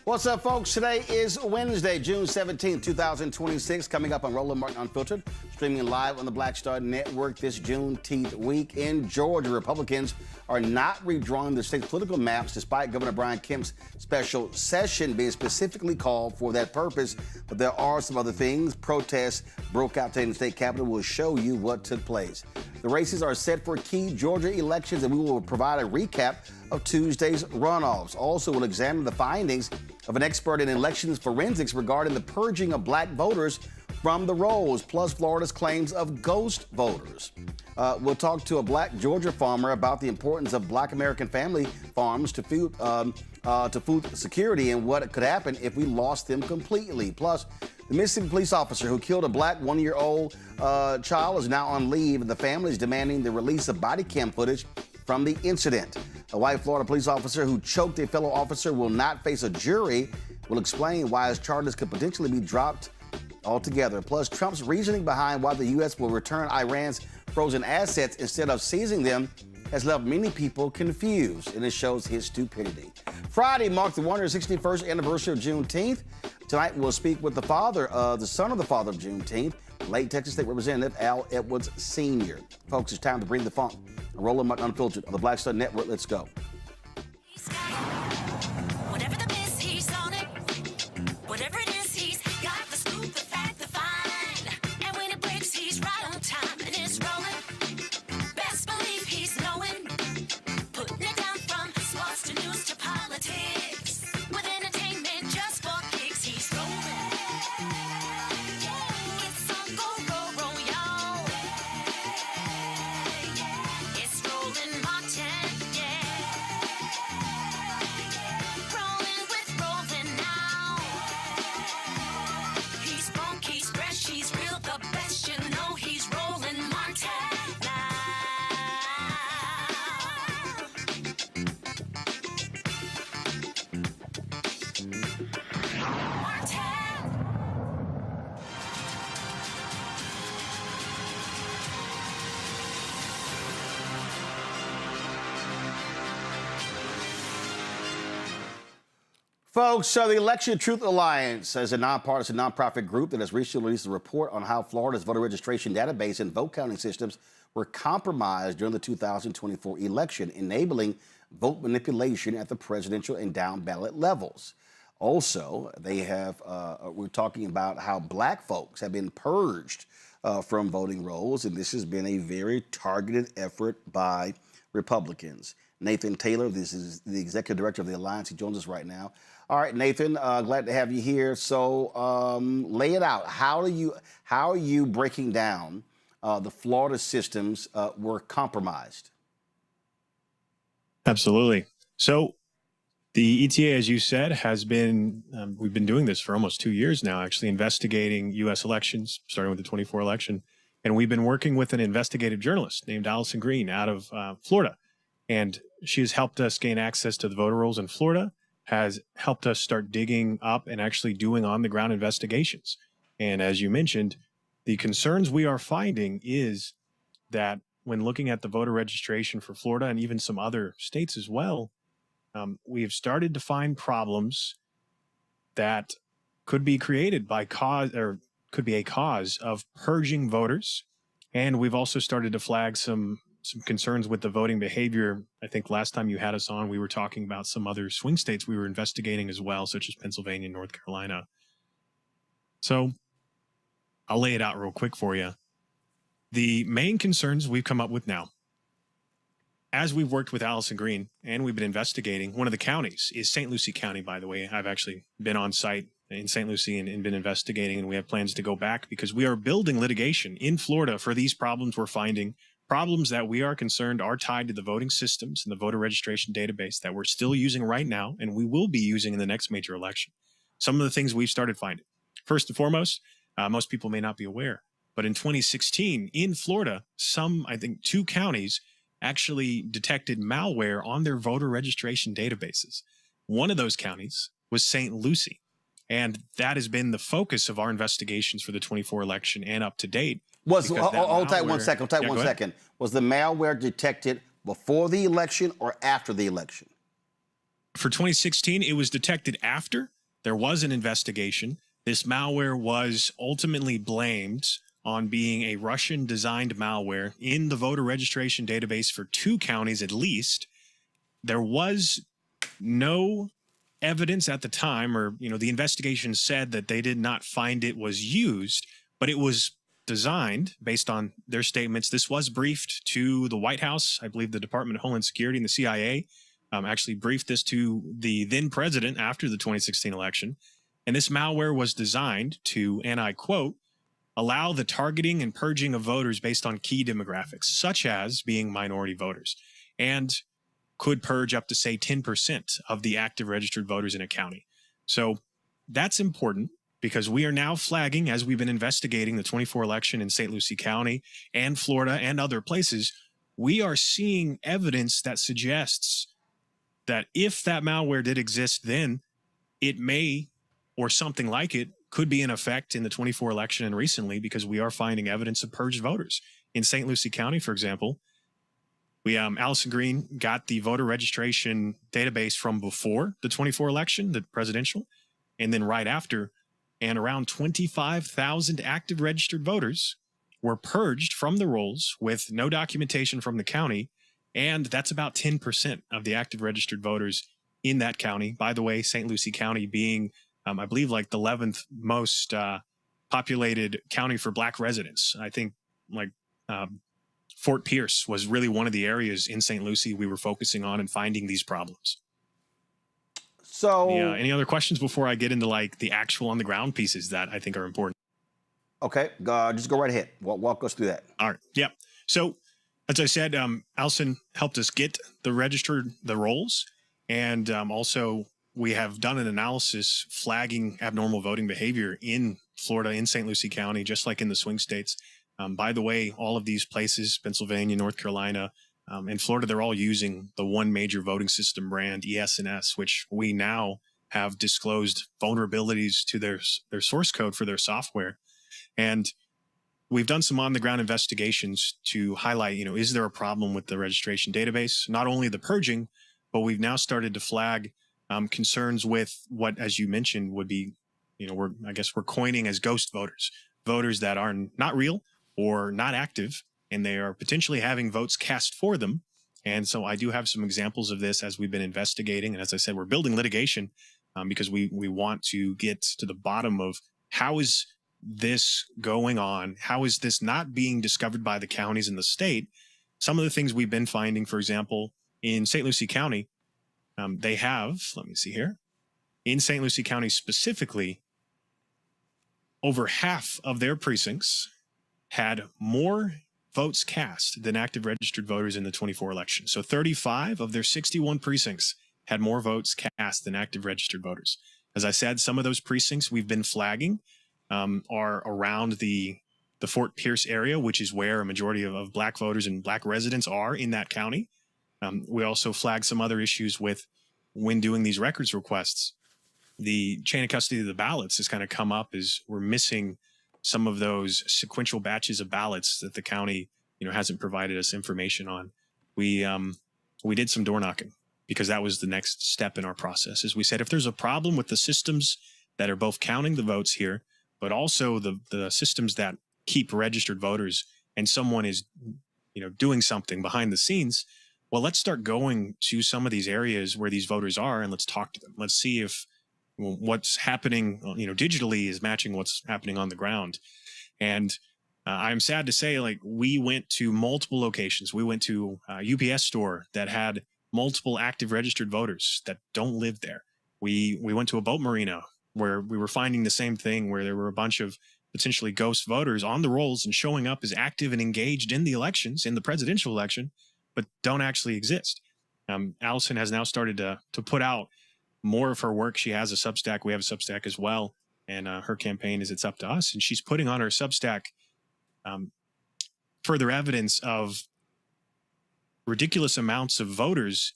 What's up, folks? Today is Wednesday, June 17th, 2026. Coming up on Roland Unfiltered, streaming live on the Black Star Network this Juneteenth week. In Georgia, Republicans are not redrawing the state's political maps despite Governor Brian Kemp's special session being specifically called for that purpose. But there are some other things. Protests broke out today in the state capitol. We'll show you what took place. The races are set for key Georgia elections, and we will provide a recap of Tuesday's runoffs. Also, we'll examine the findings of an expert in elections forensics regarding the purging of black voters from the rolls, plus Florida's claims of ghost voters. We'll talk to a black Georgia farmer about the importance of black American family farms to food security and what could happen if we lost them completely. Plus, the Mississippi police officer who killed a black one-year-old child is now on leave, and the family is demanding the release of body cam footage from the incident. A white Florida police officer who choked a fellow officer will not face a jury. Will explain why his charges could potentially be dropped altogether. Plus, Trump's reasoning behind why the U.S. will return Iran's frozen assets instead of seizing them has left many people confused, and it shows his stupidity. Friday marked the 161st anniversary of Juneteenth. Tonight, we'll speak with the son of the father of Juneteenth, late Texas State Representative Al Edwards Sr. Folks, it's time to bring the funk. Roland Unfiltered on the Black Star Network. Let's go. Whatever the miss, he's on it. Whatever it is, he's got the scoop, the fact, the find. And when it breaks, he's right on time and it's rolling. Best believe he's knowing. Putting it down from sports to news to politics. With entertainment just for kicks, he's rolling. It's on go, y'all. It's Roland Martin, yeah. Rolling with Roland now. He's funky, he's fresh, he's real, the best, you know he's Roland Martin now. Martin. Folks, so the Election Truth Alliance is a nonpartisan nonprofit group that has recently released a report on how Florida's voter registration database and vote counting systems were compromised during the 2024 election, enabling vote manipulation at the presidential and down ballot levels. Also, we're talking about how black folks have been purged from voting rolls, and this has been a very targeted effort by Republicans. Nathan Taylor, this is the executive director of the Alliance. He joins us right now. All right, Nathan, glad to have you here. So lay it out. How are you breaking down the Florida systems were compromised? Absolutely. So the ETA, as you said, has been, we've been doing this for almost 2 years now, actually investigating U.S. elections, starting with the 24 election. And we've been working with an investigative journalist named Allison Green out of Florida. And she has helped us gain access to the voter rolls in Florida, has helped us start digging up and actually doing on-the-ground investigations. And as you mentioned, the concerns we are finding is that when looking at the voter registration for Florida and even some other states as well, we have started to find problems that could be created by could be a cause of purging voters. And we've also started to flag some concerns with the voting behavior. I think last time you had us on, we were talking about some other swing states we were investigating as well, such as Pennsylvania and North Carolina. So I'll lay it out real quick for you. The main concerns we've come up with now, as we've worked with Allison Green and we've been investigating, one of the counties is St. Lucie County, by the way. I've actually been on site in St. Lucie and been investigating, and we have plans to go back because we are building litigation in Florida for these problems we're finding. Problems that we are concerned are tied to the voting systems and the voter registration database that we're still using right now and we will be using in the next major election. Some of the things we've started finding. First and foremost, most people may not be aware, but in 2016 in Florida, I think 2 counties actually detected malware on their voter registration databases. One of those counties was St. Lucie, and that has been the focus of our investigations for the 24 election and up to date. Hold tight one second. Was the malware detected before the election or after the election? For 2016, it was detected after, There was an investigation. This malware was ultimately blamed on being a Russian-designed malware in the voter registration database for 2 counties at least. There was no evidence at the time, or the investigation said that they did not find it was used, but it was designed based on their statements. This was briefed to the White House. I believe the Department of Homeland Security and the CIA actually briefed this to the then president after the 2016 election. And this malware was designed to, and I quote, allow the targeting and purging of voters based on key demographics, such as being minority voters, and could purge up to, say, 10% of the active registered voters in a county. So that's important because we are now flagging, as we've been investigating the 24 election in St. Lucie County and Florida and other places, we are seeing evidence that suggests that if that malware did exist then, it may, or something like it, could be in effect in the 24 election and recently, because we are finding evidence of purged voters. In St. Lucie County, for example, Allison Green got the voter registration database from before the 24 election, the presidential, and then right after, and around 25,000 active registered voters were purged from the rolls with no documentation from the county, and that's about 10% of the active registered voters in that county. By the way, St. Lucie County being, I believe, like the 11th most populated county for Black residents. I think Fort Pierce was really one of the areas in St. Lucie we were focusing on and finding these problems. So, any other questions before I get into the actual on the ground pieces that I think are important? Okay, just go right ahead. Walk us through that. All right. Yeah. So, as I said, Allison helped us get the rolls, and also we have done an analysis flagging abnormal voting behavior in Florida, in St. Lucie County, just like in the swing states. By the way, all of these places, Pennsylvania, North Carolina, and Florida, they're all using the one major voting system brand, ES&S, which we now have disclosed vulnerabilities to their source code for their software. And we've done some on-the-ground investigations to highlight, is there a problem with the registration database? Not only the purging, but we've now started to flag concerns with what, as you mentioned, would be, we're coining as ghost voters, voters that are not real or not active, and they are potentially having votes cast for them. And so I do have some examples of this as we've been investigating. And as I said, we're building litigation because we want to get to the bottom of how is this going on? How is this not being discovered by the counties in the state? Some of the things we've been finding, for example, in St. Lucie County, they have, let me see here, in St. Lucie County specifically, over half of their precincts had more votes cast than active registered voters in the 24 election. So 35 of their 61 precincts had more votes cast than active registered voters. As I said, some of those precincts we've been flagging are around the Fort Pierce area, which is where a majority of Black voters and Black residents are in that county. We also flagged some other issues with when doing these records requests. The chain of custody of the ballots has kind of come up as we're missing some of those sequential batches of ballots that the county, hasn't provided us information on. We did some door knocking because that was the next step in our process. As we said, if there's a problem with the systems that are both counting the votes here, but also the systems that keep registered voters, and someone is, doing something behind the scenes, well, let's start going to some of these areas where these voters are and let's talk to them. Let's see if what's happening, digitally is matching what's happening on the ground. And I'm sad to say, we went to multiple locations. We went to a UPS store that had multiple active registered voters that don't live there. We went to a boat marina where we were finding the same thing, where there were a bunch of potentially ghost voters on the rolls and showing up as active and engaged in the elections, in the presidential election, but don't actually exist. Allison has now started to put out more of her work. She has a Substack. We have a Substack as well. And her campaign is It's Up to Us. And she's putting on her Substack further evidence of ridiculous amounts of voters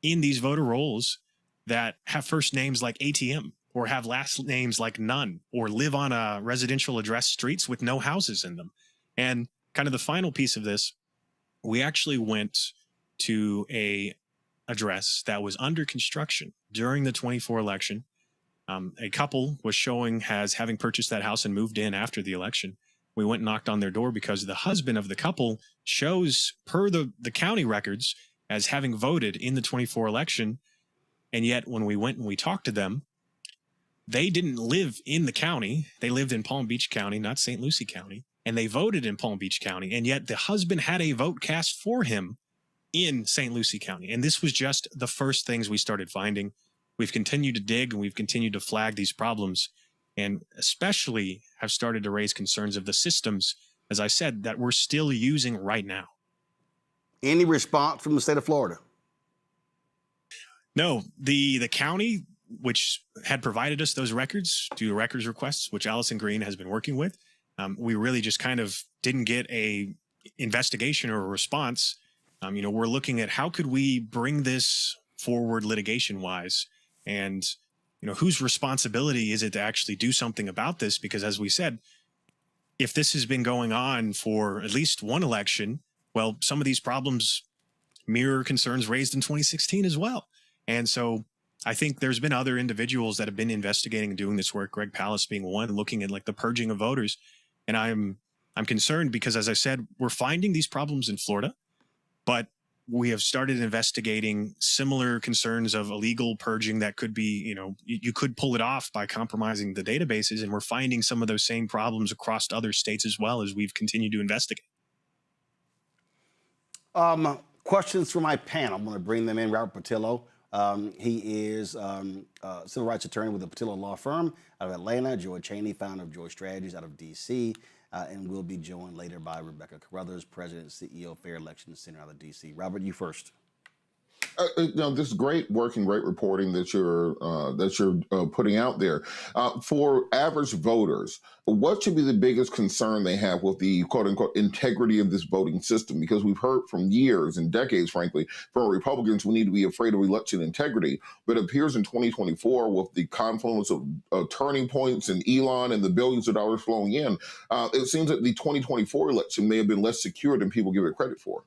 in these voter rolls that have first names like ATM or have last names like none or live on a residential address streets with no houses in them. And kind of the final piece of this, we actually went to a address that was under construction during the 24 election. A couple was showing as having purchased that house and moved in after the election. We went and knocked on their door because the husband of the couple shows, per the county records, as having voted in the 24 election. And yet when we went and we talked to them, they didn't live in the county. They lived in Palm Beach County, not St. Lucie County. And they voted in Palm Beach County. And yet the husband had a vote cast for him in St. Lucie County. And this was just the first things we started finding. We've continued to dig and we've continued to flag these problems, and especially have started to raise concerns of the systems, as I said, that we're still using right now. Any response from the state of Florida? No, the county, which had provided us those records, due to records requests, which Allison Green has been working with, we really just kind of didn't get a investigation or a response. We're looking at how could we bring this forward litigation wise, and whose responsibility is it to actually do something about this? Because as we said, if this has been going on for at least one election, well, some of these problems mirror concerns raised in 2016 as well. And so I think there's been other individuals that have been investigating and doing this work, Greg Pallas being one, looking at like the purging of voters. And I'm concerned because, as I said, we're finding these problems in Florida, but we have started investigating similar concerns of illegal purging that could be, you could pull it off by compromising the databases. And we're finding some of those same problems across other states as well as we've continued to investigate. Questions for my panel. I'm going to bring them in. Robert Patillo. He is a civil rights attorney with the Patillo Law Firm out of Atlanta. Joy Cheney, founder of Joy Strategies out of D.C., and we'll be joined later by Rebecca Carruthers, President and CEO of Fair Elections Center out of D.C. Robert, you first. This is great work and great reporting that you're putting out there. For average voters, what should be the biggest concern they have with the quote unquote integrity of this voting system? Because we've heard from years and decades, frankly, from Republicans, we need to be afraid of election integrity. But it appears in 2024, with the confluence of turning points and Elon and the billions of dollars flowing in, it seems that the 2024 election may have been less secure than people give it credit for.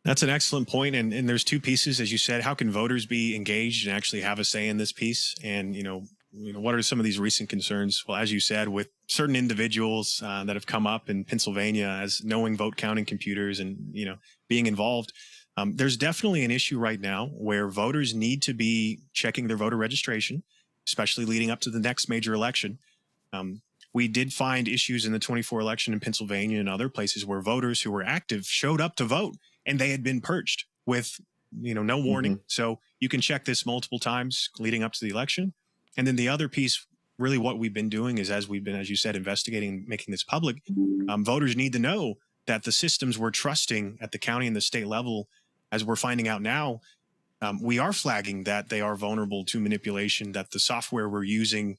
That's an excellent point. And there's two pieces, as you said. How can voters be engaged and actually have a say in this piece? And, what are some of these recent concerns? Well, as you said, with certain individuals that have come up in Pennsylvania as knowing vote counting computers and, being involved, there's definitely an issue right now where voters need to be checking their voter registration, especially leading up to the next major election. We did find issues in the 24 election in Pennsylvania and other places where voters who were active showed up to vote and they had been purged with, no warning. Mm-hmm. So you can check this multiple times leading up to the election. And then the other piece, really what we've been doing is, as we've been, as you said, investigating and making this public, voters need to know that the systems we're trusting at the county and the state level, as we're finding out now, we are flagging that they are vulnerable to manipulation, that the software we're using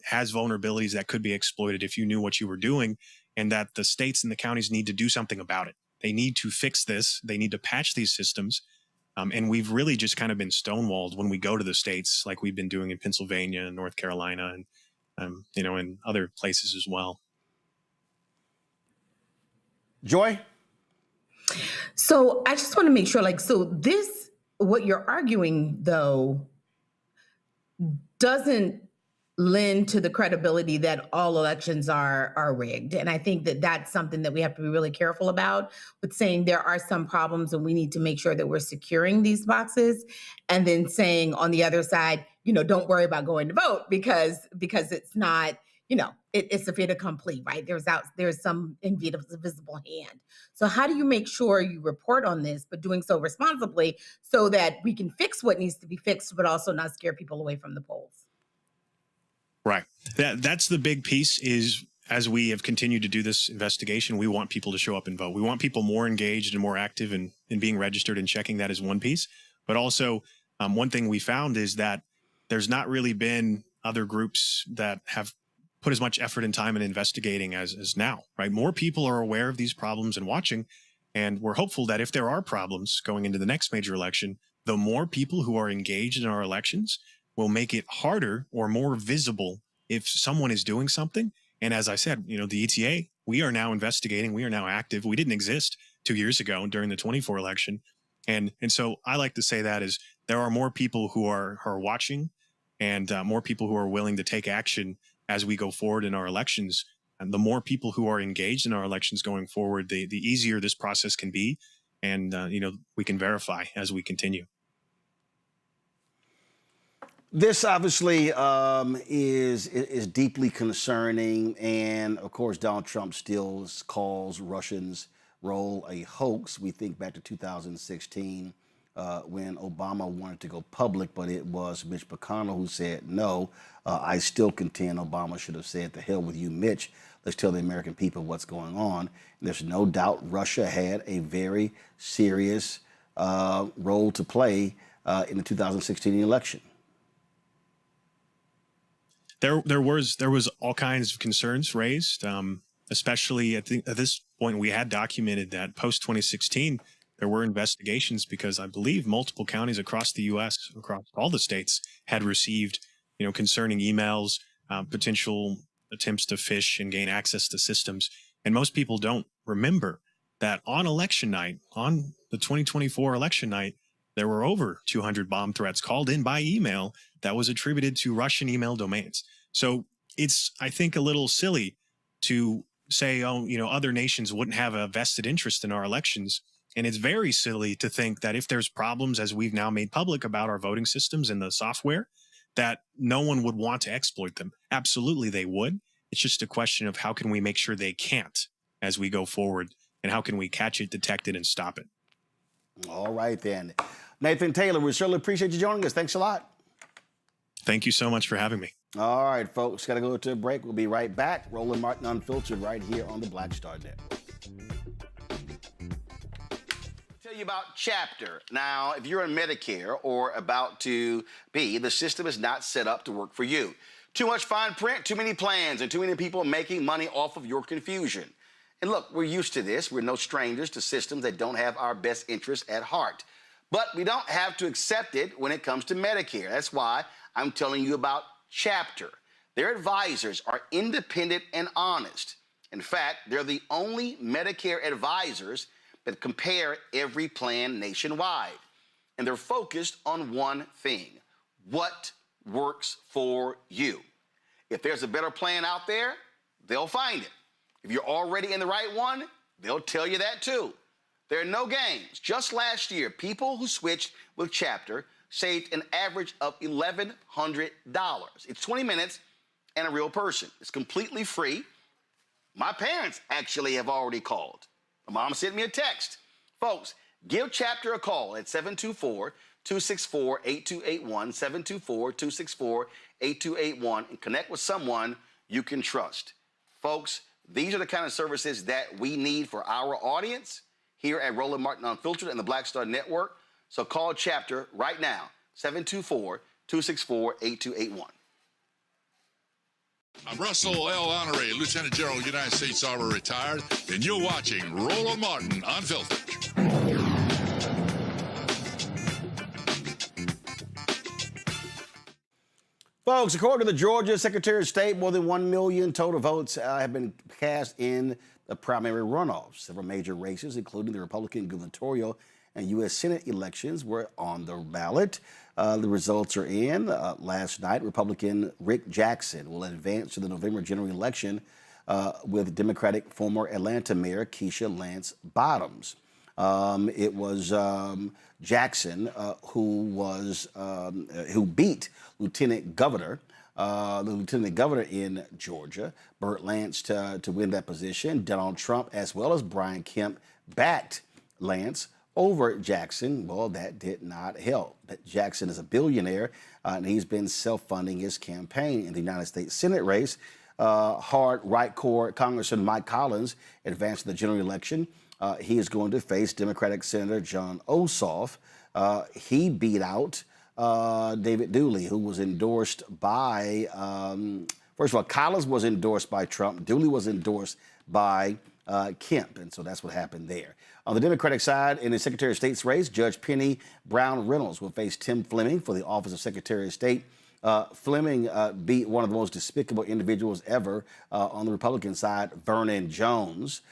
has vulnerabilities that could be exploited if you knew what you were doing, and that the states and the counties need to do something about it. They need to fix this. They need to patch these systems. And we've really just kind of been stonewalled when we go to the states, like we've been doing in Pennsylvania and North Carolina and, in other places as well. Joy? So I just want to make sure, what you're arguing, though, doesn't lend to the credibility that all elections are rigged. And I think that that's something that we have to be really careful about, with saying there are some problems and we need to make sure that we're securing these boxes, and then saying on the other side, don't worry about going to vote because it's not, it's a fait accompli, right? There's some invisible hand. So how do you make sure you report on this, but doing so responsibly so that we can fix what needs to be fixed, but also not scare people away from the polls? Right. That's the big piece is, as we have continued to do this investigation, we want people to show up and vote. We want people more engaged and more active in being registered, and checking that is one piece. But also, one thing we found is that there's not really been other groups that have put as much effort and time in investigating as now, right? More people are aware of these problems and watching, and we're hopeful that if there are problems going into the next major election, the more people who are engaged in our elections will make it harder or more visible if someone is doing something. And as I said, the ETA, we are now investigating, we are now active. We didn't exist 2 years ago during the 24 election. And so I like to say that is there are more people who are watching, and more people who are willing to take action as we go forward in our elections. And the more people who are engaged in our elections going forward, the easier this process can be, and we can verify as we continue. This obviously is deeply concerning, and of course, Donald Trump still calls Russians' role a hoax. We think back to 2016 when Obama wanted to go public, but it was Mitch McConnell who said no. I still contend Obama should have said, "The hell with you, Mitch. Let's tell the American people what's going on." And there's no doubt Russia had a very serious role to play in the 2016 election. There was all kinds of concerns raised, especially at this point we had documented that post 2016 there were investigations because I believe multiple counties across the U.S., across all the states, had received concerning emails, potential attempts to phish and gain access to systems. And most people don't remember that on election night, on the 2024 election night, there were over 200 bomb threats called in by email that was attributed to Russian email domains. So it's, I think, a little silly to say, oh, other nations wouldn't have a vested interest in our elections. And it's very silly to think that if there's problems, as we've now made public about our voting systems and the software, that no one would want to exploit them. Absolutely, they would. It's just a question of how can we make sure they can't as we go forward, and how can we catch it, detect it, and stop it. All right, then. Nathan Taylor, we certainly appreciate you joining us. Thanks a lot. Thank you so much for having me. All right, folks, got to go to a break. We'll be right back. Roland Martin Unfiltered right here on the Black Star Network. Tell you about Chapter. Now, if you're on Medicare or about to be, the system is not set up to work for you. Too much fine print, too many plans, and too many people making money off of your confusion. And look, we're used to this. We're no strangers to systems that don't have our best interests at heart. But we don't have to accept it when it comes to Medicare. That's why I'm telling you about Chapter. Their advisors are independent and honest. In fact, they're the only Medicare advisors that compare every plan nationwide. And they're focused on one thing: what works for you. If there's a better plan out there, they'll find it. If you're already in the right one, they'll tell you that too. There are no games. Just last year, people who switched with Chapter saved an average of $1,100. It's 20 minutes and a real person. It's completely free. My parents actually have already called. My mom sent me a text. Folks, give Chapter a call at 724-264-8281, 724-264-8281, and connect with someone you can trust. Folks, these are the kind of services that we need for our audience here at Roland Martin Unfiltered and the Black Star Network. So call Chapter right now, 724-264-8281. I'm Russell L. Honoré, Lieutenant General, United States Army, retired, and you're watching Roland Martin Unfiltered. Folks, according to the Georgia Secretary of State, more than 1 million total votes have been cast in the primary runoffs. Several major races, including the Republican gubernatorial and U.S. Senate elections, were on the ballot. The results are in. Last night, Republican Rick Jackson will advance to the November general election with Democratic former Atlanta Mayor Keisha Lance Bottoms. It was Jackson who beat the lieutenant governor in Georgia, Burt Lance, to win that position. Donald Trump, as well as Brian Kemp, backed Lance over Jackson. Well, that did not help. But Jackson is a billionaire, and he's been self-funding his campaign in the United States Senate race. Hard right core Congressman Mike Collins advanced to the general election. He is going to face Democratic Senator John Ossoff. He beat out David Dooley, who was endorsed by, first of all, Collins was endorsed by Trump. Dooley was endorsed by Kemp, and so that's what happened there. On the Democratic side, in the Secretary of State's race, Judge Penny Brown Reynolds will face Tim Fleming for the office of Secretary of State. Fleming beat one of the most despicable individuals ever on the Republican side, Vernon Jones.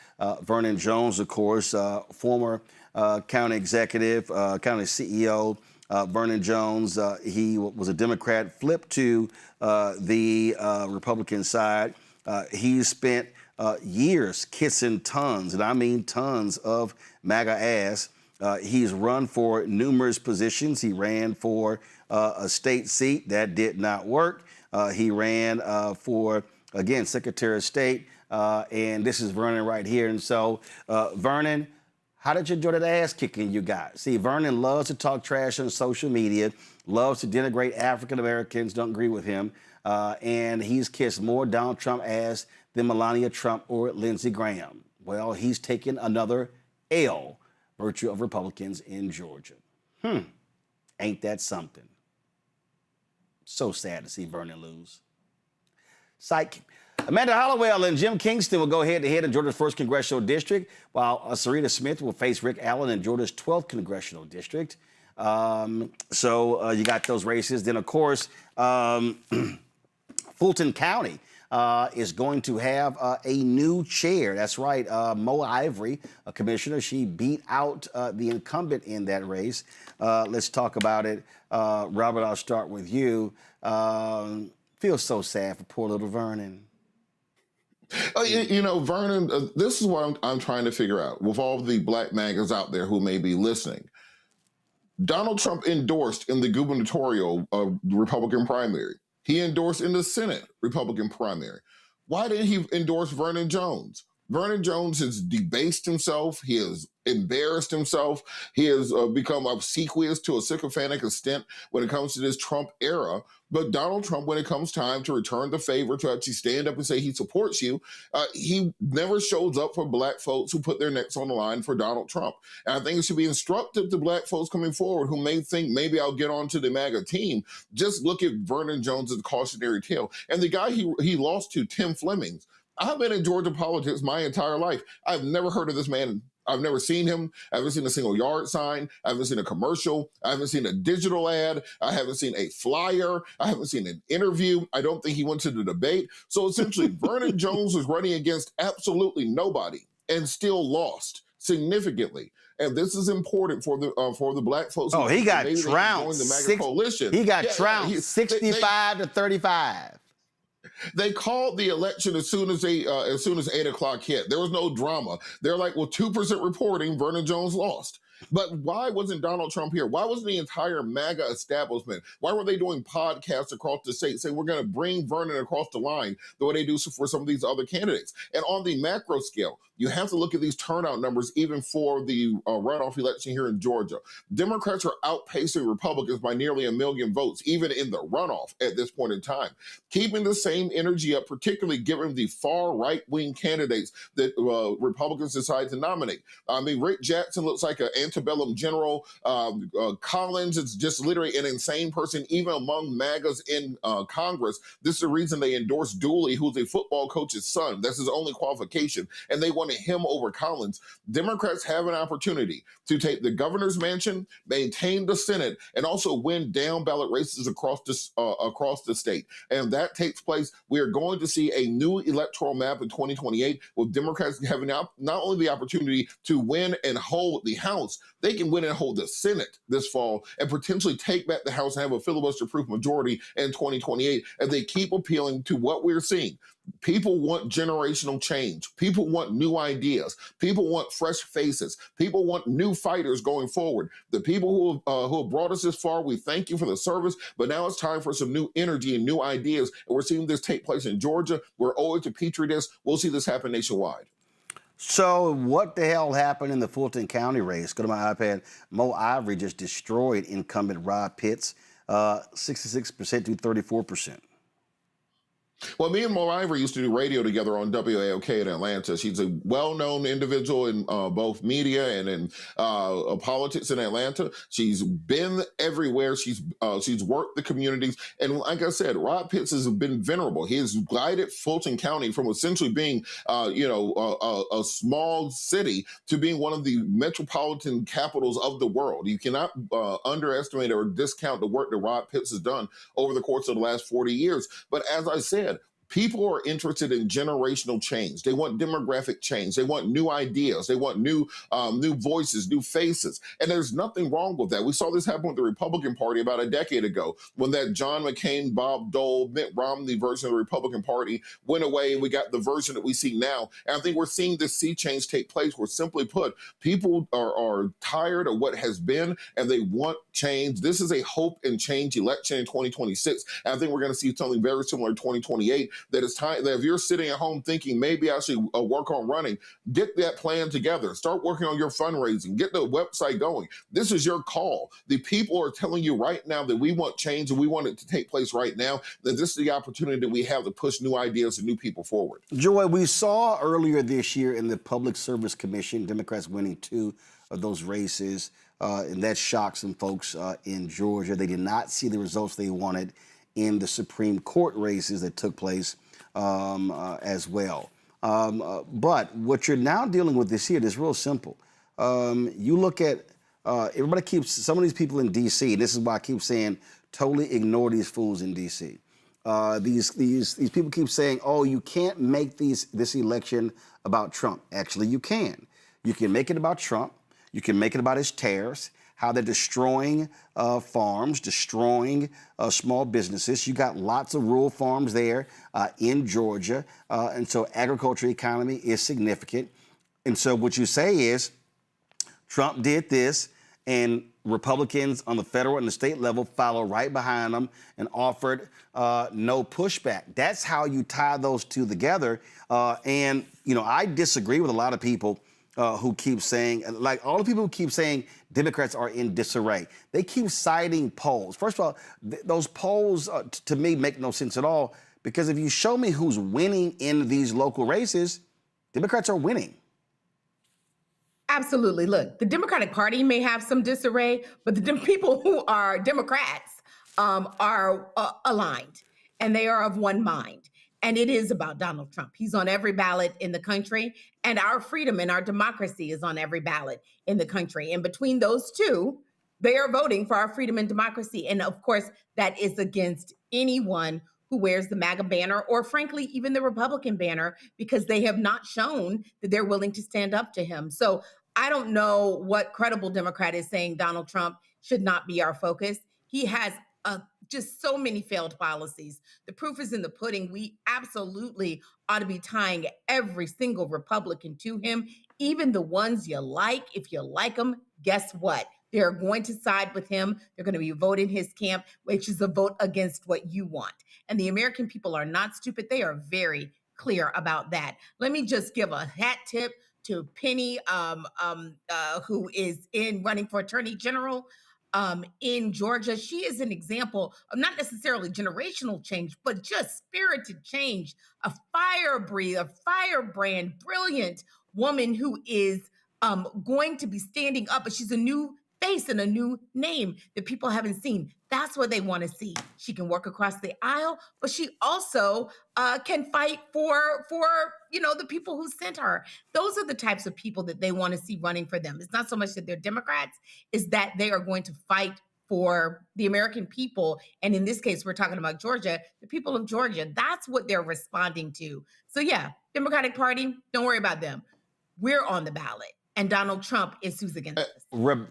Vernon Jones, of course, former county executive, county CEO, Vernon Jones, he was a Democrat, flipped to the Republican side. He's spent years kissing tons, and I mean tons, of MAGA ass. He's run for numerous positions. He ran for a state seat. That did not work. He ran for, again, Secretary of State. And this is Vernon right here. And so, Vernon, how did you enjoy that ass kicking you got? See, Vernon loves to talk trash on social media, loves to denigrate African Americans, don't agree with him. And he's kissed more Donald Trump ass than Melania Trump or Lindsey Graham. Well, he's taken another L, virtue of Republicans in Georgia. Ain't that something? So sad to see Vernon lose. Psych. Amanda Hollowell and Jim Kingston will go head-to-head in Georgia's 1st Congressional District, while Sarita Smith will face Rick Allen in Georgia's 12th Congressional District. So you got those races. Then, of course, Fulton County is going to have a new chair. That's right, Mo Ivory, a commissioner. She beat out the incumbent in that race. Let's talk about it. Robert, I'll start with you. Feel so sad for poor little Vernon. You know, Vernon, this is what I'm trying to figure out with all the black MAGAs out there who may be listening. Donald Trump endorsed in the gubernatorial Republican primary. He endorsed in the Senate Republican primary. Why didn't he endorse Vernon Jones? Vernon Jones has debased himself. He has embarrassed himself. He has become obsequious to a sycophantic extent when it comes to this Trump era. But Donald Trump, when it comes time to return the favor, to actually stand up and say he supports you, he never shows up for black folks who put their necks on the line for Donald Trump. And I think it should be instructive to black folks coming forward who may think maybe I'll get onto the MAGA team. Just look at Vernon Jones as a cautionary tale. And the guy he lost to, Tim Flemings. I've been in Georgia politics my entire life. I've never heard of this man. I've never seen him. I haven't seen a single yard sign. I haven't seen a commercial. I haven't seen a digital ad. I haven't seen a flyer. I haven't seen an interview. I don't think he went to the debate. So essentially, Vernon Jones was running against absolutely nobody and still lost significantly. And this is important for the black folks. Oh, he got trounced. The MAGA coalition. He got trounced 65 to 35. They called the election as soon as 8 o'clock hit. There was no drama. They're like, well, 2% reporting, Vernon Jones lost. But why wasn't Donald Trump here? Why wasn't the entire MAGA establishment? Why were they doing podcasts across the state saying we're going to bring Vernon across the line the way they do for some of these other candidates? And on the macro scale, you have to look at these turnout numbers even for the runoff election here in Georgia. Democrats are outpacing Republicans by nearly 1 million votes, even in the runoff at this point in time. Keeping the same energy up, particularly given the far right-wing candidates that Republicans decide to nominate. I mean, Rick Jackson looks like an antebellum general. Collins is just literally an insane person, even among MAGAs in Congress. This is the reason they endorsed Dooley, who's a football coach's son. That's his only qualification. And they wanted him over Collins. Democrats have an opportunity to take the governor's mansion, maintain the Senate, and also win down ballot races across the state. And that takes place. We are going to see a new electoral map in 2028 with Democrats having not only the opportunity to win and hold the House, they can win and hold the Senate this fall and potentially take back the House and have a filibuster-proof majority in 2028 as they keep appealing to what we're seeing. People want generational change. People want new ideas. People want fresh faces. People want new fighters going forward. The people who have brought us this far, we thank you for the service, but now it's time for some new energy and new ideas. And we're seeing this take place in Georgia. We're owed to Petri dish. We'll see this happen nationwide. So what the hell happened in the Fulton County race? Go to my iPad. Mo Ivory just destroyed incumbent Rob Pitts, 66% to 34%. Well, me and Mo Ivory used to do radio together on WAOK in Atlanta. She's a well-known individual in both media and in politics in Atlanta. She's been everywhere. She's worked the communities. And like I said, Rob Pitts has been venerable. He has guided Fulton County from essentially being, a small city to being one of the metropolitan capitals of the world. You cannot underestimate or discount the work that Rob Pitts has done over the course of the last 40 years. But as I said, People are interested in generational change. They want demographic change. They want new ideas. They want new voices, new faces. And there's nothing wrong with that. We saw this happen with the Republican Party about a decade ago when that John McCain, Bob Dole, Mitt Romney version of the Republican Party went away, and we got the version that we see now. And I think we're seeing this sea change take place where, simply put, people are tired of what has been and they want change. This is a hope and change election in 2026. And I think we're going to see something very similar in 2028. That it's time that if you're sitting at home thinking maybe I should work on running, get that plan together. Start working on your fundraising. Get the website going. This is your call. The people are telling you right now that we want change and we want it to take place right now, that this is the opportunity that we have to push new ideas and new people forward. Joy, we saw earlier this year in the Public Service Commission, Democrats winning 2 of those races, and that shocked some folks in Georgia. They did not see the results they wanted in the Supreme Court races that took place as well. But what you're now dealing with this year is real simple. You look at, everybody keeps, some of these people in D.C., this is why I keep saying, totally ignore these fools in D.C. These people keep saying, oh, you can't make this election about Trump. Actually, you can. You can make it about Trump. You can make it about his tariffs, how they're destroying farms, destroying small businesses. You got lots of rural farms there in Georgia. And so agriculture economy is significant. And so what you say is Trump did this, and Republicans on the federal and the state level follow right behind them and offered no pushback. That's how you tie those two together. And, you know, I disagree with a lot of people who keep saying, like all the people who keep saying Democrats are in disarray. They keep citing polls. First of all, those polls to me make no sense at all, because if you show me who's winning in these local races, Democrats are winning. Absolutely. Look, the Democratic Party may have some disarray, but the people who are Democrats are aligned, and they are of one mind. And it is about Donald Trump. He's on every ballot in the country, and our freedom and our democracy is on every ballot in the country. And between those two, they are voting for our freedom and democracy. And of course, that is against anyone who wears the MAGA banner, or frankly, even the Republican banner, because they have not shown that they're willing to stand up to him. So I don't know what credible Democrat is saying Donald Trump should not be our focus. He has just so many failed policies. The proof is in the pudding. We absolutely ought to be tying every single Republican to him, even the ones you like. If you like them, guess what? They're going to side with him. They're going to be voting his camp, which is a vote against what you want. And the American people are not stupid. They are very clear about that. Let me just give a hat tip to Penny, who is running for Attorney General in Georgia. She is an example of not necessarily generational change, but just spirited change, a firebrand, brilliant woman who is going to be standing up. But she's a new face and a new name that people haven't seen. That's what they want to see. She can work across the aisle, but she also can fight for the people who sent her. Those are the types of people that they want to see running for them. It's not so much that they're Democrats, it's that they are going to fight for the American people. And in this case, we're talking about Georgia, the people of Georgia. That's what they're responding to. So yeah, Democratic Party, don't worry about them. We're on the ballot, and Donald Trump is who's against us.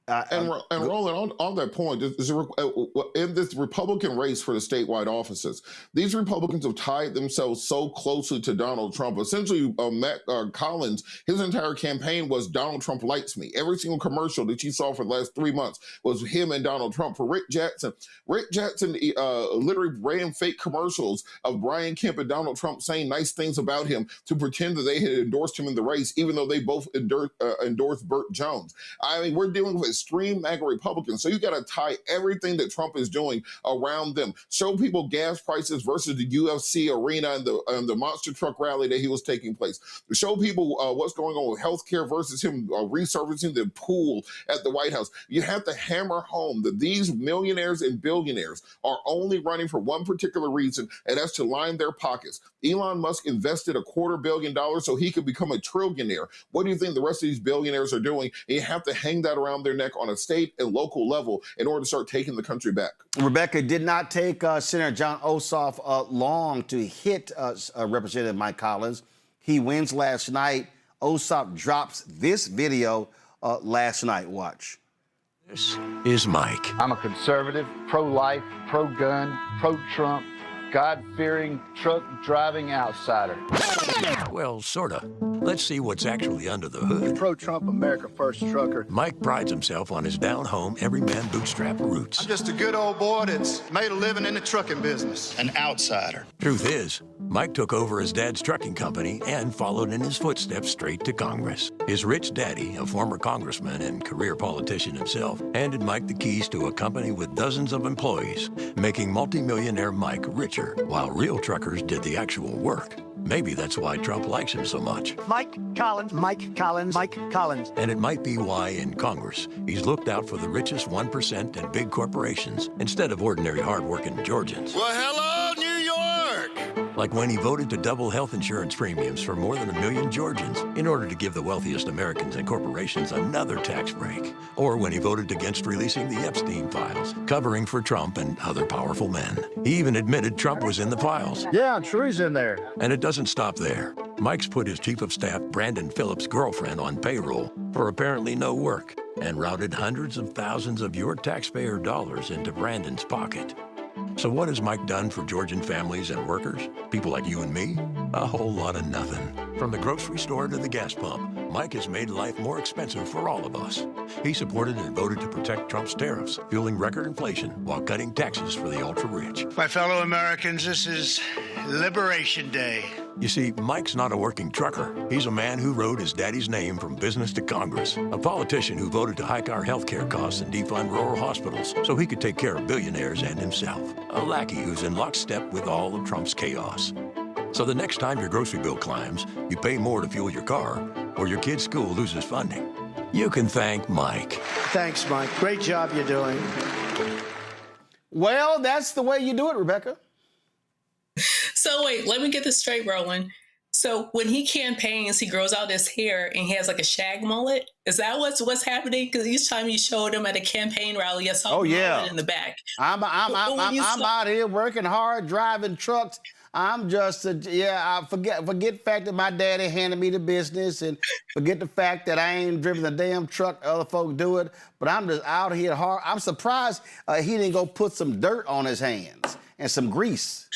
And Roland, on that point, in this Republican race for the statewide offices, these Republicans have tied themselves so closely to Donald Trump. Essentially, Matt Collins, his entire campaign was Donald Trump likes me. Every single commercial that you saw for the last 3 months was him and Donald Trump. For Rick Jackson literally ran fake commercials of Brian Kemp and Donald Trump saying nice things about him to pretend that they had endorsed him in the race, even though they both endorsed Burt Jones. I mean, we're dealing with extreme MAGA Republicans. So you got to tie everything that Trump is doing around them. Show people gas prices versus the UFC arena and the monster truck rally that he was taking place. Show people what's going on with healthcare versus him resurfacing the pool at the White House. You have to hammer home that these millionaires and billionaires are only running for one particular reason, and that's to line their pockets. Elon Musk invested $250 million so he could become a trillionaire. What do you think the rest of these billionaires are doing? And you have to hang that around their neck. neck on a state and local level in order to start taking the country back. Rebecca, did not take Senator John Ossoff long to hit Representative Mike Collins. He wins last night. Ossoff drops this video last night. Watch. This is Mike. I'm a conservative, pro-life, pro-gun, pro-Trump, God-fearing, truck-driving outsider. Well, sorta. Let's see what's actually under the hood. Pro-Trump, America First trucker. Mike prides himself on his down-home, everyman bootstrap roots. I'm just a good old boy that's made a living in the trucking business. An outsider. Truth is, Mike took over his dad's trucking company and followed in his footsteps straight to Congress. His rich daddy, a former congressman and career politician himself, handed Mike the keys to a company with dozens of employees, making multimillionaire Mike richer, while real truckers did the actual work. Maybe that's why Trump likes him so much. Mike Collins, Mike Collins, Mike Collins. And it might be why in Congress, he's looked out for the richest 1% and big corporations instead of ordinary hard-working Georgians. Well, hello, New York! Like when he voted to double health insurance premiums for more than 1 million Georgians in order to give the wealthiest Americans and corporations another tax break. Or when he voted against releasing the Epstein files, covering for Trump and other powerful men. He even admitted Trump was in the files. Yeah, I'm sure he's in there. And it doesn't stop there. Mike's put his chief of staff, Brandon Phillips' girlfriend, on payroll for apparently no work and routed hundreds of thousands of your taxpayer dollars into Brandon's pocket. So what has Mike done for Georgian families and workers? People like you and me? A whole lot of nothing. From the grocery store to the gas pump, Mike has made life more expensive for all of us. He supported and voted to protect Trump's tariffs, fueling record inflation while cutting taxes for the ultra-rich. My fellow Americans, this is Liberation Day. You see, Mike's not a working trucker. He's a man who wrote his daddy's name from business to Congress. A politician who voted to hike our health care costs and defund rural hospitals so he could take care of billionaires and himself. A lackey who's in lockstep with all of Trump's chaos. So the next time your grocery bill climbs, you pay more to fuel your car, or your kid's school loses funding, you can thank Mike. Thanks, Mike. Great job you're doing. Well, that's the way you do it, Rebecca. So wait, let me get this straight, Roland. So when he campaigns, he grows out his hair and he has like a shag mullet. Is that what's happening? Because each time you showed him at a campaign rally, I saw mullet in the back. I'm out here working hard, driving trucks. I'm just, I forget the fact that my daddy handed me the business and forget the fact that I ain't driven the damn truck, other folks do it. But I'm just out here hard. I'm surprised he didn't go put some dirt on his hands and some grease.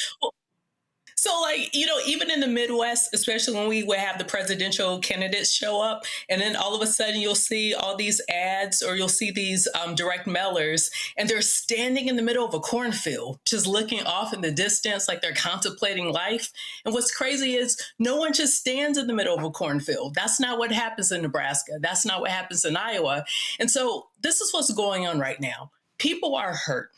So, like, you know, even in the Midwest, especially when we would have the presidential candidates show up, and then all of a sudden you'll see all these ads or you'll see these direct mailers, and they're standing in the middle of a cornfield, just looking off in the distance like they're contemplating life. And what's crazy is no one just stands in the middle of a cornfield. That's not what happens in Nebraska. That's not what happens in Iowa. And so this is what's going on right now. People are hurt.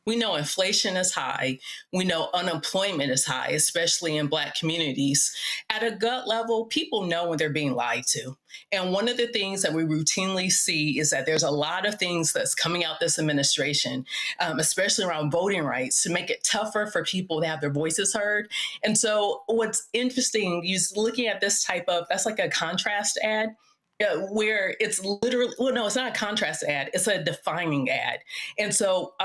We know inflation is high. We know unemployment is high, especially in Black communities. At a gut level, people know when they're being lied to. And one of the things that we routinely see is that there's a lot of things that's coming out this administration, especially around voting rights, to make it tougher for people to have their voices heard. And so what's interesting, you're looking at this type of, that's like a contrast ad. Where it's literally, well, no, it's not a contrast ad. It's a defining ad. And so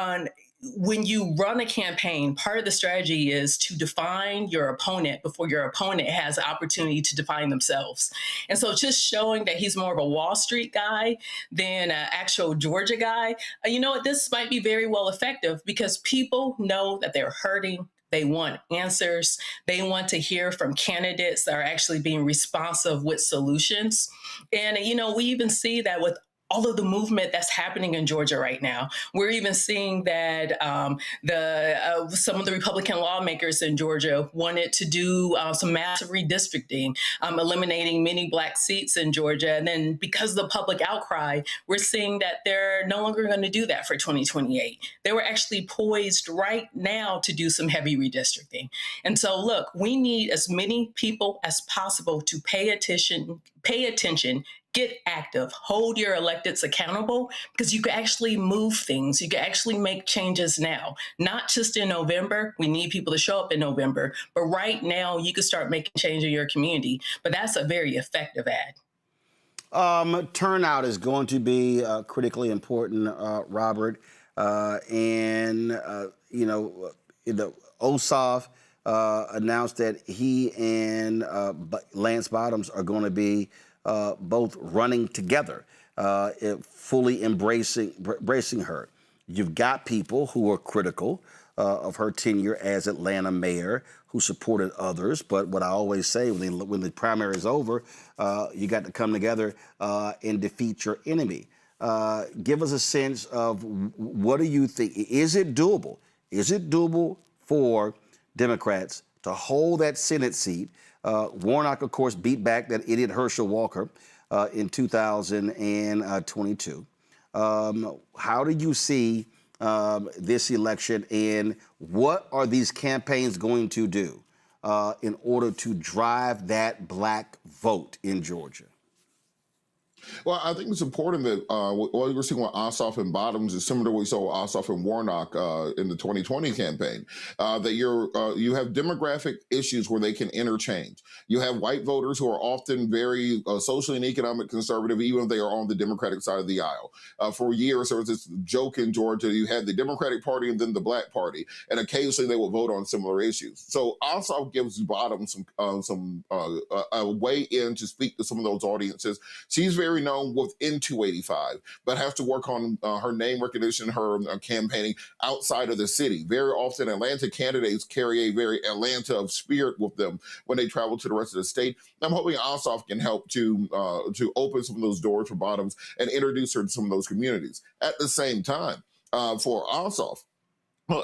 when you run a campaign, part of the strategy is to define your opponent before your opponent has the opportunity to define themselves. And so just showing that he's more of a Wall Street guy than an actual Georgia guy, you know what, this might be very well effective because people know that they're hurting. They want answers. They want to hear from candidates that are actually being responsive with solutions. And, you know, we even see that with all of the movement that's happening in Georgia right now. We're even seeing that some of the Republican lawmakers in Georgia wanted to do some massive redistricting, eliminating many Black seats in Georgia. And then because of the public outcry, we're seeing that they're no longer going to do that for 2028. They were actually poised right now to do some heavy redistricting. And so, look, we need as many people as possible to pay attention, get active, hold your electeds accountable, because you can actually move things. You can actually make changes now, not just in November. We need people to show up in November, but right now you can start making change in your community. But that's a very effective ad. Turnout is going to be critically important, Robert. Ossoff announced that he and Lance Bottoms are going to be both running together, fully embracing her. You've got people who are critical of her tenure as Atlanta mayor, who supported others. But what I always say, when the primary is over, you got to come together and defeat your enemy. Give us a sense of what do you think? Is it doable? Is it doable for Democrats to hold that Senate seat? Warnock, of course, beat back that idiot Herschel Walker in 2022. How do you see this election, and what are these campaigns going to do in order to drive that black vote in Georgia? Well, I think it's important that what we're seeing with Ossoff and Bottoms is similar to what we saw with Ossoff and Warnock in the 2020 campaign. That you have demographic issues where they can interchange. You have white voters who are often very socially and economic conservative, even if they are on the Democratic side of the aisle. For years, there was this joke in Georgia: you had the Democratic Party and then the Black Party, and occasionally they would vote on similar issues. So Ossoff gives Bottoms a way in to speak to some of those audiences. She's very known within 285, but has to work on her name recognition, her campaigning outside of the city. Very often, Atlanta candidates carry a very Atlanta spirit with them when they travel to the rest of the state. I'm hoping Ossoff can help to open some of those doors for Bottoms and introduce her to some of those communities. At the same time, for Ossoff,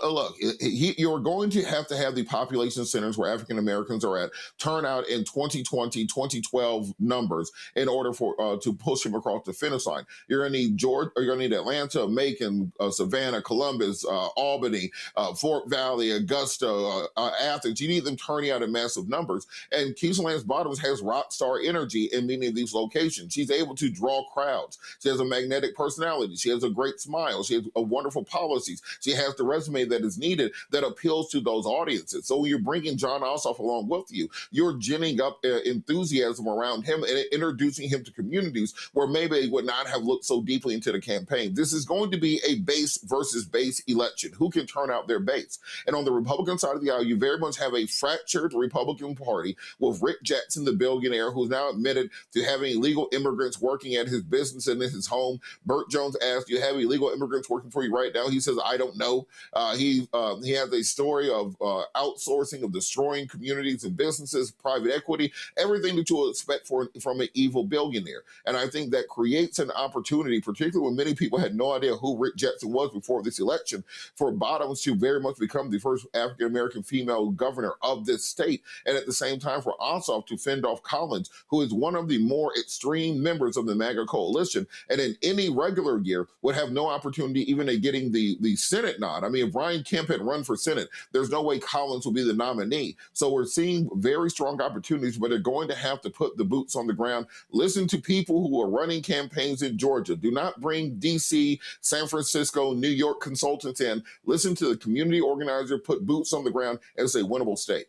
look, you're going to have the population centers where African Americans are at turn out in 2020, 2012 numbers in order for to push him across the finish line. You're going to need Georgia, or you're going to need Atlanta, Macon, Savannah, Columbus, Albany, Fort Valley, Augusta, Athens. You need them turning out in massive numbers. And Keisha Lance Bottoms has rock star energy in many of these locations. She's able to draw crowds. She has a magnetic personality. She has a great smile. She has wonderful policies. She has the resume that is needed that appeals to those audiences. So when you're bringing John Ossoff along with you, you're ginning up enthusiasm around him and introducing him to communities where maybe they would not have looked so deeply into the campaign. This is going to be a base versus base election. Who can turn out their base? And on the Republican side of the aisle, you very much have a fractured Republican Party with Rick Jackson, the billionaire, who's now admitted to having illegal immigrants working at his business and in his home. Burt Jones asked, "Do you have illegal immigrants working for you right now?" He says, "I don't know." He has a story of outsourcing, of destroying communities and businesses, private equity, everything that you would expect from an evil billionaire. And I think that creates an opportunity, particularly when many people had no idea who Rick Jackson was before this election, for Bottoms to very much become the first African-American female governor of this state. And at the same time, for Ossoff to fend off Collins, who is one of the more extreme members of the MAGA coalition, and in any regular year would have no opportunity even at getting the Senate nod. I mean, if Brian Kemp had run for Senate, there's no way Collins will be the nominee. So we're seeing very strong opportunities, but they're going to have to put the boots on the ground. Listen to people who are running campaigns in Georgia. Do not bring DC, San Francisco, New York consultants in. Listen to the community organizer, put boots on the ground, and say winnable state.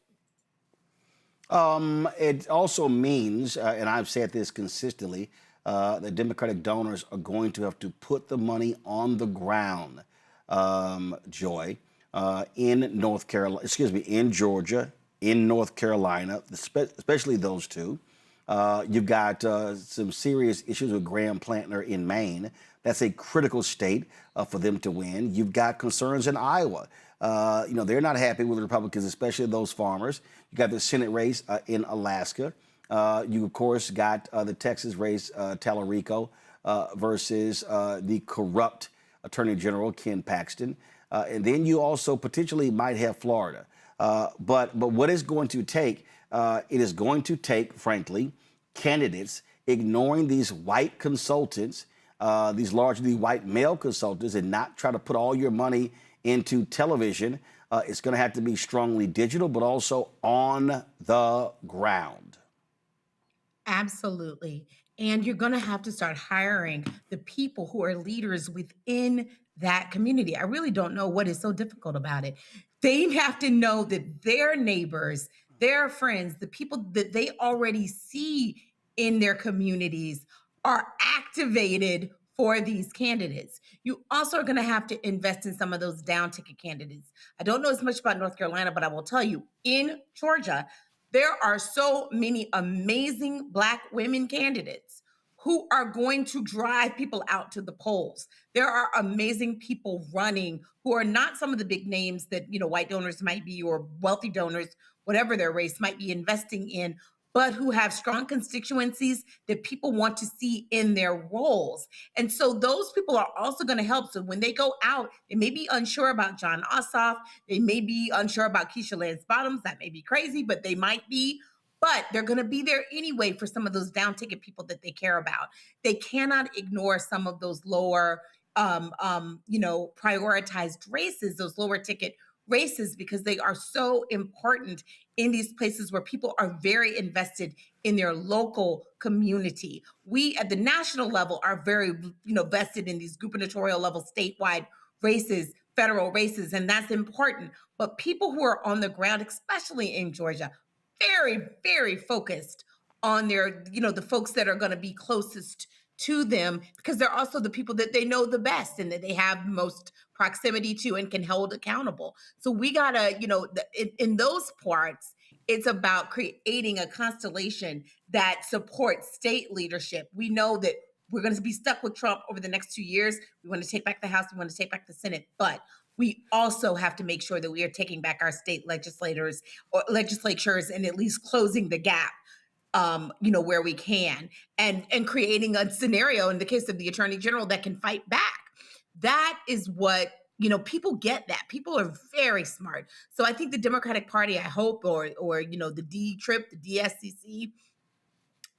It also means, and I've said this consistently, that Democratic donors are going to have to put the money on the ground, Joy, in Georgia, in North Carolina, especially those two. You've got some serious issues with Graham Plantner in Maine. That's a critical state for them to win. You've got concerns in Iowa. They're not happy with the Republicans, especially those farmers. You got the Senate race in Alaska. You, of course, got the Texas race, Tallarico versus the corrupt Attorney General Ken Paxton. And then you also potentially might have Florida. But what it's going to take, it is going to take, frankly, candidates ignoring these white consultants, these largely white male consultants, and not try to put all your money into television. It's going to have to be strongly digital, but also on the ground. Absolutely. And you're going to have to start hiring the people who are leaders within that community. I really don't know what is so difficult about it. They have to know that their neighbors, their friends, the people that they already see in their communities are activated for these candidates. You also are going to have to invest in some of those down ticket candidates. I don't know as much about North Carolina, but I will tell you, in Georgia, there are so many amazing Black women candidates who are going to drive people out to the polls. There are amazing people running who are not some of the big names that, white donors might be, or wealthy donors, whatever their race, might be investing in, but who have strong constituencies that people want to see in their roles. And so those people are also going to help. So when they go out, they may be unsure about John Ossoff. They may be unsure about Keisha Lance Bottoms. That may be crazy, but they might be. But they're going to be there anyway for some of those down ticket people that they care about. They cannot ignore some of those lower, prioritized races, those lower ticket races, because they are so important in these places where people are very invested in their local community. We at the national level are very, vested in these gubernatorial level, statewide races, federal races, and that's important. But people who are on the ground, especially in Georgia, very, very focused on their, the folks that are going to be closest to them, because they're also the people that they know the best and that they have most proximity to and can hold accountable. So we gotta, in those parts, it's about creating a constellation that supports state leadership. We know that we're going to be stuck with Trump over the next 2 years. We want to take back the House. We want to take back the Senate, but we also have to make sure that we are taking back our state legislators or legislatures and at least closing the gap, where we can, and creating a scenario in the case of the Attorney General that can fight back. That is what, people get that. People are very smart. So I think the Democratic Party, I hope, or the D-TRIP, the DSCC,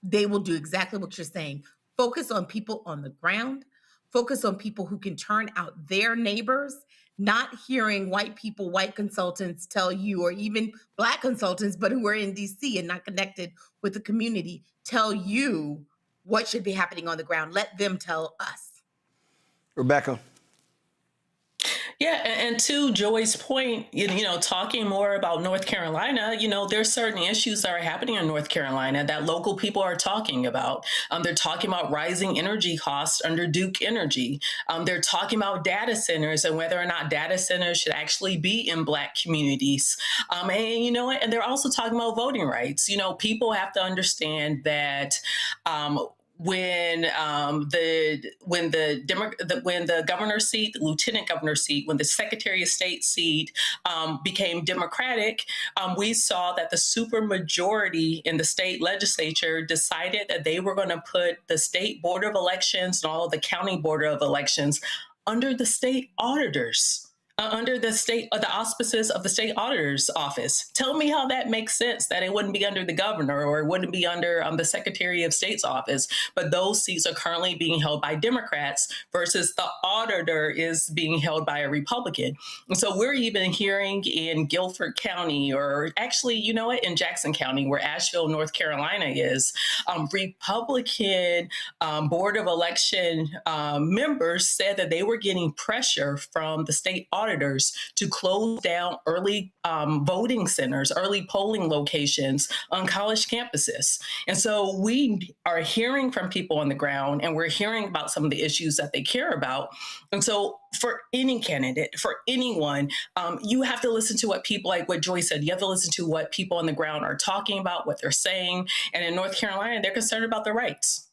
they will do exactly what you're saying. Focus on people on the ground. Focus on people who can turn out their neighbors, not hearing white people, white consultants tell you, or even Black consultants, but who are in DC and not connected with the community, tell you what should be happening on the ground. Let them tell us. Rebecca. Yeah, and to Joy's point, talking more about North Carolina, there's certain issues that are happening in North Carolina that local people are talking about. They're talking about rising energy costs under Duke Energy. They're talking about data centers and whether or not data centers should actually be in Black communities. And they're also talking about voting rights. People have to understand that when the governor's seat, the lieutenant governor's seat, when the Secretary of State seat became Democratic, we saw that the supermajority in the state legislature decided that they were going to put the state board of elections and all of the county board of elections under the state auditors. Under the auspices of the state auditor's office. Tell me how that makes sense, that it wouldn't be under the governor or it wouldn't be under the Secretary of State's office, but those seats are currently being held by Democrats versus the auditor is being held by a Republican. And so we're even hearing in Guilford County, or actually, in Jackson County, where Asheville, North Carolina is, Republican Board of Election members said that they were getting pressure from the state auditors to close down early voting centers, early polling locations on college campuses. And so we are hearing from people on the ground, and we're hearing about some of the issues that they care about. And so for any candidate, for anyone, you have to listen to what people, like what Joy said, you have to listen to what people on the ground are talking about, what they're saying. And in North Carolina, they're concerned about their rights.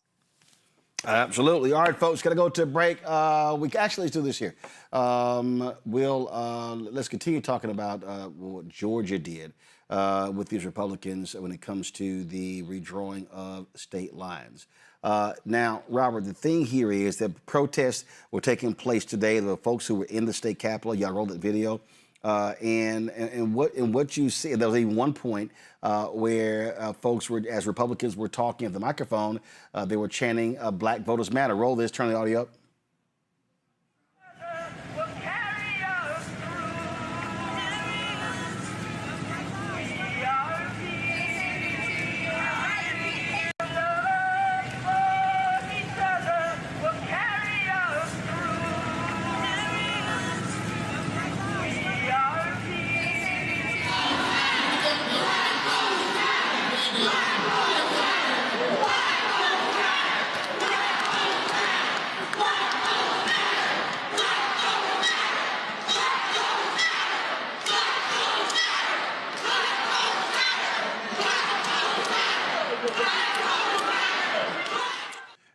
Absolutely. All right, folks, got to go to a break. Let's do this here. Let's continue talking about what Georgia did with these Republicans when it comes to the redrawing of state lines. Now, Robert, the thing here is that protests were taking place today. There were folks who were in the state capitol. Y'all rolled that video. And what you see, there was even one point where folks were, as Republicans were talking at the microphone, they were chanting Black Voters Matter. Roll this, turn the audio up.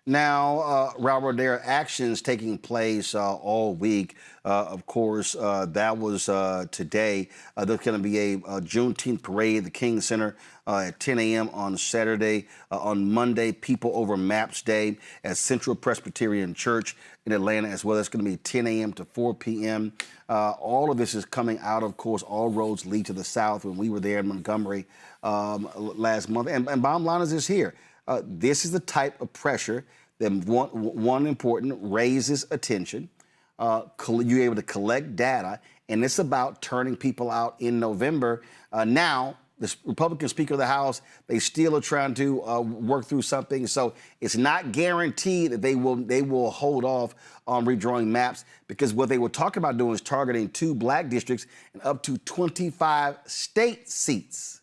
Now, Robert, there are actions taking place all week. Of course, that was today. There's going to be a Juneteenth parade at the King Center at 10 a.m. on Saturday. On Monday, People Over Maps Day at Central Presbyterian Church in Atlanta as well. That's going to be 10 a.m. to 4 p.m. All of this is coming out, of course, all roads lead to the South when we were there in Montgomery last month. And bottom line is this here. This is the type of pressure that one important raises attention. You're able to collect data, and it's about turning people out in November. Now, the Republican Speaker of the House, they still are trying to work through something. So it's not guaranteed that they will hold off on redrawing maps, because what they were talking about doing is targeting 2 black districts and up to 25 state seats.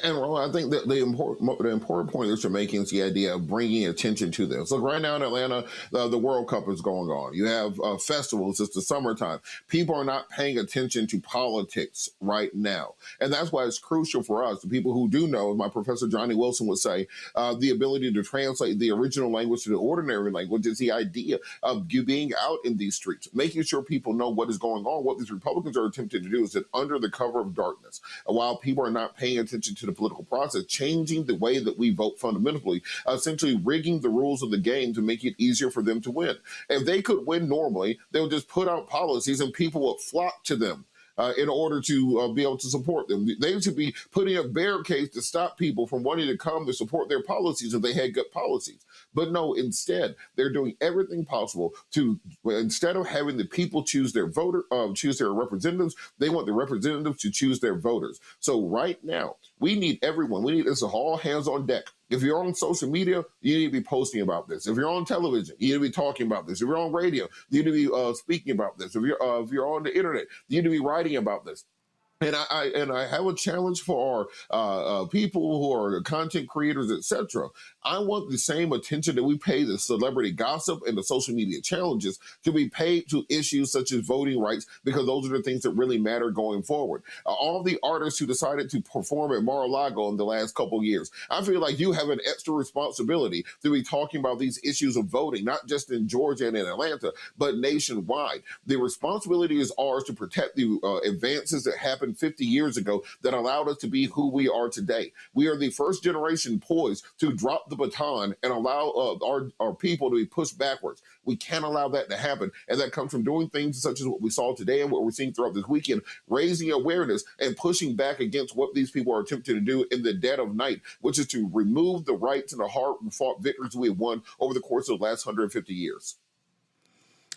And Roland, I think that the important point that you're making is the idea of bringing attention to this. Look, right now in Atlanta, the World Cup is going on. You have festivals. It's the summertime. People are not paying attention to politics right now. And that's why it's crucial for us, the people who do know, as my professor Johnny Wilson would say, the ability to translate the original language to the ordinary language is the idea of you being out in these streets, making sure people know what is going on. What these Republicans are attempting to do is that under the cover of darkness, while people are not paying attention to the political process, changing the way that we vote fundamentally, essentially rigging the rules of the game to make it easier for them to win. If they could win normally, they would just put out policies and people would flock to them in order to be able to support them. They should be putting up barricades to stop people from wanting to come to support their policies if they had good policies. But no, instead, they're doing everything possible to, instead of having the people choose their choose their representatives, they want the representatives to choose their voters. So right now, we need everyone. We need this all hands on deck. If you're on social media, you need to be posting about this. If you're on television, you need to be talking about this. If you're on radio, you need to be speaking about this. If you're on the internet, you need to be writing about this. And I have a challenge for our people who are content creators, etc. I want the same attention that we pay the celebrity gossip and the social media challenges to be paid to issues such as voting rights, because those are the things that really matter going forward. All the artists who decided to perform at Mar-a-Lago in the last couple of years, I feel like you have an extra responsibility to be talking about these issues of voting, not just in Georgia and in Atlanta, but nationwide. The responsibility is ours to protect the advances that happened 50 years ago that allowed us to be who we are today. We are the first generation poised to drop the baton and allow our people to be pushed backwards. We can't allow that to happen. And that comes from doing things such as what we saw today and what we're seeing throughout this weekend, raising awareness and pushing back against what these people are attempting to do in the dead of night, which is to remove the rights and the hard-fought victories we have won over the course of the last 150 years.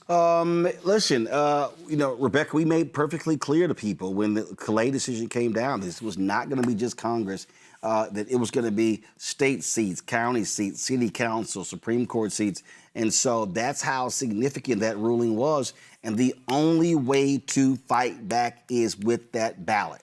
Listen, Rebecca, we made perfectly clear to people when the Calais decision came down, this was not going to be just Congress, that it was going to be state seats, county seats, city council, Supreme Court seats. And so that's how significant that ruling was. And the only way to fight back is with that ballot.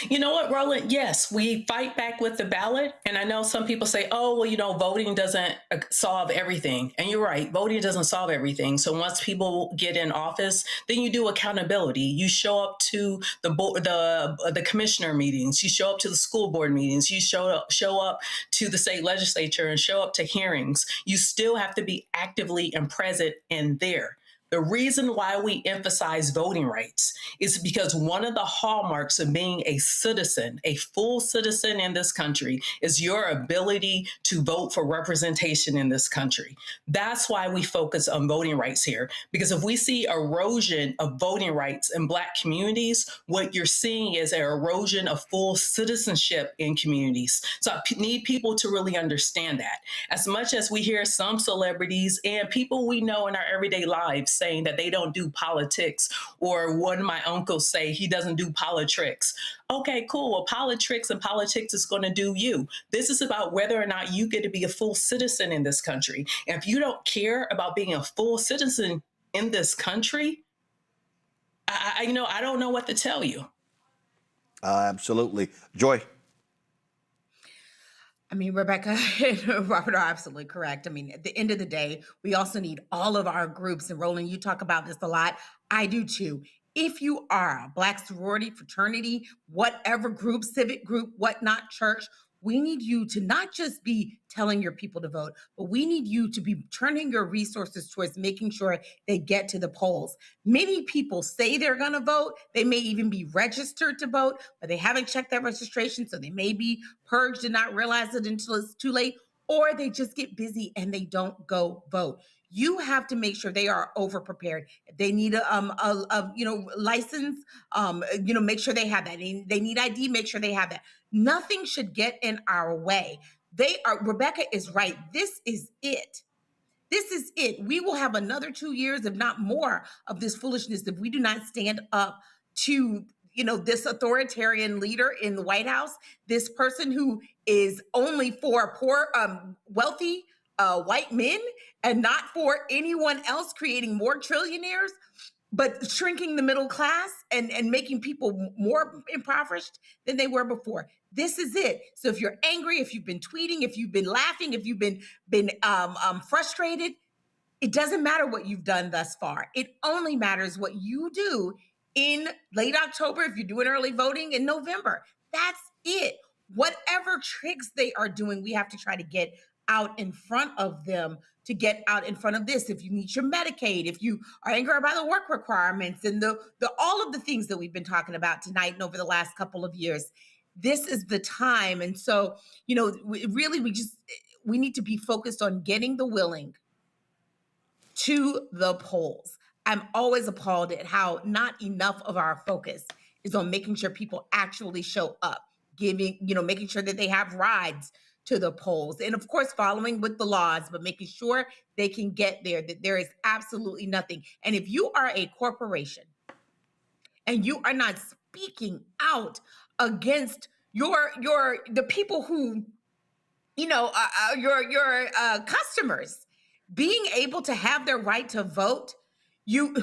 You know what, Roland? Yes, we fight back with the ballot. And I know some people say, oh, well, voting doesn't solve everything. And you're right, voting doesn't solve everything. So once people get in office, then you do accountability. You show up to the commissioner meetings. You show up to the school board meetings. You show up to the state legislature and show up to hearings. You still have to be actively and present in there. The reason why we emphasize voting rights is because one of the hallmarks of being a citizen, a full citizen in this country, is your ability to vote for representation in this country. That's why we focus on voting rights here, because if we see erosion of voting rights in Black communities, what you're seeing is an erosion of full citizenship in communities. So I need people to really understand that. As much as we hear some celebrities and people we know in our everyday lives saying that they don't do politics, or one of my uncles say he doesn't do politricks. Okay, cool. Well, politics is going to do you. This is about whether or not you get to be a full citizen in this country. And if you don't care about being a full citizen in this country, I don't know what to tell you. Absolutely. Joy. I mean, Rebecca and Robert are absolutely correct. I mean, at the end of the day, we also need all of our groups. And Roland, you talk about this a lot. I do too. If you are a Black sorority, fraternity, whatever group, civic group, whatnot, church, We need you to not just be telling your people to vote, but we need you to be turning your resources towards making sure they get to the polls. Many people say they're going to vote. They may even be registered to vote, but they haven't checked that registration. So they may be purged and not realize it until it's too late, or they just get busy and they don't go vote. You have to make sure they are over prepared. If they need a license, make sure they have that. They need ID, make sure they have that. Nothing should get in our way. Rebecca is right. This is it. This is it. We will have another 2 years, if not more, of this foolishness if we do not stand up to, this authoritarian leader in the White House, this person who is only for poor, wealthy white men and not for anyone else, creating more trillionaires, but shrinking the middle class and making people more impoverished than they were before. This is it. So if you're angry, if you've been tweeting, if you've been laughing, if you've been frustrated, it doesn't matter what you've done thus far. It only matters what you do in late October, if you're doing early voting in November. That's it. Whatever tricks they are doing, we have to try to get out in front of them, to get out in front of this. If you need your Medicaid, if you are angry by the work requirements and the all of the things that we've been talking about tonight and over the last couple of years, this is the time. And so, we need to be focused on getting the willing to the polls. I'm always appalled at how not enough of our focus is on making sure people actually show up, making sure that they have rides to the polls, and of course following with the laws, but making sure they can get there, that there is absolutely nothing. And if you are a corporation and you are not speaking out against the people who, your customers being able to have their right to vote, you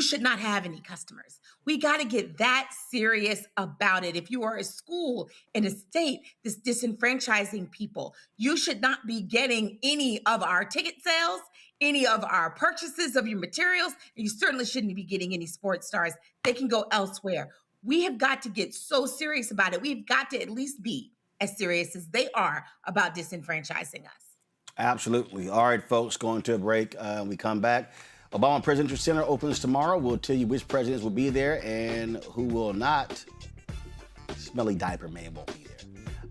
should not have any customers. We got to get that serious about it. If you are a school in a state that's disenfranchising people, you should not be getting any of our ticket sales, any of our purchases of your materials, and you certainly shouldn't be getting any sports stars. They can go elsewhere. We have got to get so serious about it. We've got to at least be as serious as they are about disenfranchising us. Absolutely. All right, folks, going to a break. We come back. Obama Presidential Center opens tomorrow. We'll tell you which presidents will be there and who will not. Smelly diaper man won't be there.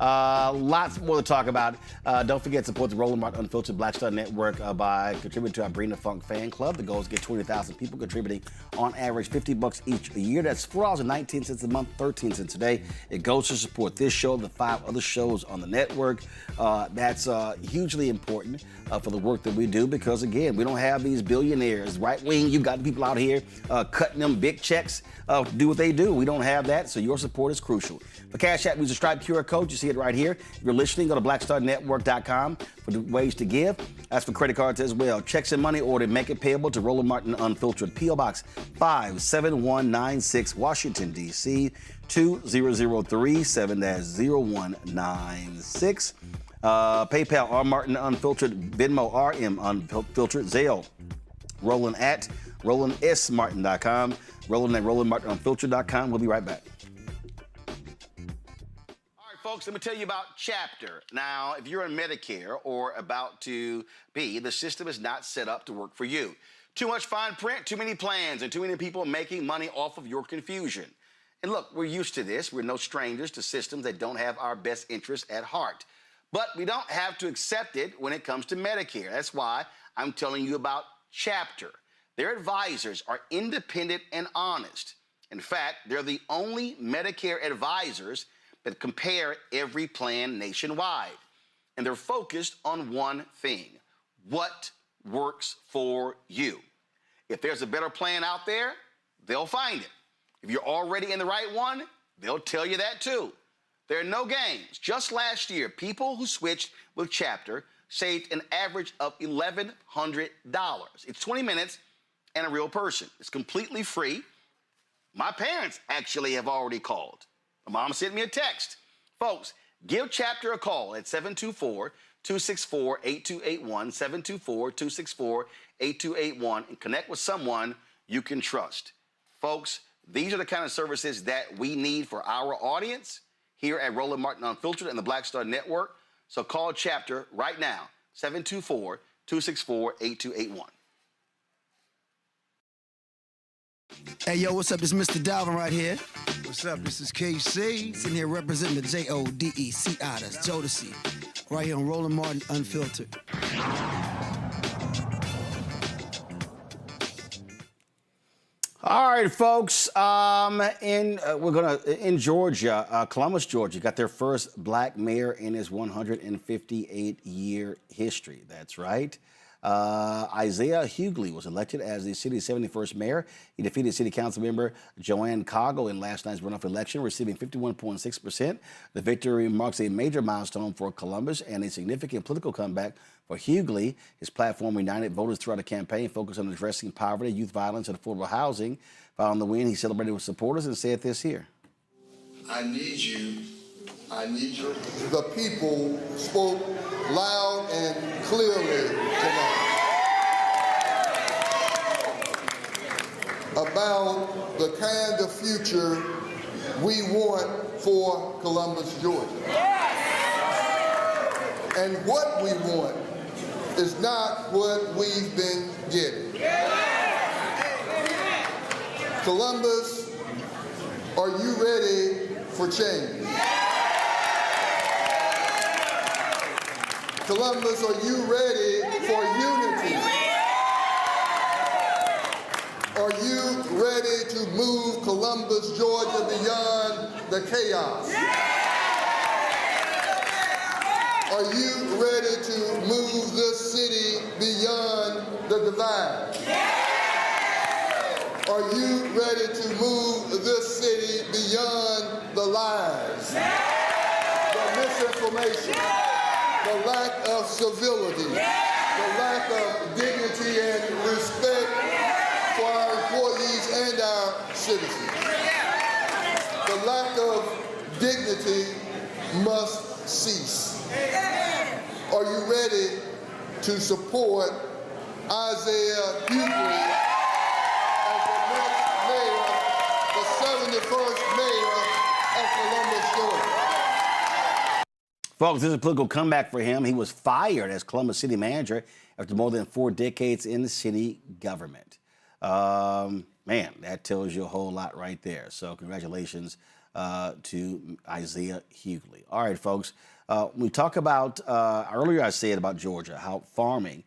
Lots more to talk about. Don't forget to support the Roland Martin Unfiltered Black Star Network by contributing to our Bring the Funk fan club. The goal is to get 20,000 people contributing on average $50 each a year. That's $4.19 a month, 13 cents a day. It goes to support this show, the 5 other shows on the network. That's hugely important for the work that we do because, again, we don't have these billionaires, right wing. You got the people out here cutting them big checks to do what they do. We don't have that, so your support is crucial. For Cash App, use the Stripe QR code. You see it right here. If you're listening, go to blackstarnetwork.com for the ways to give. As for credit cards as well, checks and money order, make it payable to Roland Martin Unfiltered, P.O. Box 57196, Washington, D.C. 20037-0196. PayPal, R. Martin Unfiltered, Venmo, RM Unfiltered, Zelle, Roland at RolandSMartin.com, Roland at RolandMartinUnfiltered.com. We'll be right back. Folks, let me tell you about Chapter. Now, if you're on Medicare or about to be, the system is not set up to work for you. Too much fine print, too many plans, and too many people making money off of your confusion. And look, we're used to this. We're no strangers to systems that don't have our best interests at heart. But we don't have to accept it when it comes to Medicare. That's why I'm telling you about Chapter. Their advisors are independent and honest. In fact, they're the only Medicare advisors that compare every plan nationwide. And they're focused on one thing: what works for you. If there's a better plan out there, they'll find it. If you're already in the right one, they'll tell you that too. There are no games. Just last year, people who switched with Chapter saved an average of $1,100. It's 20 minutes and a real person. It's completely free. My parents actually have already called. My mom sent me a text. Folks, give Chapter a call at 724-264-8281, 724-264-8281, and connect with someone you can trust. Folks, these are the kind of services that we need for our audience here at Roland Martin Unfiltered and the Black Star Network. So call Chapter right now, 724-264-8281. Hey, yo, what's up? This is Mr. Dalvin right here. What's up? This is KC. Sitting here representing the Jodeci. That's Jodeci. Right here on Roland Martin Unfiltered. All right, folks. In Georgia, Columbus, Georgia, got their first black mayor in his 158-year history. That's right. Isaiah Hughley was elected as the city's 71st mayor. He defeated city council member Joanne Coggle in last night's runoff election, receiving 51.6%. The victory marks a major milestone for Columbus and a significant political comeback for Hughley. His platform united voters throughout the campaign, focused on addressing poverty, youth violence, and affordable housing. Following the win, he celebrated with supporters and said this here. I need you. The people spoke loud and clearly tonight about the kind of future we want for Columbus, Georgia. And what we want is not what we've been getting. Columbus, are you ready for change? Columbus, are you ready for unity? Are you ready to move Columbus, Georgia beyond the chaos? Are you ready to move this city beyond the divide? Are you ready to move this city beyond the lies, the misinformation, the lack of civility, the lack of dignity and respect for our employees and our citizens? The lack of dignity must cease. Are you ready to support Isaiah Hughley as the next mayor, the 71st mayor of Columbus, Georgia? Folks, this is a political comeback for him. He was fired as Columbus city manager after more than 4 decades in the city government. Man, that tells you a whole lot right there. So congratulations to Isaiah Hughley. All right, folks. We talk about, earlier I said about Georgia, how farming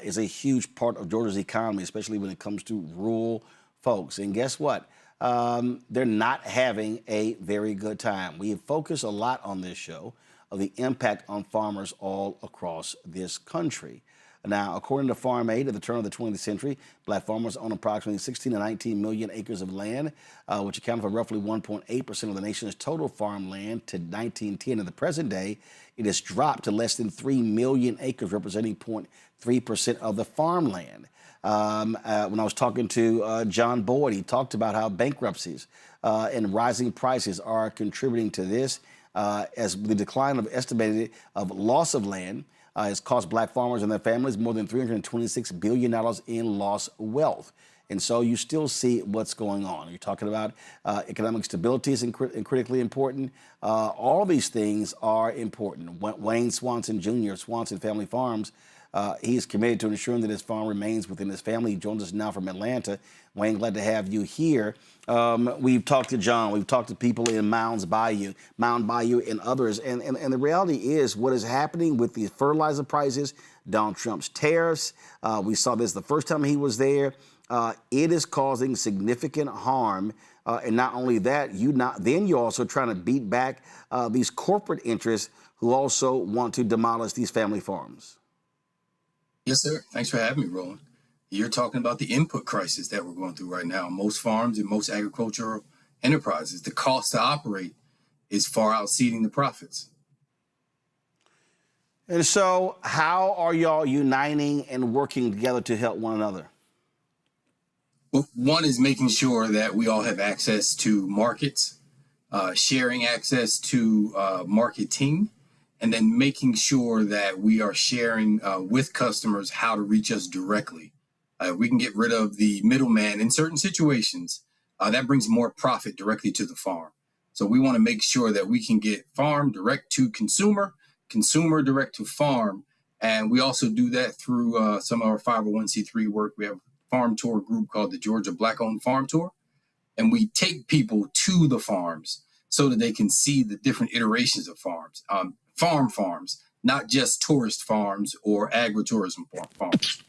is a huge part of Georgia's economy, especially when it comes to rural folks. And guess what? They're not having a very good time. We focus a lot on this show of the impact on farmers all across this country. Now, according to Farm Aid, at the turn of the 20th century, black farmers own approximately 16 to 19 million acres of land, which accounted for roughly 1.8% of the nation's total farmland to 1910. In the present day, it has dropped to less than 3 million acres, representing 0.3% of the farmland. When I was talking to John Boyd, he talked about how bankruptcies and rising prices are contributing to this, as the decline of estimated of loss of land has cost black farmers and their families more than $326 billion in lost wealth. And so you still see what's going on. You're talking about economic stability is critically important. All these things are important. Wayne Swanson Jr. Swanson Family Farms, he is committed to ensuring that his farm remains within his family. He joins us now from Atlanta. Wayne, glad to have you here. We've talked to John. We've talked to people in Mound Bayou, and others. And the reality is what is happening with the fertilizer prices, Donald Trump's tariffs. We saw this the first time he was there. It is causing significant harm. And not only that, you're also trying to beat back these corporate interests who also want to demolish these family farms. Yes, sir. Thanks for having me, Roland. You're talking about the input crisis that we're going through right now. Most farms and most agricultural enterprises, the cost to operate is far exceeding the profits. And so how are y'all uniting and working together to help one another? Well, one is making sure that we all have access to markets, sharing access to marketing, and then making sure that we are sharing with customers how to reach us directly. We can get rid of the middleman in certain situations. That brings more profit directly to the farm. So we want to make sure that we can get farm direct to consumer, consumer direct to farm. And we also do that through some of our 501c3 work. We have a farm tour group called the Georgia Black-Owned Farm Tour. And we take people to the farms so that they can see the different iterations of farms, farms, not just tourist farms or agritourism farms.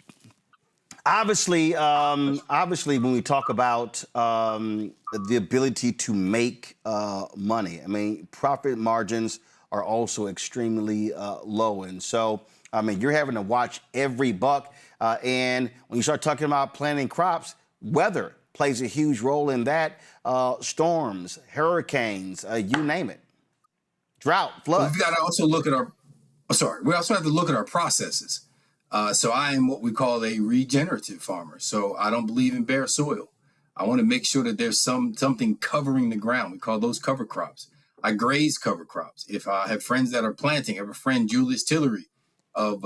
Obviously, when we talk about the ability to make money, I mean, profit margins are also extremely low. And so, I mean, you're having to watch every buck. And when you start talking about planting crops, weather plays a huge role in that. Storms, hurricanes, you name it. Drought, flood. Well, we've got to also look at we also have to look at our processes. So I am what we call a regenerative farmer. So I don't believe in bare soil. I want to make sure that there's something covering the ground. We call those cover crops. I graze cover crops. If I have friends that are planting, I have a friend, Julius Tillery of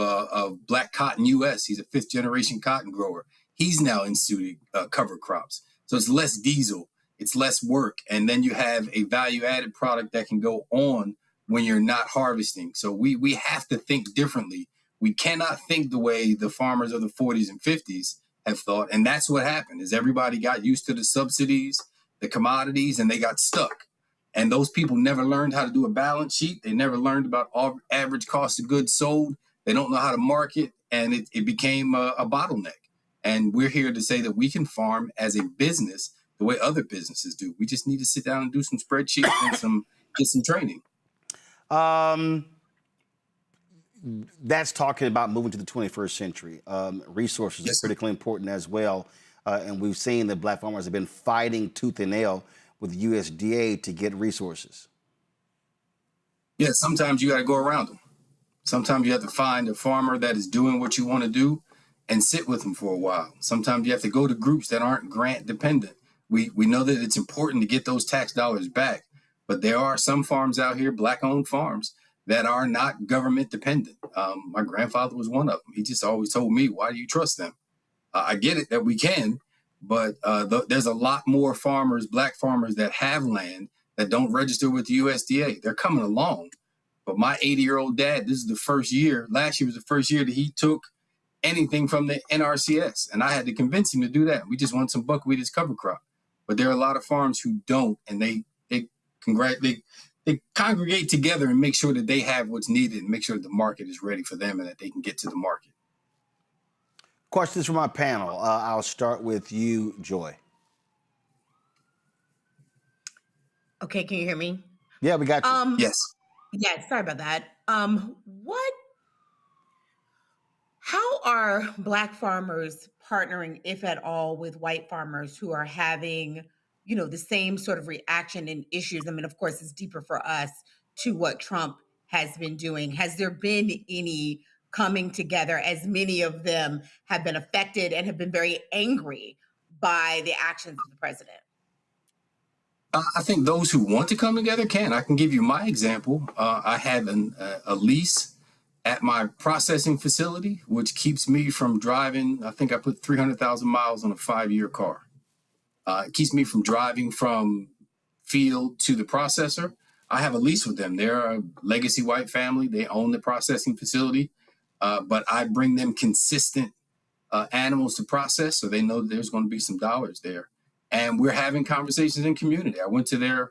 Black Cotton US. He's a 5th generation cotton grower. He's now instituting cover crops. So it's less diesel, it's less work. And then you have a value added product that can go on when you're not harvesting. So we have to think differently. We cannot think the way the farmers of the 40s and 50s have thought. And that's what happened is everybody got used to the subsidies, the commodities, and they got stuck. And those people never learned how to do a balance sheet. They never learned about average cost of goods sold. They don't know how to market. And it became a bottleneck. And we're here to say that we can farm as a business the way other businesses do. We just need to sit down and do some spreadsheets and get some training. That's talking about moving to the 21st century. Resources are critically important as well. And we've seen that black farmers have been fighting tooth and nail with USDA to get resources. Yeah, sometimes you got to go around them. Sometimes you have to find a farmer that is doing what you want to do and sit with them for a while. Sometimes you have to go to groups that aren't grant dependent. We know that it's important to get those tax dollars back, but there are some farms out here, black-owned farms, that are not government dependent. My grandfather was one of them. He just always told me, why do you trust them? I get it that we can, but there's a lot more farmers, black farmers that have land that don't register with the USDA. They're coming along. But my 80-year-old dad, this is the first year, last year was the first year that he took anything from the NRCS. And I had to convince him to do that. We just want some buckwheat as cover crop. But there are a lot of farms who don't, and they congregate together and make sure that they have what's needed and make sure that the market is ready for them and that they can get to the market. Questions from our panel. I'll start with you, Joy. Okay, can you hear me? Yeah, we got you. Yes. Yeah, sorry about that. How are black farmers partnering, if at all, with white farmers who are having, the same sort of reaction and issues? I mean, of course, it's deeper for us to what Trump has been doing. Has there been any coming together, as many of them have been affected and have been very angry by the actions of the president? I think those who want to come together can. I can give you my example. I have a lease at my processing facility, which keeps me from driving. I think I put 300,000 miles on a 5-year car. It keeps me from driving from field to the processor. I have a lease with them. They're a legacy white family. They own the processing facility, but I bring them consistent animals to process, so they know that there's going to be some dollars there. And we're having conversations in community. I went to their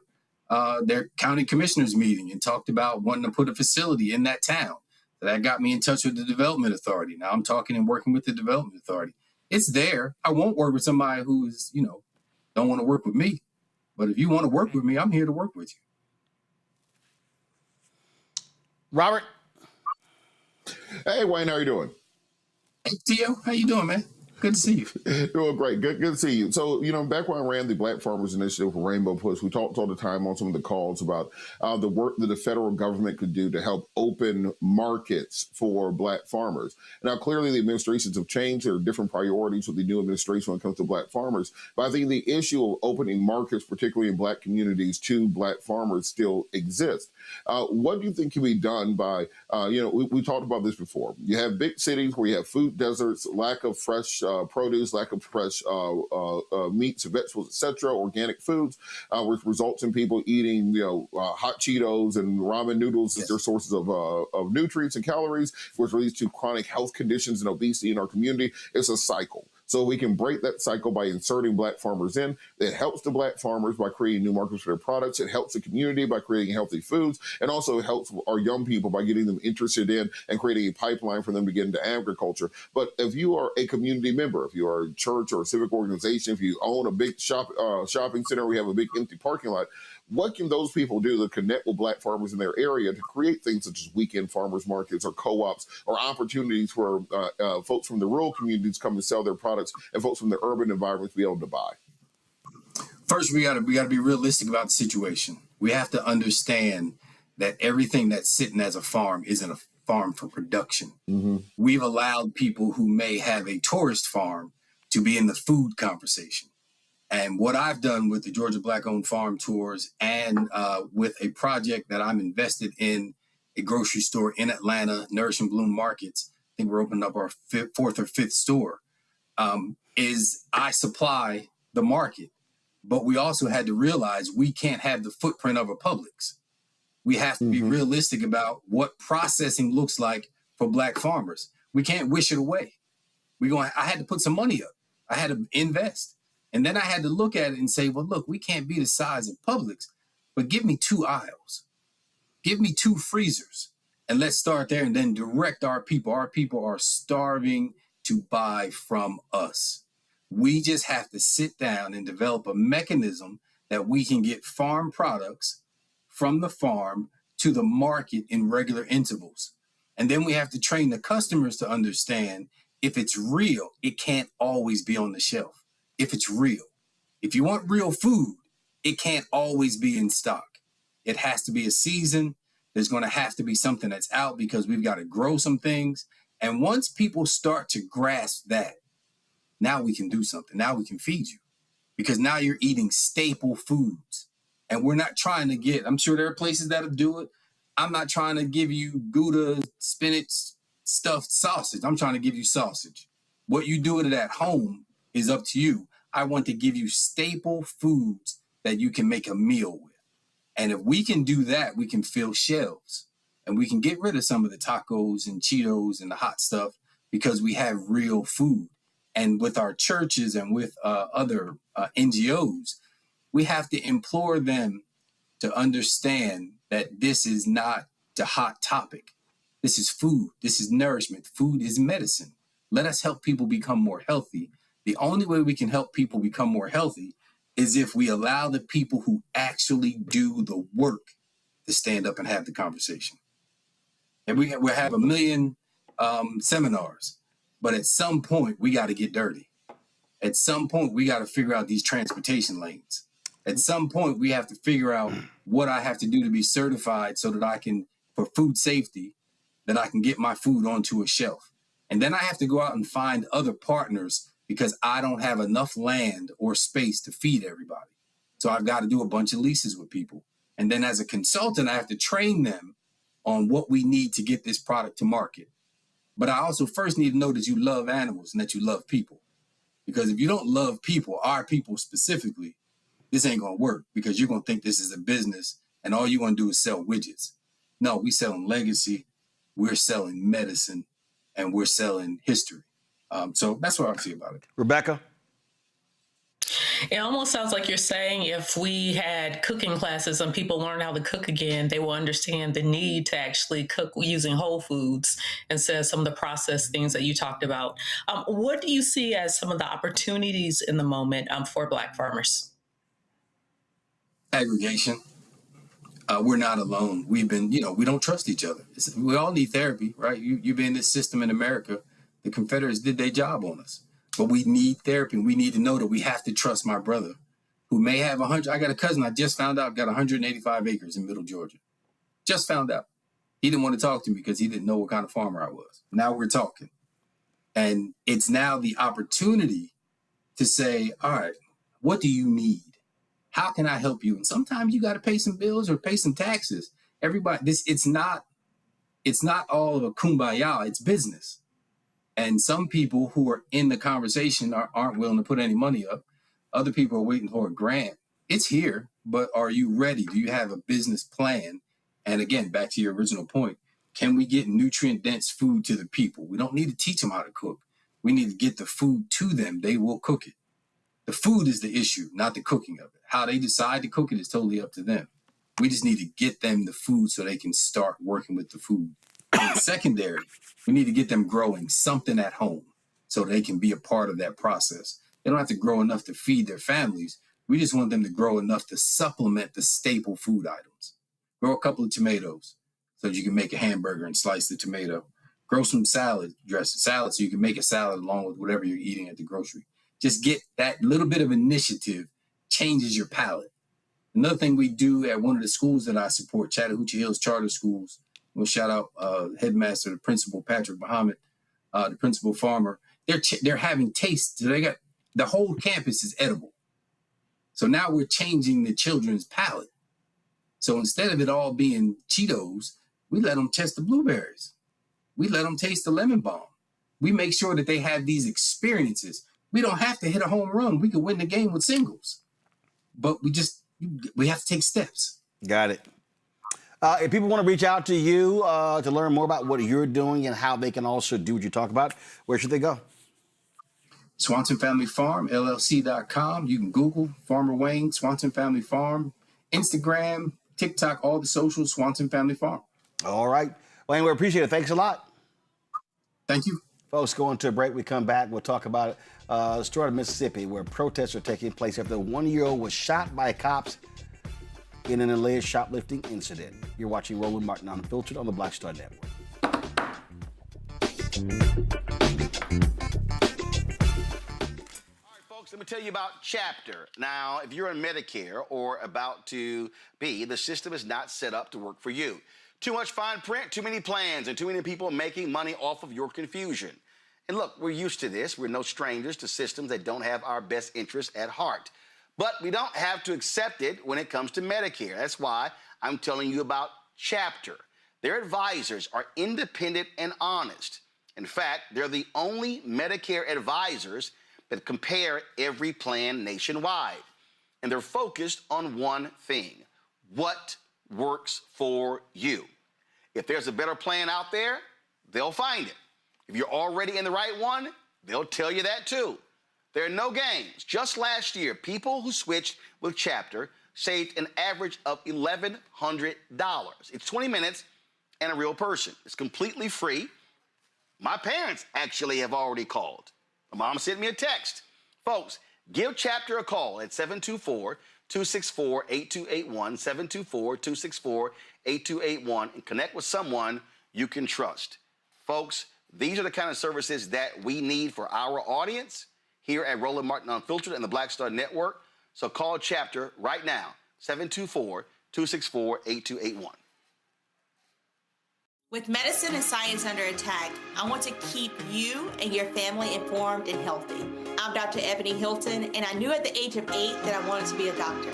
county commissioners meeting and talked about wanting to put a facility in that town. So that got me in touch with the development authority. Now I'm talking and working with the development authority. It's there. I won't work with somebody who is, don't want to work with me. But if you want to work with me, I'm here to work with you. Robert. Hey, Wayne, how you doing? Hey, Tio, how you doing, man? Good to see you. Doing great. Good to see you. So, back when I ran the Black Farmers Initiative for Rainbow Push, we talked all the time on some of the calls about the work that the federal government could do to help open markets for Black farmers. Now, clearly, the administrations have changed. There are different priorities with the new administration when it comes to Black farmers. But I think the issue of opening markets, particularly in Black communities, to Black farmers still exists. What do you think can be done by, we talked about this before. You have big cities where you have food deserts, lack of fresh produce, lack of fresh meats, vegetables, etc., organic foods, which results in people eating, hot Cheetos and ramen noodles as their sources of nutrients and calories, which leads to chronic health conditions and obesity in our community. It's a cycle. So we can break that cycle by inserting Black farmers in. It helps the Black farmers by creating new markets for their products. It helps the community by creating healthy foods. And also it helps our young people by getting them interested in and creating a pipeline for them to get into agriculture. But if you are a community member, if you are a church or a civic organization, if you own a big shopping center, we have a big empty parking lot, what can those people do to connect with Black farmers in their area to create things such as weekend farmers markets or co-ops or opportunities where folks from the rural communities come and sell their products and folks from the urban environments be able to buy? First, we gotta be realistic about the situation. We have to understand that everything that's sitting as a farm isn't a farm for production. Mm-hmm. We've allowed people who may have a tourist farm to be in the food conversation. And what I've done with the Georgia Black-owned farm tours and with a project that I'm invested in, a grocery store in Atlanta, Nourish and Bloom Markets, I think we're opening up our fourth or fifth store, is I supply the market. But we also had to realize we can't have the footprint of a Publix. We have to be realistic about what processing looks like for Black farmers. We can't wish it away. I had to put some money up. I had to invest. And then I had to look at it and say, well, look, we can't be the size of Publix, but give me 2 aisles. Give me 2 freezers. And let's start there and then direct our people. Our people are starving to buy from us. We just have to sit down and develop a mechanism that we can get farm products from the farm to the market in regular intervals. And then we have to train the customers to understand if it's real, it can't always be on the shelf. If it's real. If you want real food, it can't always be in stock. It has to be a season. There's going to have to be something that's out because we've got to grow some things. And once people start to grasp that, now we can do something. Now we can feed you because now you're eating staple foods. And we're not trying to get, I'm sure there are places that'll do it. I'm not trying to give you Gouda, spinach, stuffed sausage. I'm trying to give you sausage. What you do with it at home is up to you. I want to give you staple foods that you can make a meal with. And if we can do that, we can fill shelves and we can get rid of some of the tacos and Cheetos and the hot stuff because we have real food. And with our churches and with other NGOs, we have to implore them to understand that this is not the hot topic. This is food. This is nourishment. Food is medicine. Let us help people become more healthy. The only way we can help people become more healthy is if we allow the people who actually do the work to stand up and have the conversation. And we'll have 1 million seminars, but at some point we got to get dirty. At some point we got to figure out these transportation lanes. At some point we have to figure out what I have to do to be certified so that I can, for food safety, that I can get my food onto a shelf. And then I have to go out and find other partners because I don't have enough land or space to feed everybody. So I've got to do a bunch of leases with people. And then as a consultant, I have to train them on what we need to get this product to market. But I also first need to know that you love animals and that you love people. Because if you don't love people, our people specifically, this ain't going to work because you're going to think this is a business and all you're going to do is sell widgets. No, we selling legacy, we're selling medicine, and we're selling history. So that's what I see about it. Rebecca? It almost sounds like you're saying if we had cooking classes and people learn how to cook again, they will understand the need to actually cook using whole foods instead of some of the processed things that you talked about. What do you see as some of the opportunities in the moment for Black farmers? Aggregation. We're not alone. We've been, we don't trust each other. We all need therapy, right? You've been in this system in America. The Confederates did their job on us. But we need therapy. We need to know that we have to trust my brother who may have 100. I got a cousin I just found out got 185 acres in Middle Georgia. Just found out. He didn't want to talk to me because he didn't know what kind of farmer I was. Now we're talking. And it's now the opportunity to say, all right, what do you need? How can I help you? And sometimes you got to pay some bills or pay some taxes. Everybody, it's not all of a kumbaya. It's business. And some people who are in the conversation aren't willing to put any money up. Other people are waiting for a grant. It's here, but are you ready? Do you have a business plan? And again, back to your original point, can we get nutrient-dense food to the people? We don't need to teach them how to cook. We need to get the food to them. They will cook it. The food is the issue, not the cooking of it. How they decide to cook it is totally up to them. We just need to get them the food so they can start working with the food. And secondary, we need to get them growing something at home so they can be a part of that process. They don't have to grow enough to feed their families. We just want them to grow enough to supplement the staple food items. Grow a couple of tomatoes so that you can make a hamburger and slice the tomato. Grow some salad so you can make a salad along with whatever you're eating at the grocery. Just get that little bit of initiative changes your palate. Another thing we do at one of the schools that I support, Chattahoochee Hills Charter Schools, we'll shout out headmaster, the principal, Patrick Muhammad, the principal farmer. They're having taste. So they got the whole campus is edible. So now we're changing the children's palate. So instead of it all being Cheetos, we let them test the blueberries. We let them taste the lemon balm. We make sure that they have these experiences. We don't have to hit a home run. We can win the game with singles. But we have to take steps. Got it. If people want to reach out to you to learn more about what you're doing and how they can also do what you talk about, where should they go? Swanson Family Farm, LLC.com. You can Google Farmer Wayne, Swanson Family Farm, Instagram, TikTok, all the socials, Swanson Family Farm. All right. Wayne, we appreciate it. Thanks a lot. Thank you. Folks, going to a break. We come back. We'll talk about the story of Mississippi, where protests are taking place after a 1-year-old was shot by cops in an alleged shoplifting incident. You're watching Roland Martin Unfiltered on the Black Star Network. Let me tell you about Chapter. Now, if you're on Medicare or about to be, the system is not set up to work for you. Too much fine print, too many plans, and too many people making money off of your confusion. And look, we're used to this. We're no strangers to systems that don't have our best interests at heart. But we don't have to accept it when it comes to Medicare. That's why I'm telling you about Chapter. Their advisors are independent and honest. In fact, they're the only Medicare advisors that compare every plan nationwide. And they're focused on one thing: what works for you. If there's a better plan out there, they'll find it. If you're already in the right one, they'll tell you that too. There are no games. Just last year, people who switched with Chapter saved an average of $1,100. It's 20 minutes and a real person. It's completely free. My parents actually have already called. My mom sent me a text. Folks, give Chapter a call at 724-264-8281, 724-264-8281, and connect with someone you can trust. Folks, these are the kind of services that we need for our audience here at Roland Martin Unfiltered and the Black Star Network. So call Chapter right now, 724-264-8281. With medicine and science under attack, I want to keep you and your family informed and healthy. I'm Dr. Ebony Hilton, and I knew at the age of 8 that I wanted to be a doctor.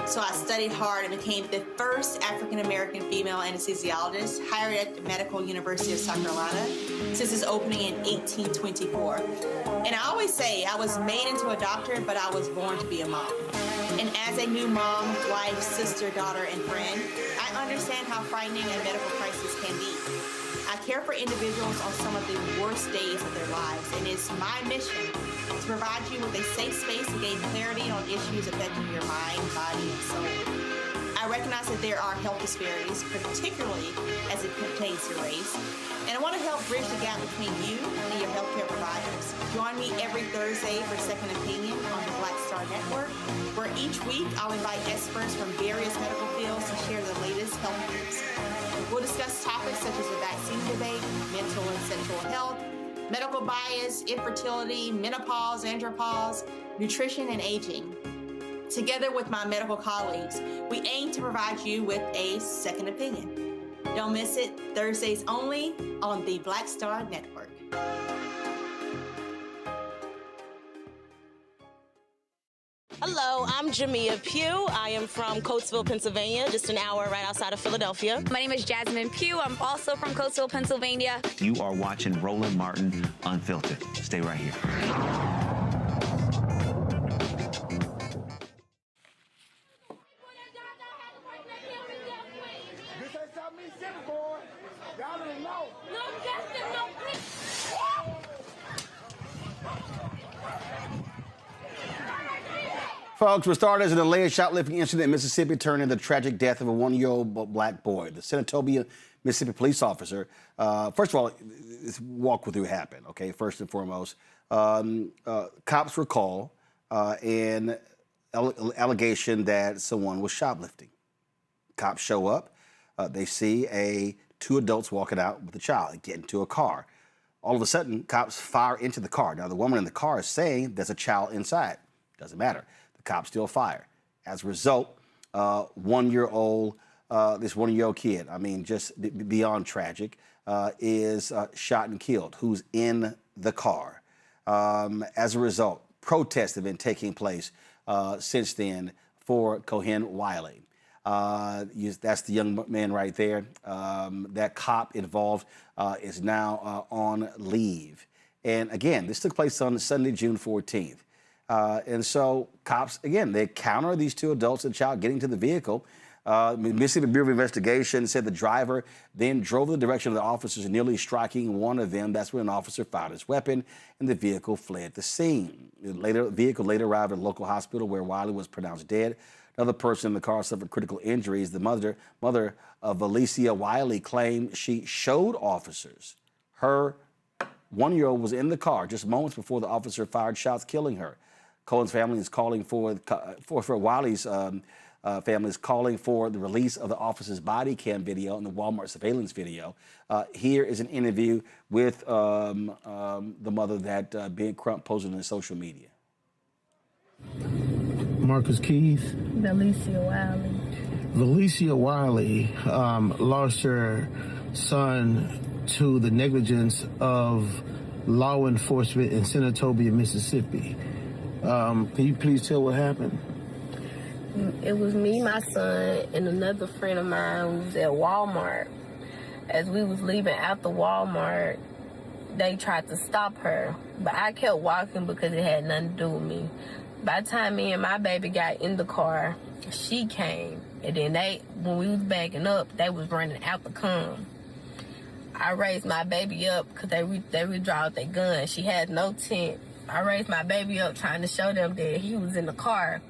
So I studied hard and became the first African-American female anesthesiologist hired at the Medical University of South Carolina since its opening in 1824. And I always say I was made into a doctor, but I was born to be a mom. And as a new mom, wife, sister, daughter, and friend, I understand how frightening a medical crisis can be. I care for individuals on some of the worst days of their lives, and it's my mission to provide you with a safe space to gain clarity on issues affecting your mind, body, and soul. I recognize that there are health disparities, particularly as it pertains to race, and I want to help bridge the gap between you and your healthcare providers. Join me every Thursday for Second Opinion on the Black Star Network, where each week I'll invite experts from various medical fields to share the latest health news. We'll discuss topics such as the vaccine debate, mental and sexual health, medical bias, infertility, menopause, andropause, nutrition, and aging. Together with my medical colleagues, we aim to provide you with a second opinion. Don't miss it, Thursdays only on the Black Star Network. Hello, I'm Jamia Pugh. I am from Coatesville, Pennsylvania, just an hour right outside of Philadelphia. My name is Jasmine Pugh. I'm also from Coatesville, Pennsylvania. You are watching Roland Martin Unfiltered. Stay right here. Folks, we're starting as an alleged shoplifting incident in Mississippi turned into the tragic death of a one-year-old black boy. The Senatobia, Mississippi police officer, first of all, let's walk with what happened, okay, first and foremost. Cops were called and allegation that someone was shoplifting. Cops show up. They see two adults walking out with a child. They get into a car. All of a sudden, cops fire into the car. Now, the woman in the car is saying there's a child inside. Doesn't matter. The cops still fire. As a result, this one-year-old kid, I mean, just beyond tragic, is shot and killed, who's in the car. As a result, protests have been taking place since then for Cohen Wiley. That's the young man right there. That cop involved is now on leave. And again, this took place on Sunday, June 14th. And so cops, again, they counter these two adults and a child getting to the vehicle. Mississippi Bureau of Investigation said the driver then drove in the direction of the officers, nearly striking one of them. That's when an officer fired his weapon and the vehicle fled the scene. The vehicle later arrived at a local hospital where Wiley was pronounced dead. Another person in the car suffered critical injuries. The mother of Alicia Wiley claimed she showed officers her one-year-old was in the car just moments before the officer fired shots, killing her. Cohen's family is calling for Wiley's family is calling for the release of the officer's body cam video and the Walmart surveillance video. Here is an interview with the mother that Ben Crump posted on social media. Marcus Keith. Valicia Wiley. Valicia Wiley lost her son to the negligence of law enforcement in Senatobia, Mississippi. Can you please tell what happened? It was me, my son, and another friend of mine who was at Walmart. As we was leaving out the Walmart, they tried to stop her, but I kept walking because it had nothing to do with me. By the time me and my baby got in the car, she came, and then when we was backing up, they was running out the come. I raised my baby up because they withdrawed their gun. She had no tent. I raised my baby up trying to show them that he was in the car.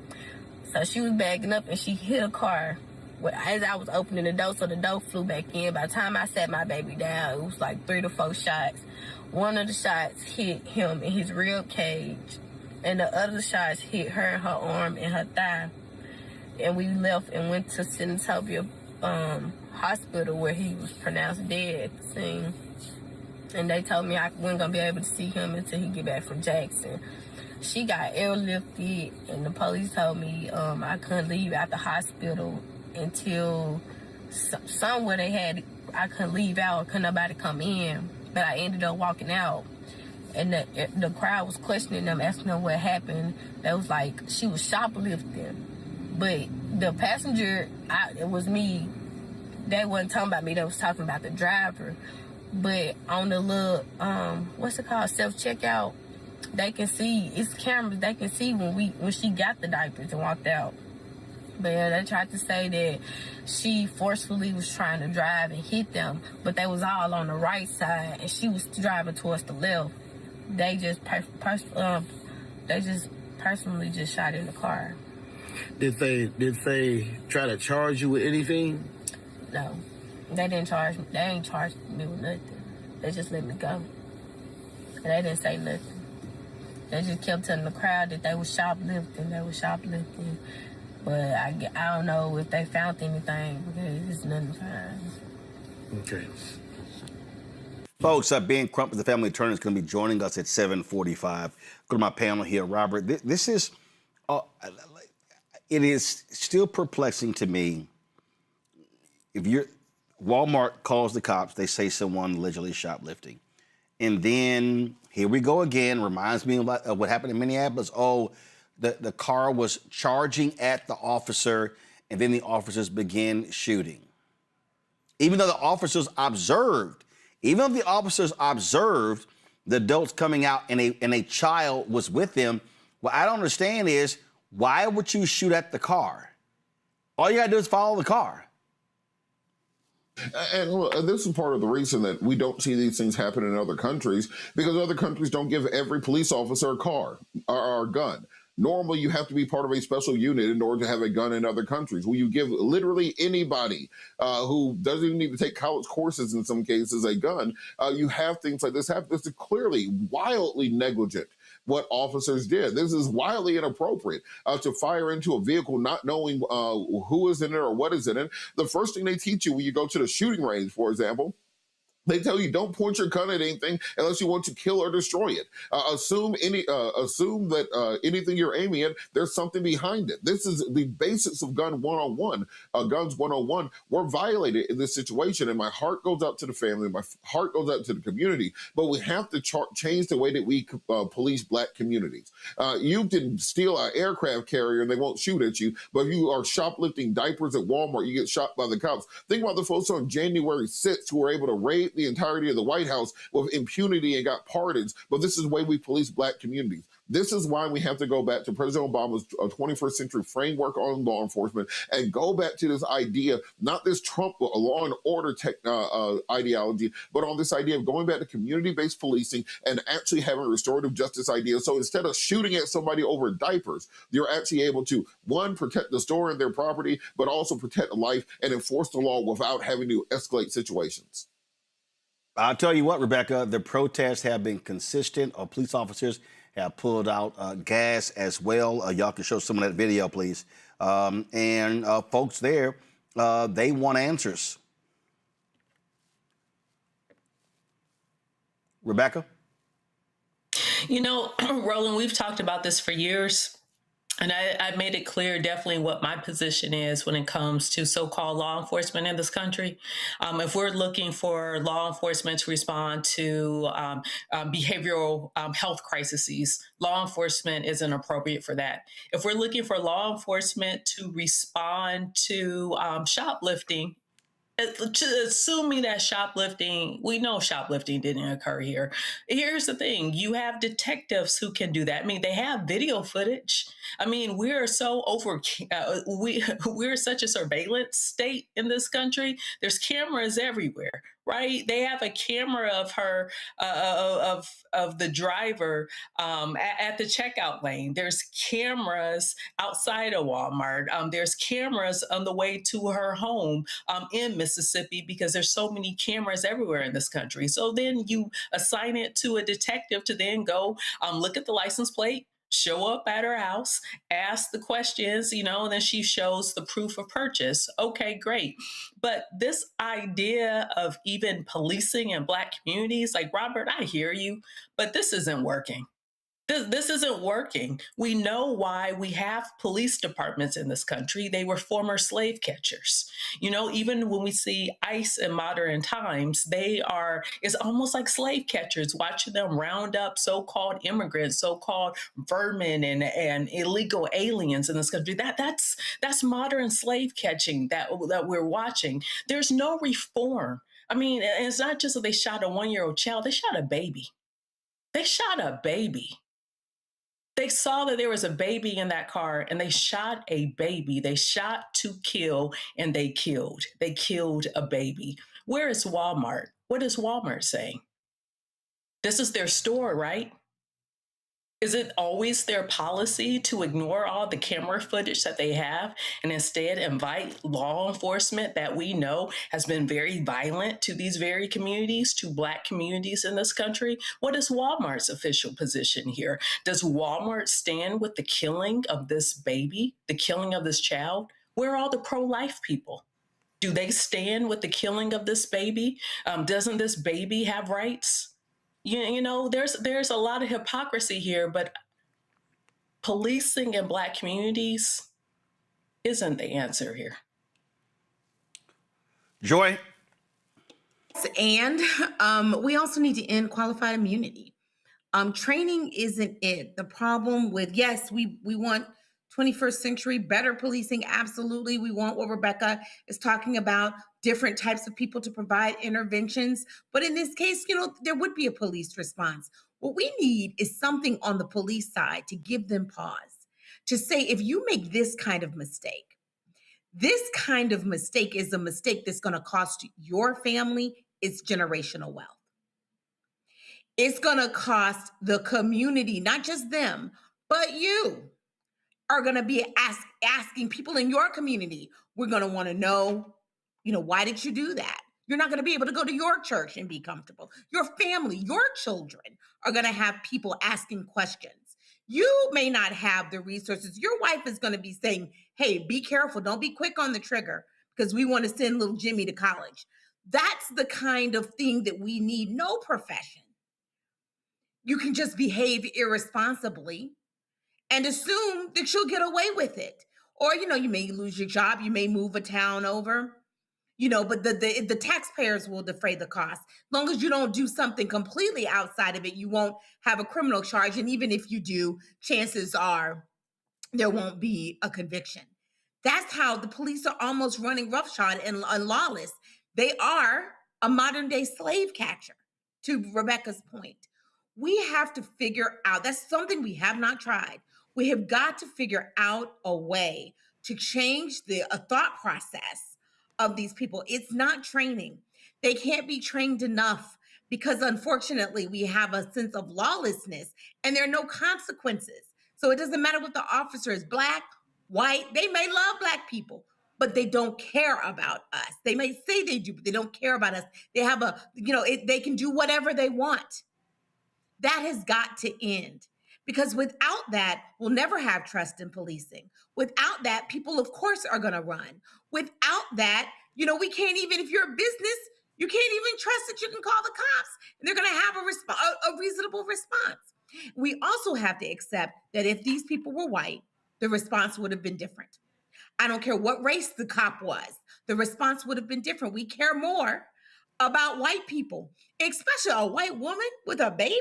So she was backing up and she hit a car. As I was opening the door, so the door flew back in. By the time I sat my baby down, it was like 3 to 4 shots. One of the shots hit him in his rib cage, and the other shots hit her in her arm and her thigh. And we left and went to Senatobia Hospital where he was pronounced dead at the scene. And they told me I wasn't going to be able to see him until he get back from Jackson. She got airlifted, and the police told me I couldn't leave out the hospital until somewhere I couldn't leave out, couldn't nobody come in. But I ended up walking out, and the crowd was questioning them, asking them what happened. They was like, she was shoplifting. But the passenger, it was me. They wasn't talking about me, they was talking about the driver. But on the little, what's it called, self-checkout, they can see, it's cameras, they can see when she got the diapers and walked out. But yeah, they tried to say that she forcefully was trying to drive and hit them, but they was all on the right side, and she was driving towards the left. They just personally just shot in the car. Did they try to charge you with anything? No, they didn't charge me. They ain't charged me with nothing. They just let me go. And they didn't say nothing. They just kept telling the crowd that they was shoplifting. But I don't know if they found anything because there's nothing to find. Okay. Folks, Ben Crump, the family attorney, is going to be joining us at 7:45. Go to my panel here, Robert. This is, it is still perplexing to me. If Walmart calls the cops, they say someone allegedly shoplifting. And then here we go again, reminds me of what happened in Minneapolis. Oh, the car was charging at the officer, and then the officers began shooting. Even though the officers observed the adults coming out and a child was with them, what I don't understand is, why would you shoot at the car? All you gotta do is follow the car. And this is part of the reason that we don't see these things happen in other countries, because other countries don't give every police officer a car or a gun. Normally, you have to be part of a special unit in order to have a gun in other countries, where you give literally anybody who doesn't even need to take college courses in some cases a gun. You have things like this happen. This is clearly wildly negligent what officers did. This is wildly inappropriate to fire into a vehicle not knowing who is in it or what is in it. The first thing they teach you when you go to the shooting range, for example, they tell you don't point your gun at anything unless you want to kill or destroy it. Assume that anything you're aiming at, there's something behind it. This is the basics of guns 101 were violated in this situation, and my heart goes out to the family, my heart goes out to the community. But we have to change the way that we police Black communities. You can steal an aircraft carrier and they won't shoot at you, but if you are shoplifting diapers at Walmart, you get shot by the cops. Think about the folks on January 6th who were able to raid the entirety of the White House with impunity and got pardons, but this is the way we police Black communities. This is why we have to go back to President Obama's 21st century framework on law enforcement and go back to this idea, not this Trump law and order ideology, but on this idea of going back to community-based policing and actually having restorative justice ideas. So instead of shooting at somebody over diapers, you're actually able to, one, protect the store and their property, but also protect life and enforce the law without having to escalate situations. I'll tell you what, Rebecca, the protests have been consistent. Police officers have pulled out gas as well. Y'all can show some of that video, please. And folks there, they want answers. Rebecca? You know, Roland, we've talked about this for years. And I made it clear definitely what my position is when it comes to so-called law enforcement in this country. If we're looking for law enforcement to respond to behavioral health crises, law enforcement isn't appropriate for that. If we're looking for law enforcement to respond to shoplifting, assuming that shoplifting, we know shoplifting didn't occur here. Here's the thing. You have detectives who can do that. I mean, they have video footage. I mean, we're so we're such a surveillance state in this country. There's cameras everywhere, right? They have a camera of her, of the driver at the checkout lane. There's cameras outside of Walmart. There's cameras on the way to her home in Mississippi, because there's so many cameras everywhere in this country. So then you assign it to a detective to then go look at the license plate, show up at her house, ask the questions, you know, and then she shows the proof of purchase. Okay, great. But this idea of even policing in Black communities, like, Robert, I hear you, but this isn't working. This isn't working. We know why we have police departments in this country. They were former slave catchers. You know, even when we see ICE in modern times, it's almost like slave catchers, watching them round up so-called immigrants, so-called vermin and illegal aliens in this country. That's modern slave catching that we're watching. There's no reform. I mean, it's not just that they shot a 1-year-old child, they shot a baby. They shot a baby. They saw that there was a baby in that car and they shot a baby. They shot to kill and they killed. They killed a baby. Where is Walmart? What is Walmart saying? This is their store, right? Is it always their policy to ignore all the camera footage that they have and instead invite law enforcement that we know has been very violent to these very communities, to Black communities in this country? What is Walmart's official position here? Does Walmart stand with the killing of this baby, the killing of this child? Where are all the pro-life people? Do they stand with the killing of this baby? Doesn't this baby have rights? You know, there's a lot of hypocrisy here, but policing in Black communities isn't the answer here. Joy? And we also need to end qualified immunity. Training isn't it. The problem with, yes, we want 21st century better policing. Absolutely. We want what Rebecca is talking about, different types of people to provide interventions. But in this case, there would be a police response. What we need is something on the police side to give them pause, to say, if you make this kind of mistake is a mistake that's going to cost your family its generational wealth. It's going to cost the community, not just them, but you are going to be asking people in your community. We're going to want to know, why did you do that? You're not going to be able to go to your church and be comfortable. Your family, your children are going to have people asking questions. You may not have the resources. Your wife is going to be saying, hey, be careful. Don't be quick on the trigger because we want to send little Jimmy to college. That's the kind of thing that we need. No profession. You can just behave irresponsibly and assume that you'll get away with it. Or, you may lose your job. You may move a town over, but the taxpayers will defray the cost. As long as you don't do something completely outside of it, you won't have a criminal charge. And even if you do, chances are there won't be a conviction. That's how the police are almost running roughshod and lawless. They are a modern day slave catcher, to Rebecca's point. We have to figure out, that's something we have not tried. We have got to figure out a way to change the thought process of these people. It's not training. They can't be trained enough because unfortunately we have a sense of lawlessness and there are no consequences. So it doesn't matter what the officer is, black, white, they may love black people, but they don't care about us. They may say they do, but they don't care about us. They have they can do whatever they want. That has got to end. Because without that, we'll never have trust in policing. Without that, people, of course, are going to run. Without that, we can't even, if you're a business, you can't even trust that you can call the cops and they're going to have a reasonable response. We also have to accept that if these people were white, the response would have been different. I don't care what race the cop was. The response would have been different. We care more about white people, especially a white woman with a baby.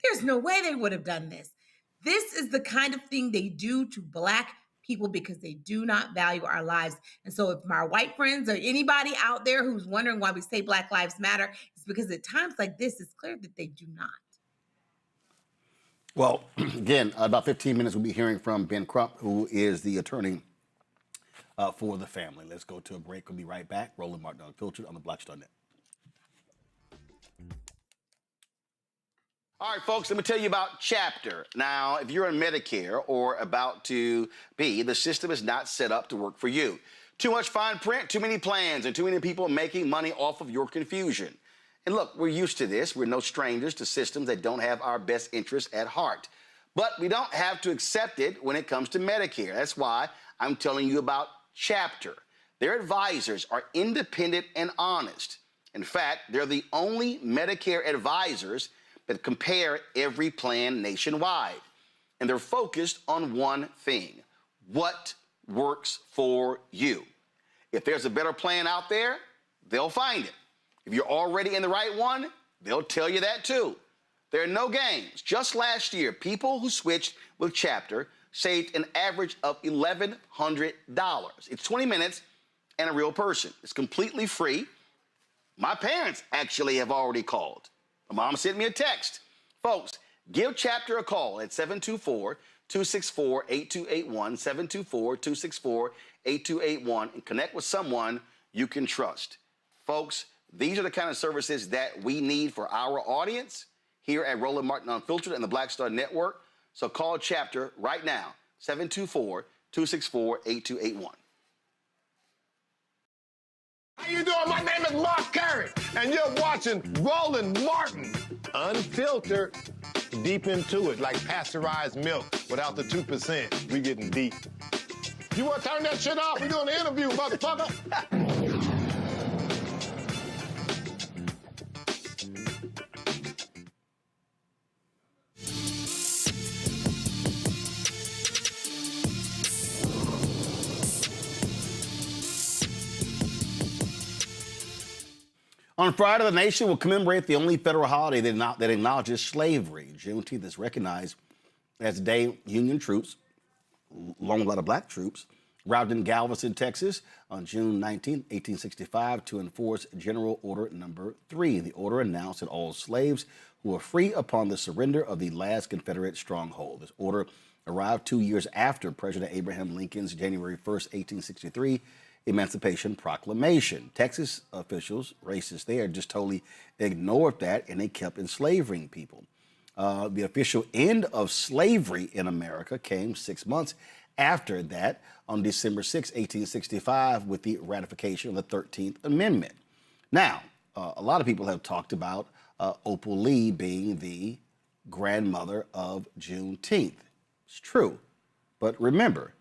There's no way they would have done this. This is the kind of thing they do to black people because they do not value our lives. And so if my white friends or anybody out there who's wondering why we say Black Lives Matter, it's because at times like this, it's clear that they do not. Well, again, about 15 minutes, we'll be hearing from Ben Crump, who is the attorney for the family. Let's go to a break. We'll be right back. Roland Martin Unfiltered on the Black Star Net. All right, folks, let me tell you about Chapter. Now, if you're on Medicare or about to be, the system is not set up to work for you. Too much fine print, too many plans, and too many people making money off of your confusion. And look, we're used to this. We're no strangers to systems that don't have our best interests at heart. But we don't have to accept it when it comes to Medicare. That's why I'm telling you about Chapter. Their advisors are independent and honest. In fact, they're the only Medicare advisors that compare every plan nationwide. And they're focused on one thing: what works for you. If there's a better plan out there, they'll find it. If you're already in the right one, they'll tell you that too. There are no games. Just last year, people who switched with Chapter saved an average of $1,100. It's 20 minutes and a real person. It's completely free. My parents actually have already called. My mom sent me a text. Folks, give Chapter a call at 724-264-8281, 724-264-8281, and connect with someone you can trust. Folks, these are the kind of services that we need for our audience here at Roland Martin Unfiltered and the Black Star Network. So call Chapter right now, 724-264-8281. How you doing? My name is Mark Curry, and you're watching Roland Martin Unfiltered. Deep into it, like pasteurized milk without the 2%. We getting deep. You want to turn that shit off? We doing an interview, motherfucker. On Friday, the nation will commemorate the only federal holiday that acknowledges slavery. Juneteenth is recognized as the day Union troops, along with a lot of black troops, arrived in Galveston, Texas on June 19, 1865 to enforce General Order Number 3. The order announced that all slaves who were free upon the surrender of the last Confederate stronghold. This order arrived 2 years after President Abraham Lincoln's January 1st, 1863 Emancipation Proclamation. Texas officials, racists there, just totally ignored that, and they kept enslaving people. The official end of slavery in America came 6 months after that, on December 6, 1865, with the ratification of the 13th Amendment. Now, a lot of people have talked about Opal Lee being the grandmother of Juneteenth. It's true, but remember,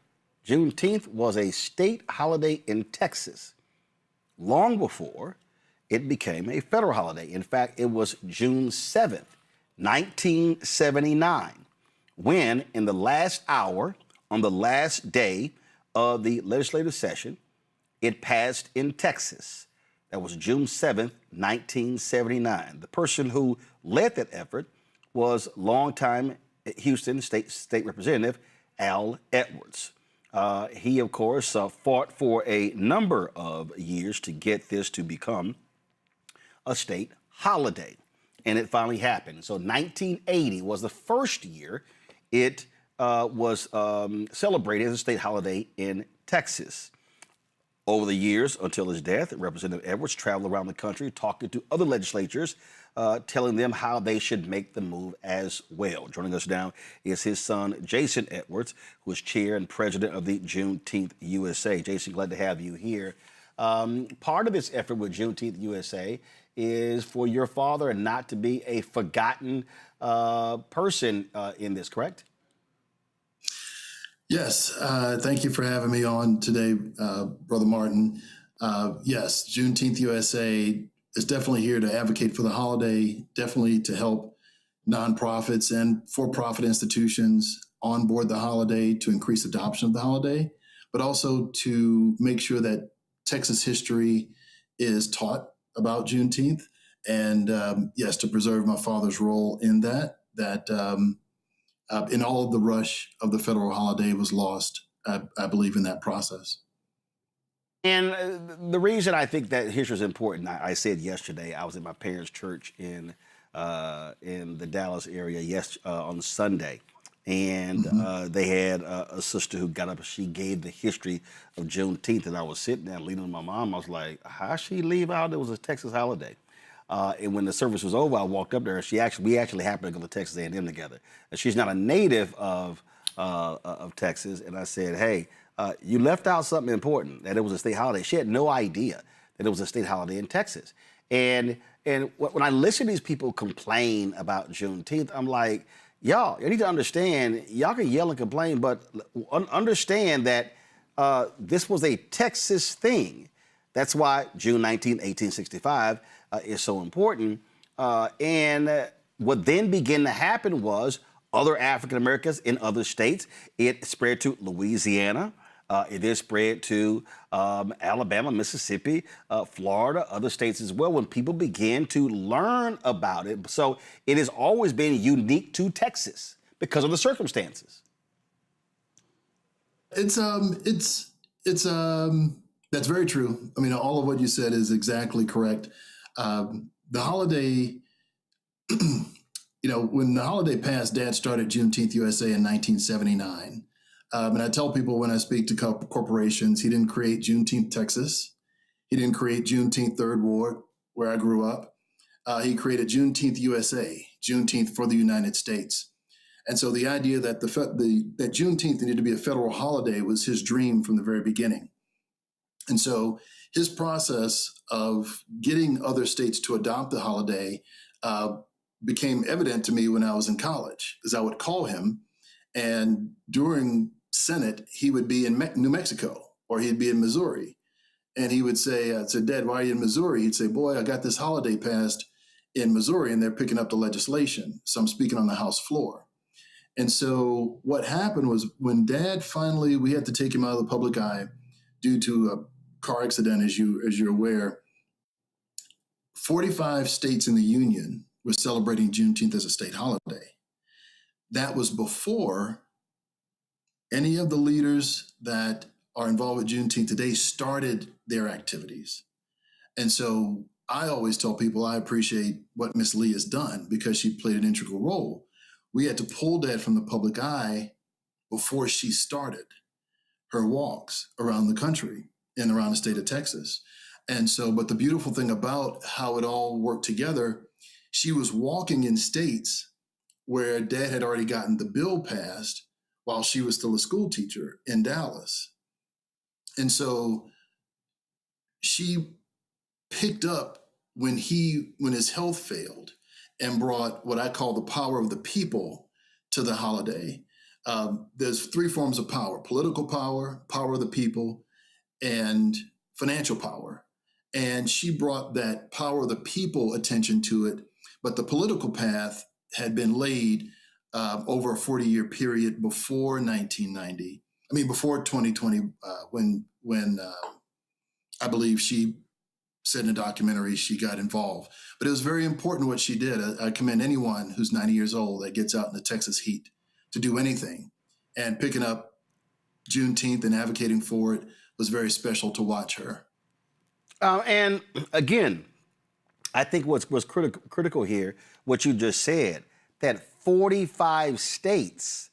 Juneteenth was a state holiday in Texas long before it became a federal holiday. In fact, it was June 7th, 1979, when in the last hour, on the last day of the legislative session, it passed in Texas. That was June 7th, 1979. The person who led that effort was longtime Houston State Representative Al Edwards. He, of course, fought for a number of years to get this to become a state holiday, and it finally happened. So 1980 was the first year it was celebrated as a state holiday in Texas. Over the years, until his death, Representative Edwards traveled around the country talking to other legislatures, telling them how they should make the move as well. Joining us now is his son, Jason Edwards, who is chair and president of the Juneteenth USA. Jason, glad to have you here. Part of this effort with Juneteenth USA is for your father not to be a forgotten person in this, correct? Yes, thank you for having me on today, Brother Martin. Yes, Juneteenth USA is definitely here to advocate for the holiday, definitely to help nonprofits and for-profit institutions onboard the holiday to increase adoption of the holiday, but also to make sure that Texas history is taught about Juneteenth, and yes, to preserve my father's role in that in all of the rush of the federal holiday was lost, I believe, in that process. And the reason I think that history is important, I said yesterday, I was at my parents' church in the Dallas area on Sunday, and they had a sister who got up and she gave the history of Juneteenth, and I was sitting there leaning on my mom. I was like, how she leave out? It was a Texas holiday. And when the service was over, I walked up there. We actually happened to go to Texas A&M together. And she's not a native of Texas. And I said, hey, you left out something important, that it was a state holiday. She had no idea that it was a state holiday in Texas. And when I listen to these people complain about Juneteenth, I'm like, y'all, you need to understand, y'all can yell and complain, but understand that this was a Texas thing. That's why June 19, 1865 is so important. And what then began to happen was other African Americans in other states. It spread to Louisiana. It is spread to Alabama, Mississippi, Florida, other states as well, when people began to learn about it. So it has always been unique to Texas because of the circumstances. It's that's very true. I mean, all of what you said is exactly correct. The holiday, when the holiday passed, Dad started Juneteenth USA in 1979. And I tell people when I speak to corporations, he didn't create Juneteenth, Texas. He didn't create Juneteenth Third Ward, where I grew up. He created Juneteenth USA, Juneteenth for the United States. And so the idea that that Juneteenth needed to be a federal holiday was his dream from the very beginning. And so his process of getting other states to adopt the holiday became evident to me when I was in college, because I would call him, and during Senate, he would be in New Mexico or he'd be in Missouri. And he would say, I'd say, Dad, why are you in Missouri? He'd say, boy, I got this holiday passed in Missouri and they're picking up the legislation. So I'm speaking on the House floor. And so what happened was when Dad finally, we had to take him out of the public eye due to a car accident, as you're aware. 45 states in the Union were celebrating Juneteenth as a state holiday. That was before any of the leaders that are involved with Juneteenth today started their activities. And so I always tell people I appreciate what Miss Lee has done because she played an integral role. We had to pull that from the public eye before she started her walks around the country and around the state of Texas. And so, but the beautiful thing about how it all worked together, she was walking in states where Dad had already gotten the bill passed while she was still a school teacher in Dallas. And so she picked up when his health failed and brought what I call the power of the people to the holiday. There's three forms of power: political power, power of the people, and financial power. And she brought that power of the people attention to it, but the political path had been laid over a 40-year period before 1990. I mean, before 2020, when I believe she said in a documentary she got involved. But it was very important what she did. I commend anyone who's 90 years old that gets out in the Texas heat to do anything. And picking up Juneteenth and advocating for it was very special to watch her. And again, I think what's critical here, what you just said, that 45 states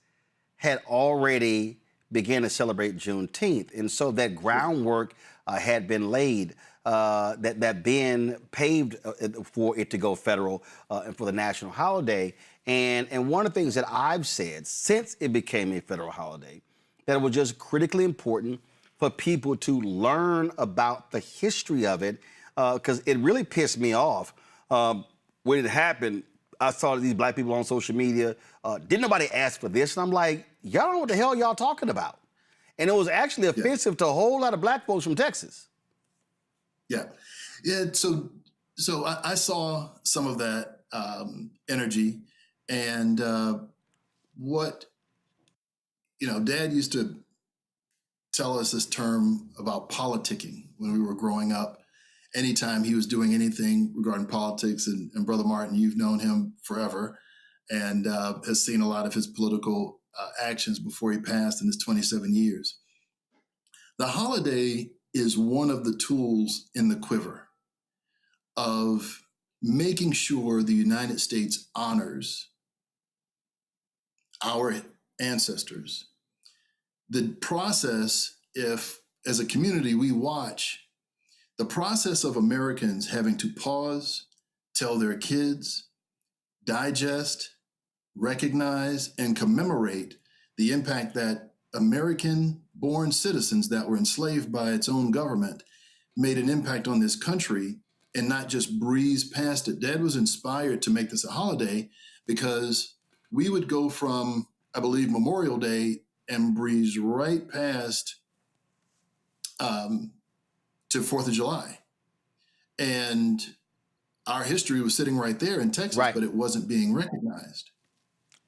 had already began to celebrate Juneteenth. And so that groundwork had been laid, that been paved for it to go federal and for the national holiday. And one of the things that I've said since it became a federal holiday, that it was just critically important for people to learn about the history of it, because it really pissed me off when it happened. I saw these black people on social media. Didn't nobody ask for this? And I'm like, y'all don't know what the hell y'all talking about. And it was actually offensive to a whole lot of black folks from Texas. Yeah. So I saw some of that energy, and what, Dad used to tell us this term about politicking when we were growing up. Anytime he was doing anything regarding politics, and Brother Martin, you've known him forever and has seen a lot of his political actions before he passed in his 27 years. The holiday is one of the tools in the quiver of making sure the United States honors our ancestors. The process, if as a community we watch the process of Americans having to pause, tell their kids, digest, recognize, and commemorate the impact that American-born citizens that were enslaved by its own government made an impact on this country, and not just breeze past it. Dad was inspired to make this a holiday because we would go from, I believe, Memorial Day and breeze right past to 4th of July. And our history was sitting right there in Texas, but it wasn't being recognized.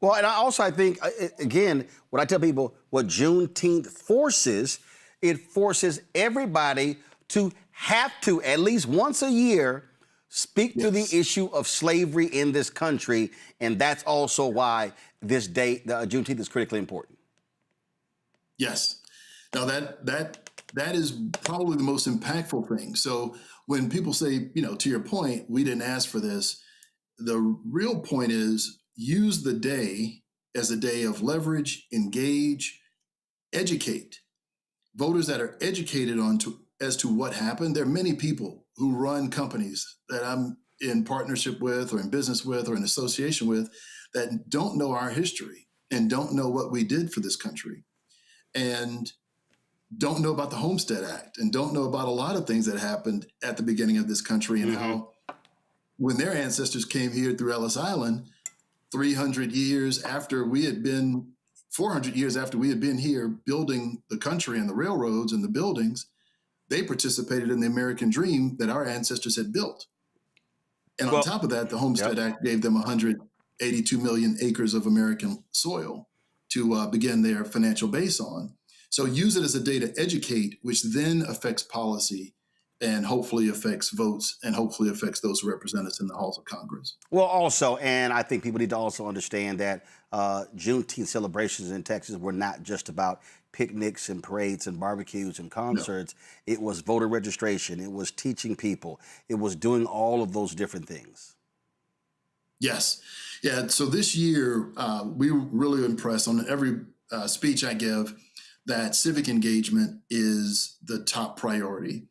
Well, and I think, again, what I tell people, what Juneteenth forces, it forces everybody to have to, at least once a year, speak to the issue of slavery in this country. And that's also why this day, Juneteenth, is critically important. Yes. Now, that is probably the most impactful thing. So when people say, to your point, we didn't ask for this, the real point is use the day as a day of leverage, engage, educate. Voters that are educated as to what happened. There are many people who run companies that I'm in partnership with or in business with or in association with that don't know our history and don't know what we did for this country and don't know about the Homestead Act and don't know about a lot of things that happened at the beginning of this country and how when their ancestors came here through Ellis Island, 300 years after we had been, 400 years after we had been here building the country and the railroads and the buildings, they participated in the American dream that our ancestors had built. And on top of that, the Homestead Act gave them 182 million acres of American soil to begin their financial base on. So use it as a day to educate, which then affects policy and hopefully affects votes and hopefully affects those who represent us in the halls of Congress. Well, also, and I think people need to also understand that Juneteenth celebrations in Texas were not just about picnics and parades and barbecues and concerts. No. It was voter registration. It was teaching people. It was doing all of those different things. Yes. Yeah. So this year, we were really impressed on every speech I give that civic engagement is the top priority.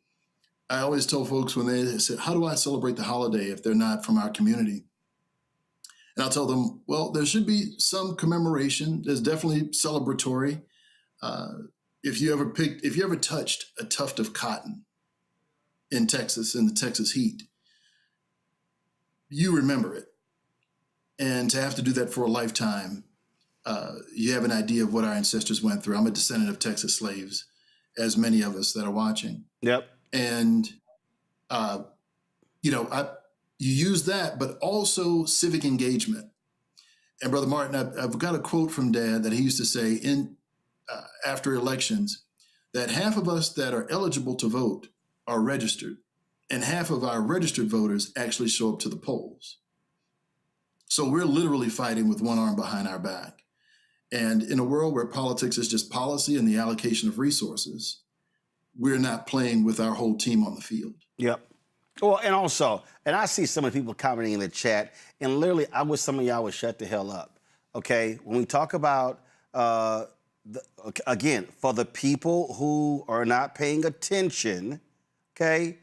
I always tell folks when they say, how do I celebrate the holiday if they're not from our community? And I'll tell them, well, there should be some commemoration. There's definitely celebratory. If you ever touched a tuft of cotton in Texas, in the Texas heat, you remember it. And to have to do that for a lifetime, you have an idea of what our ancestors went through. I'm a descendant of Texas slaves, as many of us that are watching. Yep. And, you use that, but also civic engagement. And Brother Martin, I've got a quote from Dad that he used to say after elections, that half of us that are eligible to vote are registered, and half of our registered voters actually show up to the polls. So we're literally fighting with one arm behind our back. And in a world where politics is just policy and the allocation of resources, we're not playing with our whole team on the field. Yep. Well, and also, and I see some of the people commenting in the chat, and literally, I wish some of y'all would shut the hell up, okay? When we talk about, again, for the people who are not paying attention, okay,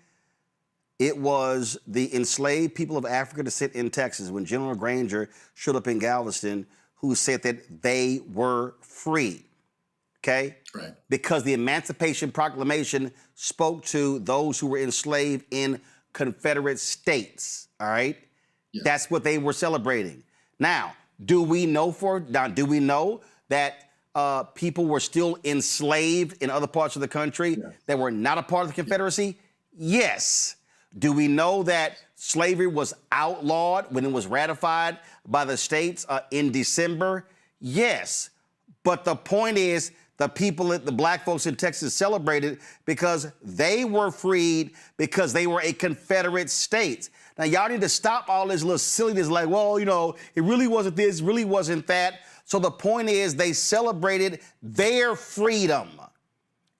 it was the enslaved people of Africa descent in Texas when General Granger showed up in Galveston who said that they were free, okay? Right. Because the Emancipation Proclamation spoke to those who were enslaved in Confederate states, all right? Yeah. That's what they were celebrating. Now, do we know that people were still enslaved in other parts of the country that were not a part of the Confederacy? Yes. Do we know that slavery was outlawed when it was ratified by the states in December? Yes. But the point is, the black folks in Texas celebrated because they were freed because they were a Confederate state. Now, y'all need to stop all this little silliness like, well, it really wasn't this, really wasn't that. So the point is they celebrated their freedom.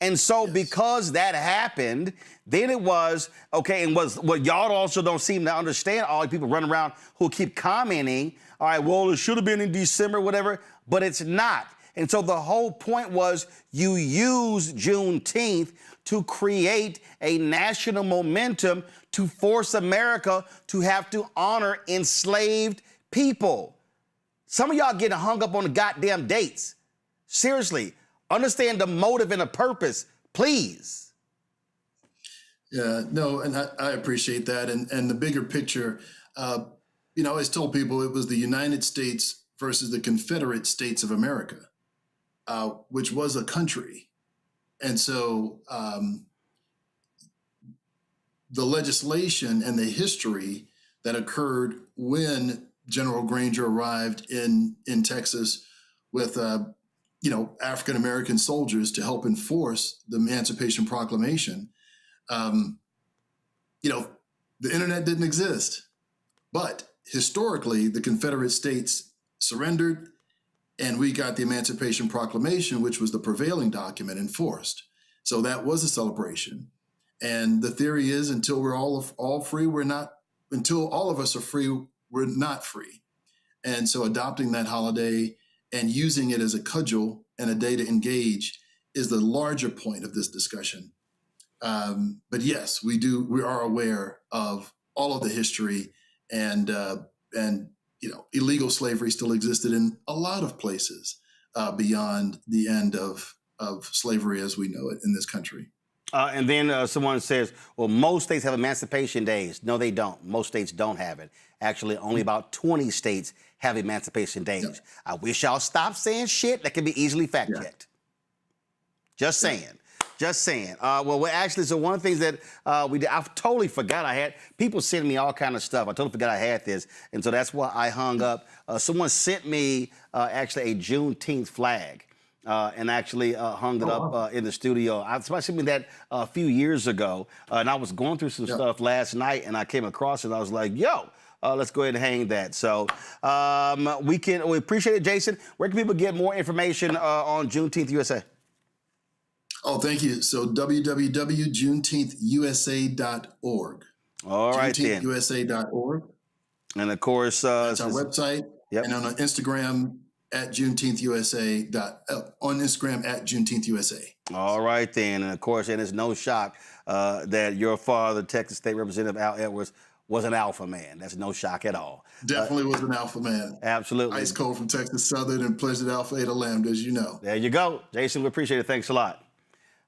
And so because that happened, then it was, okay, and what y'all also don't seem to understand, all the people running around who keep commenting, all right, well, it should have been in December, whatever, but it's not. And so the whole point was you use Juneteenth to create a national momentum to force America to have to honor enslaved people. Some of y'all getting hung up on the goddamn dates. Seriously, understand the motive and the purpose, please. Yeah, no, and I appreciate that. And the bigger picture, I always told people it was the United States versus the Confederate States of America. Which was a country. And so the legislation and the history that occurred when General Granger arrived in Texas with, African-American soldiers to help enforce the Emancipation Proclamation, the internet didn't exist. But historically, the Confederate States surrendered, and we got the Emancipation Proclamation, which was the prevailing document, enforced. So that was a celebration. And the theory is until we're all free, until all of us are free, we're not free. And so adopting that holiday and using it as a cudgel and a day to engage is the larger point of this discussion. But yes, we are aware of all of the history and illegal slavery still existed in a lot of places beyond the end of slavery as we know it in this country. And then someone says, well, most states have emancipation days. No, they don't. Most states don't have it. Actually, only about 20 states have emancipation days. Yeah. I wish y'all stopped saying shit that can be easily fact-checked. Just saying. Just saying. Well, actually, so one of the things that we did, I totally forgot I had, people sending me all kind of stuff. I totally forgot I had this. And so that's why I hung up. Someone sent me actually a Juneteenth flag. and actually hung it up in the studio. I seen that a few years ago, and I was going through some stuff last night, and I came across it. And I was like, "Yo, let's go ahead and hang that." So we appreciate it, Jason. Where can people get more information on Juneteenth USA? Oh, thank you. So www.juneteenthusa.org. All right, then. JuneteenthUSA.org. And of course, that's our website. Yep. And on Instagram at JuneteenthUSA. On Instagram at JuneteenthUSA. All right, then. And of course, and it's no shock that your father, Texas State Representative Al Edwards, was an alpha man. That's no shock at all. Definitely was an alpha man. Absolutely. Ice cold from Texas Southern and pledged Alpha Eta Lambda, as you know. There you go. Jason, we appreciate it. Thanks a lot.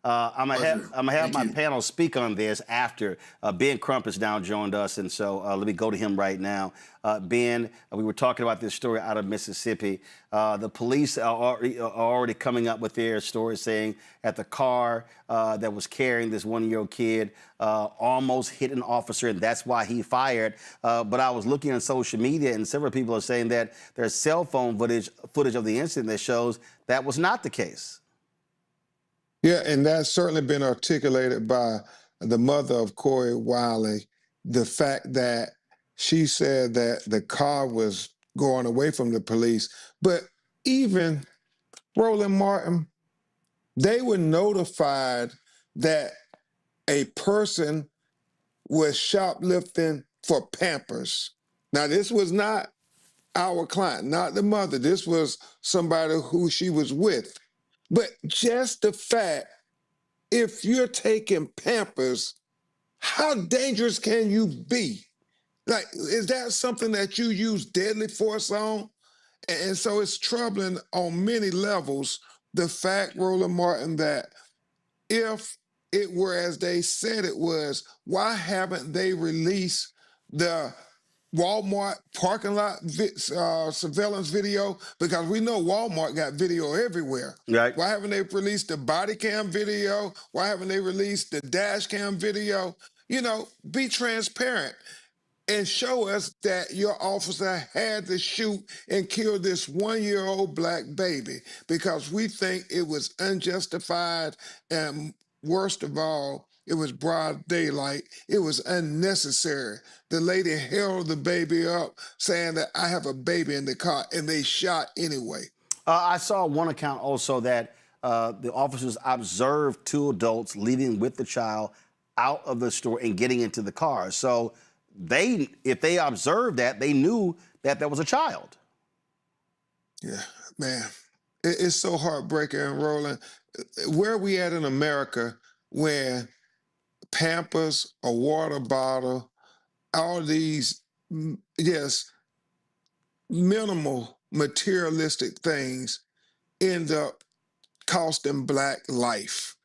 I'm gonna have my panel speak on this after Ben Crump has now joined us, and so let me go to him right now. Ben, we were talking about this story out of Mississippi. The police are already coming up with their story, saying that the car that was carrying this one-year-old kid almost hit an officer, and that's why he fired. But I was looking on social media, and several people are saying that there's cell phone footage of the incident that shows that was not the case. Yeah, and that's certainly been articulated by the mother of Corey Wiley. The fact that she said that the car was going away from the police, but even Roland Martin, they were notified that a person was shoplifting for Pampers. Now, this was not our client, not the mother. This was somebody who she was with. But just the fact, if you're taking Pampers, how dangerous can you be? Like, is that something that you use deadly force on? And so it's troubling on many levels, the fact, Roland Martin, that if it were as they said it was, why haven't they released the Walmart parking lot surveillance video? Because we know Walmart got video everywhere. Right. Why haven't they released the body cam video? Why haven't they released the dash cam video? You know, be transparent and show us that your officer had to shoot and kill this one-year-old black baby, because we think it was unjustified, and worst of all, it was broad daylight. It was unnecessary. The lady held the baby up saying that I have a baby in the car, and they shot anyway. I saw one account also that the officers observed two adults leaving with the child out of the store and getting into the car. So if they observed that, they knew that there was a child. Yeah, man, it's so heartbreaking, Roland. Where are we at in America when Pampers, a water bottle, all these, yes, minimal materialistic things end up costing black life?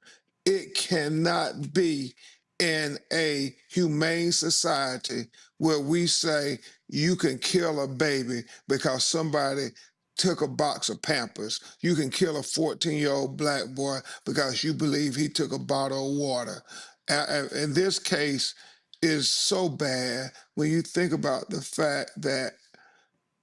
It cannot be in a humane society where we say you can kill a baby because somebody took a box of Pampers. You can kill a 14-year-old black boy because you believe he took a bottle of water. And this case is so bad when you think about the fact that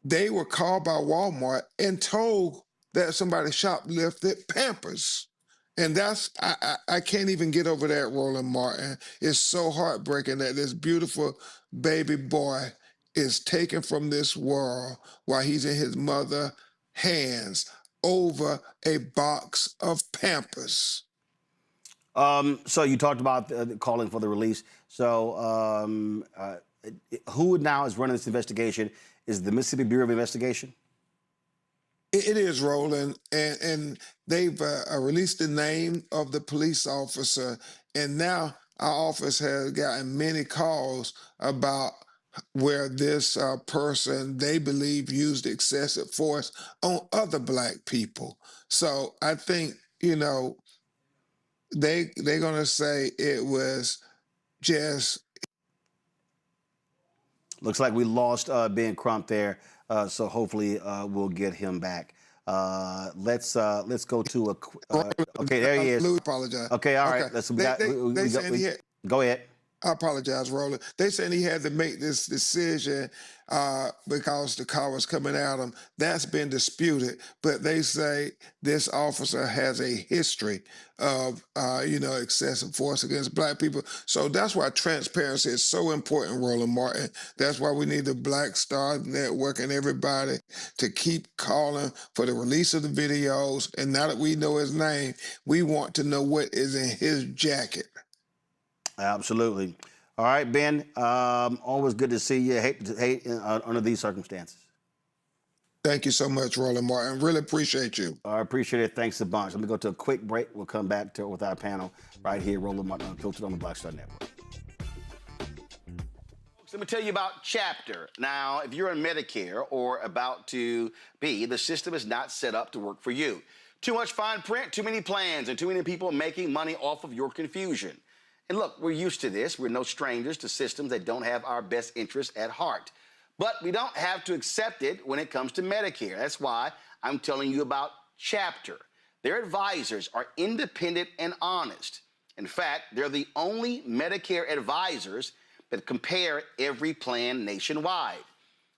they were called by Walmart and told that somebody shoplifted Pampers. And that's, I can't even get over that, Roland Martin. It's so heartbreaking that this beautiful baby boy is taken from this world while he's in his mother's hands over a box of Pampers. So you talked about calling for the release. So who now is running this investigation? Is the Mississippi Bureau of Investigation? It is, Roland, and they've released the name of the police officer, and now our office has gotten many calls about where this person, they believe, used excessive force on other black people. So I think, you know, they're going to say it was just... Looks like we lost Ben Crump there, so hopefully we'll get him back. Let's go to a... okay, there he is. Louis apologize. Okay, all right. Okay. Go ahead. I apologize, Roland. They saying he had to make this decision because the car was coming at him. That's been disputed, but they say this officer has a history of, excessive force against black people. So that's why transparency is so important, Roland Martin. That's why we need the Black Star Network and everybody to keep calling for the release of the videos. And now that we know his name, we want to know what is in his jacket. Absolutely. All right, Ben, always good to see you. Hate under these circumstances. Thank you so much, Roland Martin. Really appreciate you. I appreciate it. Thanks a bunch. Let me go to a quick break. We'll come back with our panel right here, Roland Martin Unfiltered on the Black Star Network. Folks, let me tell you about Chapter. Now, if you're on Medicare or about to be, the system is not set up to work for you. Too much fine print, too many plans, and too many people making money off of your confusion. And look, we're used to this. We're no strangers to systems that don't have our best interests at heart. But we don't have to accept it when it comes to Medicare. That's why I'm telling you about Chapter. Their advisors are independent and honest. In fact, they're the only Medicare advisors that compare every plan nationwide.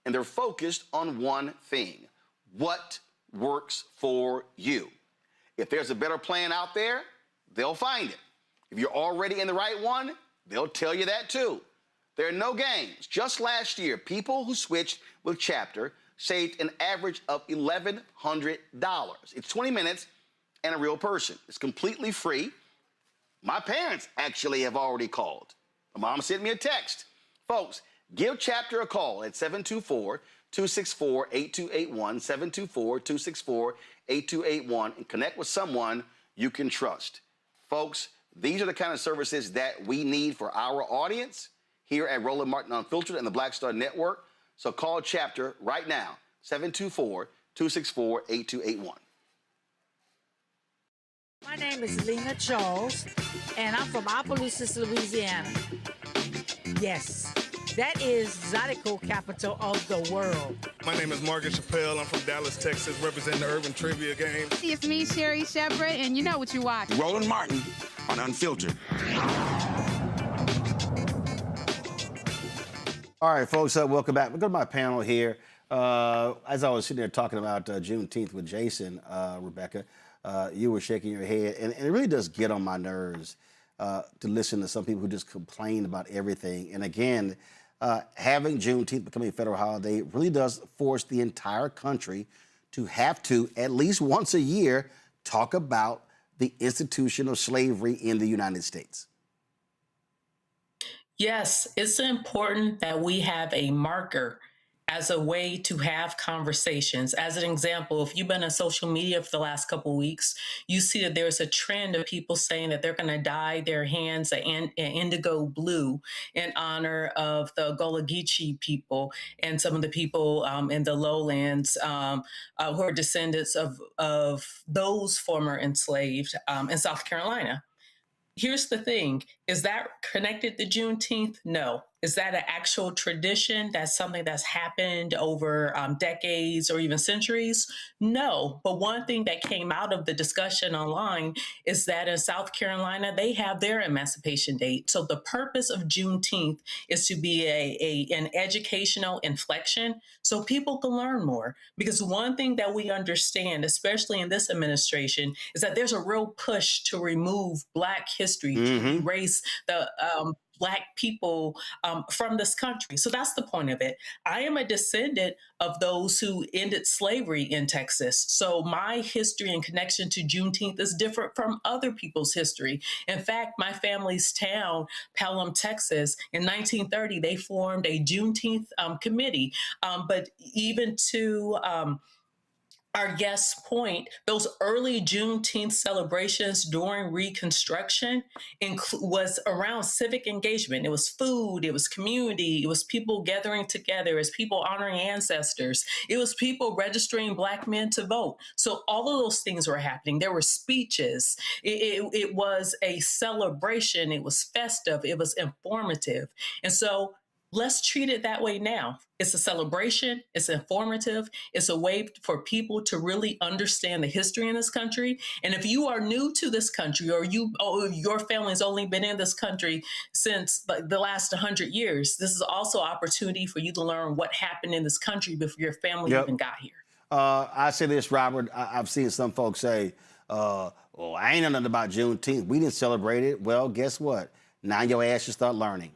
And they're focused on one thing: what works for you. If there's a better plan out there, they'll find it. If you're already in the right one, they'll tell you that too. There are no games. Just last year, people who switched with Chapter saved an average of $1,100. It's 20 minutes and a real person. It's completely free. My parents actually have already called. My mom sent me a text. Folks, give Chapter a call at 724-264-8281, 724-264-8281, and connect with someone you can trust. Folks, these are the kind of services that we need for our audience here at Roland Martin Unfiltered and the Black Star Network. So call Chapter right now, 724-264-8281. My name is Lena Charles, and I'm from Opelousas, Louisiana. Yes, that is Zydeco capital of the world. My name is Margaret Chappelle. I'm from Dallas, Texas, representing the Urban Trivia Game. It's me, Sherry Shepherd, and you know what you watch. Roland Martin on Unfiltered. All right, folks, welcome back. We'll go to my panel here. As I was sitting there talking about Juneteenth with Jason, Rebecca, you were shaking your head, and it really does get on my nerves to listen to some people who just complain about everything. And again, having Juneteenth becoming a federal holiday really does force the entire country to have to, at least once a year, talk about the institution of slavery in the United States. Yes, it's important that we have a marker as a way to have conversations. As an example, if you've been on social media for the last couple of weeks, you see that there's a trend of people saying that they're going to dye their hands an indigo blue in honor of the Gullah Geechee people and some of the people in the lowlands who are descendants of those former enslaved in South Carolina. Here's the thing. Is that connected to Juneteenth? No. Is that an actual tradition? That's something that's happened over decades or even centuries? No. But one thing that came out of the discussion online is that in South Carolina, they have their emancipation date. So the purpose of Juneteenth is to be an educational inflection so people can learn more. Because one thing that we understand, especially in this administration, is that there's a real push to remove Black history, to erase the Black people from this country. So that's the point of it. I am a descendant of those who ended slavery in Texas. So my history and connection to Juneteenth is different from other people's history. In fact, my family's town, Pelham, Texas, in 1930, they formed a Juneteenth committee. But even to our guest's point, those early Juneteenth celebrations during Reconstruction was around civic engagement. It was food, it was community, it was people gathering together, it was people honoring ancestors, it was people registering Black men to vote. So all of those things were happening. There were speeches. It was a celebration. It was festive. It was informative. And so Let's treat it that way now. It's a celebration, it's informative, it's a way for people to really understand the history in this country. And if you are new to this country, or your family's only been in this country since the last 100 years, this is also an opportunity for you to learn what happened in this country before your family even got here. I say this, Robert. I've seen some folks say, well, I ain't know nothing about Juneteenth. We didn't celebrate it. Well, guess what? Now your ass should start learning.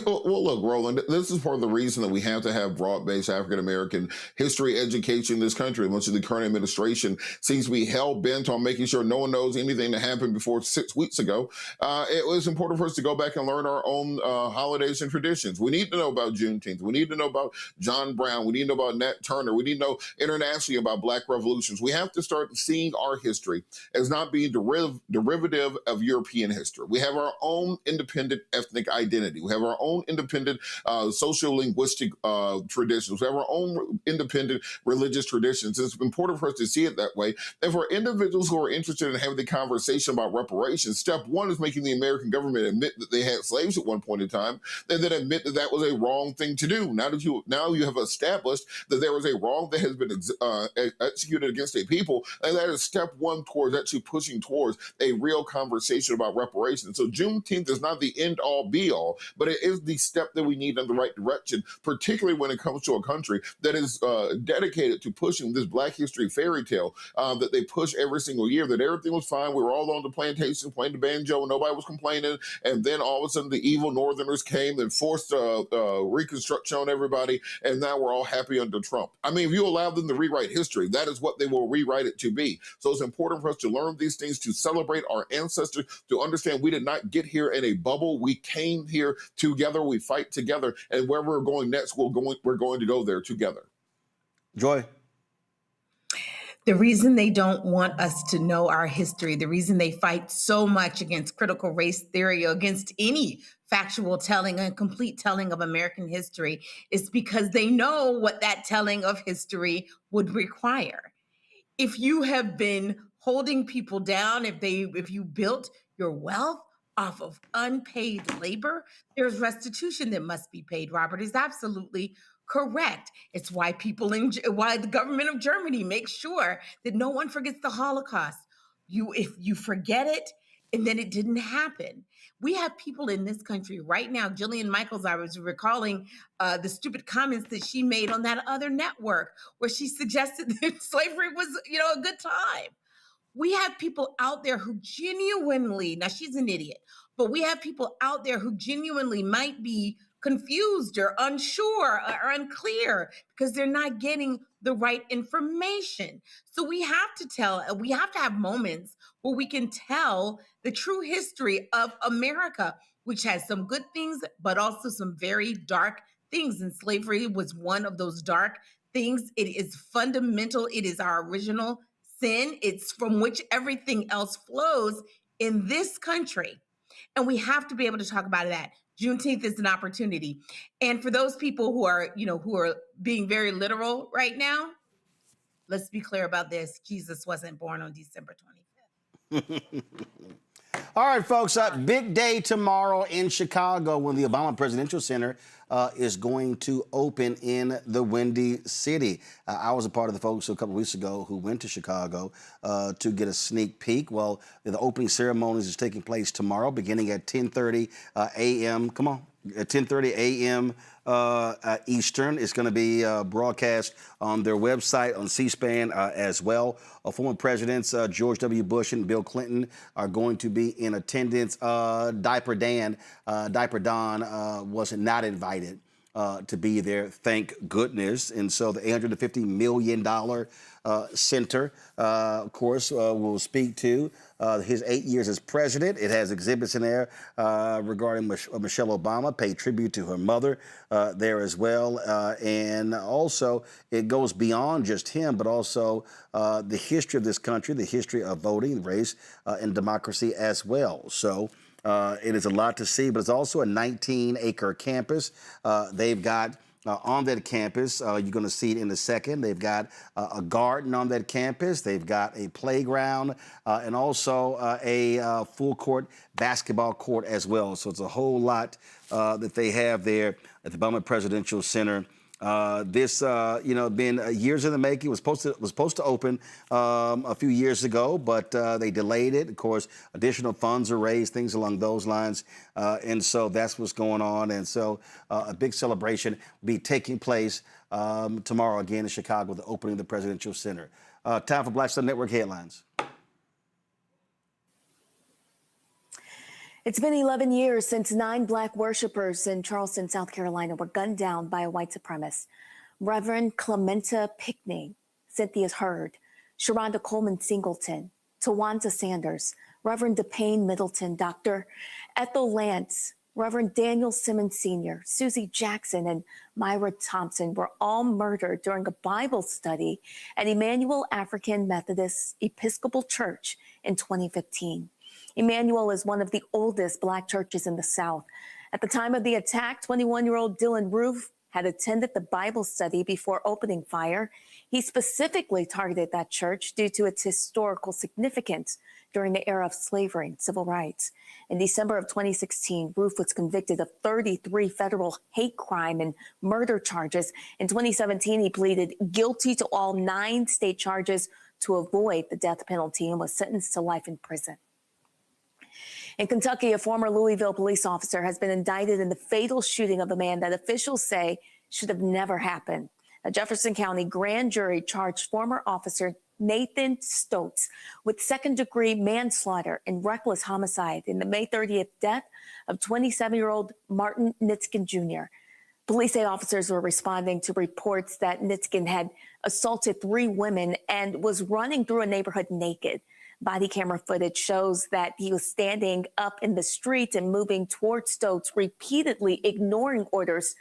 Well, look, Roland, this is part of the reason that we have to have broad-based African-American history education in this country. Much of the current administration seems to be hell-bent on making sure no one knows anything that happened before 6 weeks ago. It was important for us to go back and learn our own holidays and traditions. We need to know about Juneteenth. We need to know about John Brown. We need to know about Nat Turner. We need to know internationally about Black revolutions. We have to start seeing our history as not being derivative of European history. We have our own independent ethnic identity. We have our own independent social-linguistic traditions. We have our own independent religious traditions. It's important for us to see it that way. And for individuals who are interested in having the conversation about reparations, step one is making the American government admit that they had slaves at one point in time, and then admit that that was a wrong thing to do. Now you have established that there was a wrong that has been executed against a people, and that is step one towards actually pushing towards a real conversation about reparations. So Juneteenth is not the end-all, be-all, but it is the step that we need in the right direction, particularly when it comes to a country that is dedicated to pushing this Black history fairy tale that they push every single year, that everything was fine. We were all on the plantation playing the banjo and nobody was complaining. And then all of a sudden the evil Northerners came and forced Reconstruction on everybody. And now we're all happy under Trump. I mean, if you allow them to rewrite history, that is what they will rewrite it to be. So it's important for us to learn these things, to celebrate our ancestors, to understand we did not get here in a bubble. We came here together, we fight together, and wherever we're going next, we're going to go there together. Joy. The reason they don't want us to know our history, the reason they fight so much against critical race theory or against any factual telling and complete telling of American history is because they know what that telling of history would require. If you have been holding people down, if you built your wealth off of unpaid labor, there's restitution that must be paid. Robert is absolutely correct. It's why why the government of Germany makes sure that no one forgets the Holocaust. If you forget it, and then it didn't happen. We have people in this country right now. Jillian Michaels, I was recalling the stupid comments that she made on that other network where she suggested that slavery was, a good time. We have people out there who genuinely, now she's an idiot, but we have people out there who genuinely might be confused or unsure or unclear because they're not getting the right information. So we have to have moments where we can tell the true history of America, which has some good things, but also some very dark things. And slavery was one of those dark things. It is fundamental. It is our original sin. It's from which everything else flows in this country. And we have to be able to talk about that. Juneteenth is an opportunity. And for those people who are being very literal right now, let's be clear about this. Jesus wasn't born on December 25th. All right, folks, big day tomorrow in Chicago when the Obama Presidential Center is going to open in the Windy City. I was a part of the folks a couple weeks ago who went to Chicago to get a sneak peek. Well, the opening ceremonies is taking place tomorrow beginning at 10:30 a.m. Come on. At 10:30 a.m. Eastern. It's going to be broadcast on their website, on C-SPAN as well. Former presidents George W. Bush and Bill Clinton are going to be in attendance. Diaper Don was not invited to be there, thank goodness. And so the $850 million center, of course, will speak to his 8 years as president. It has exhibits in there regarding Michelle Obama, pay tribute to her mother there as well. And also, it goes beyond just him, but also the history of this country, the history of voting, race, and democracy as well. So it is a lot to see, but it's also a 19-acre campus. They've got on that campus. You're going to see it in a second. They've got a garden on that campus. They've got a playground and also a full court basketball court as well. So it's a whole lot that they have there at the Belmont Presidential Center. This, been years in the making. Was supposed to open a few years ago, but they delayed it. Of course, additional funds are raised, things along those lines, and so that's what's going on. And so a big celebration will be taking place tomorrow again in Chicago, the opening of the Presidential Center. Time for Black Star Network headlines. It's been 11 years since 9 black worshipers in Charleston, South Carolina were gunned down by a white supremacist. Reverend Clementa Pickney, Cynthia Hurd, Sharonda Coleman Singleton, Tawanza Sanders, Reverend DePayne Middleton, Dr. Ethel Lance, Reverend Daniel Simmons Sr., Susie Jackson, and Myra Thompson were all murdered during a Bible study at Emmanuel African Methodist Episcopal Church in 2015. Emmanuel is one of the oldest black churches in the South. At the time of the attack, 21-year-old Dylan Roof had attended the Bible study before opening fire. He specifically targeted that church due to its historical significance during the era of slavery and civil rights. In December of 2016, Roof was convicted of 33 federal hate crime and murder charges. In 2017, he pleaded guilty to all 9 state charges to avoid the death penalty and was sentenced to life in prison. In Kentucky, a former Louisville police officer has been indicted in the fatal shooting of a man that officials say should have never happened. A Jefferson County grand jury charged former officer Nathan Stotz with second-degree manslaughter and reckless homicide in the May 30th death of 27-year-old Martin Nitskin Jr. Police say officers were responding to reports that Nitskin had assaulted 3 women and was running through a neighborhood naked. Body camera footage shows that he was standing up in the street and moving towards Stotz, repeatedly ignoring orders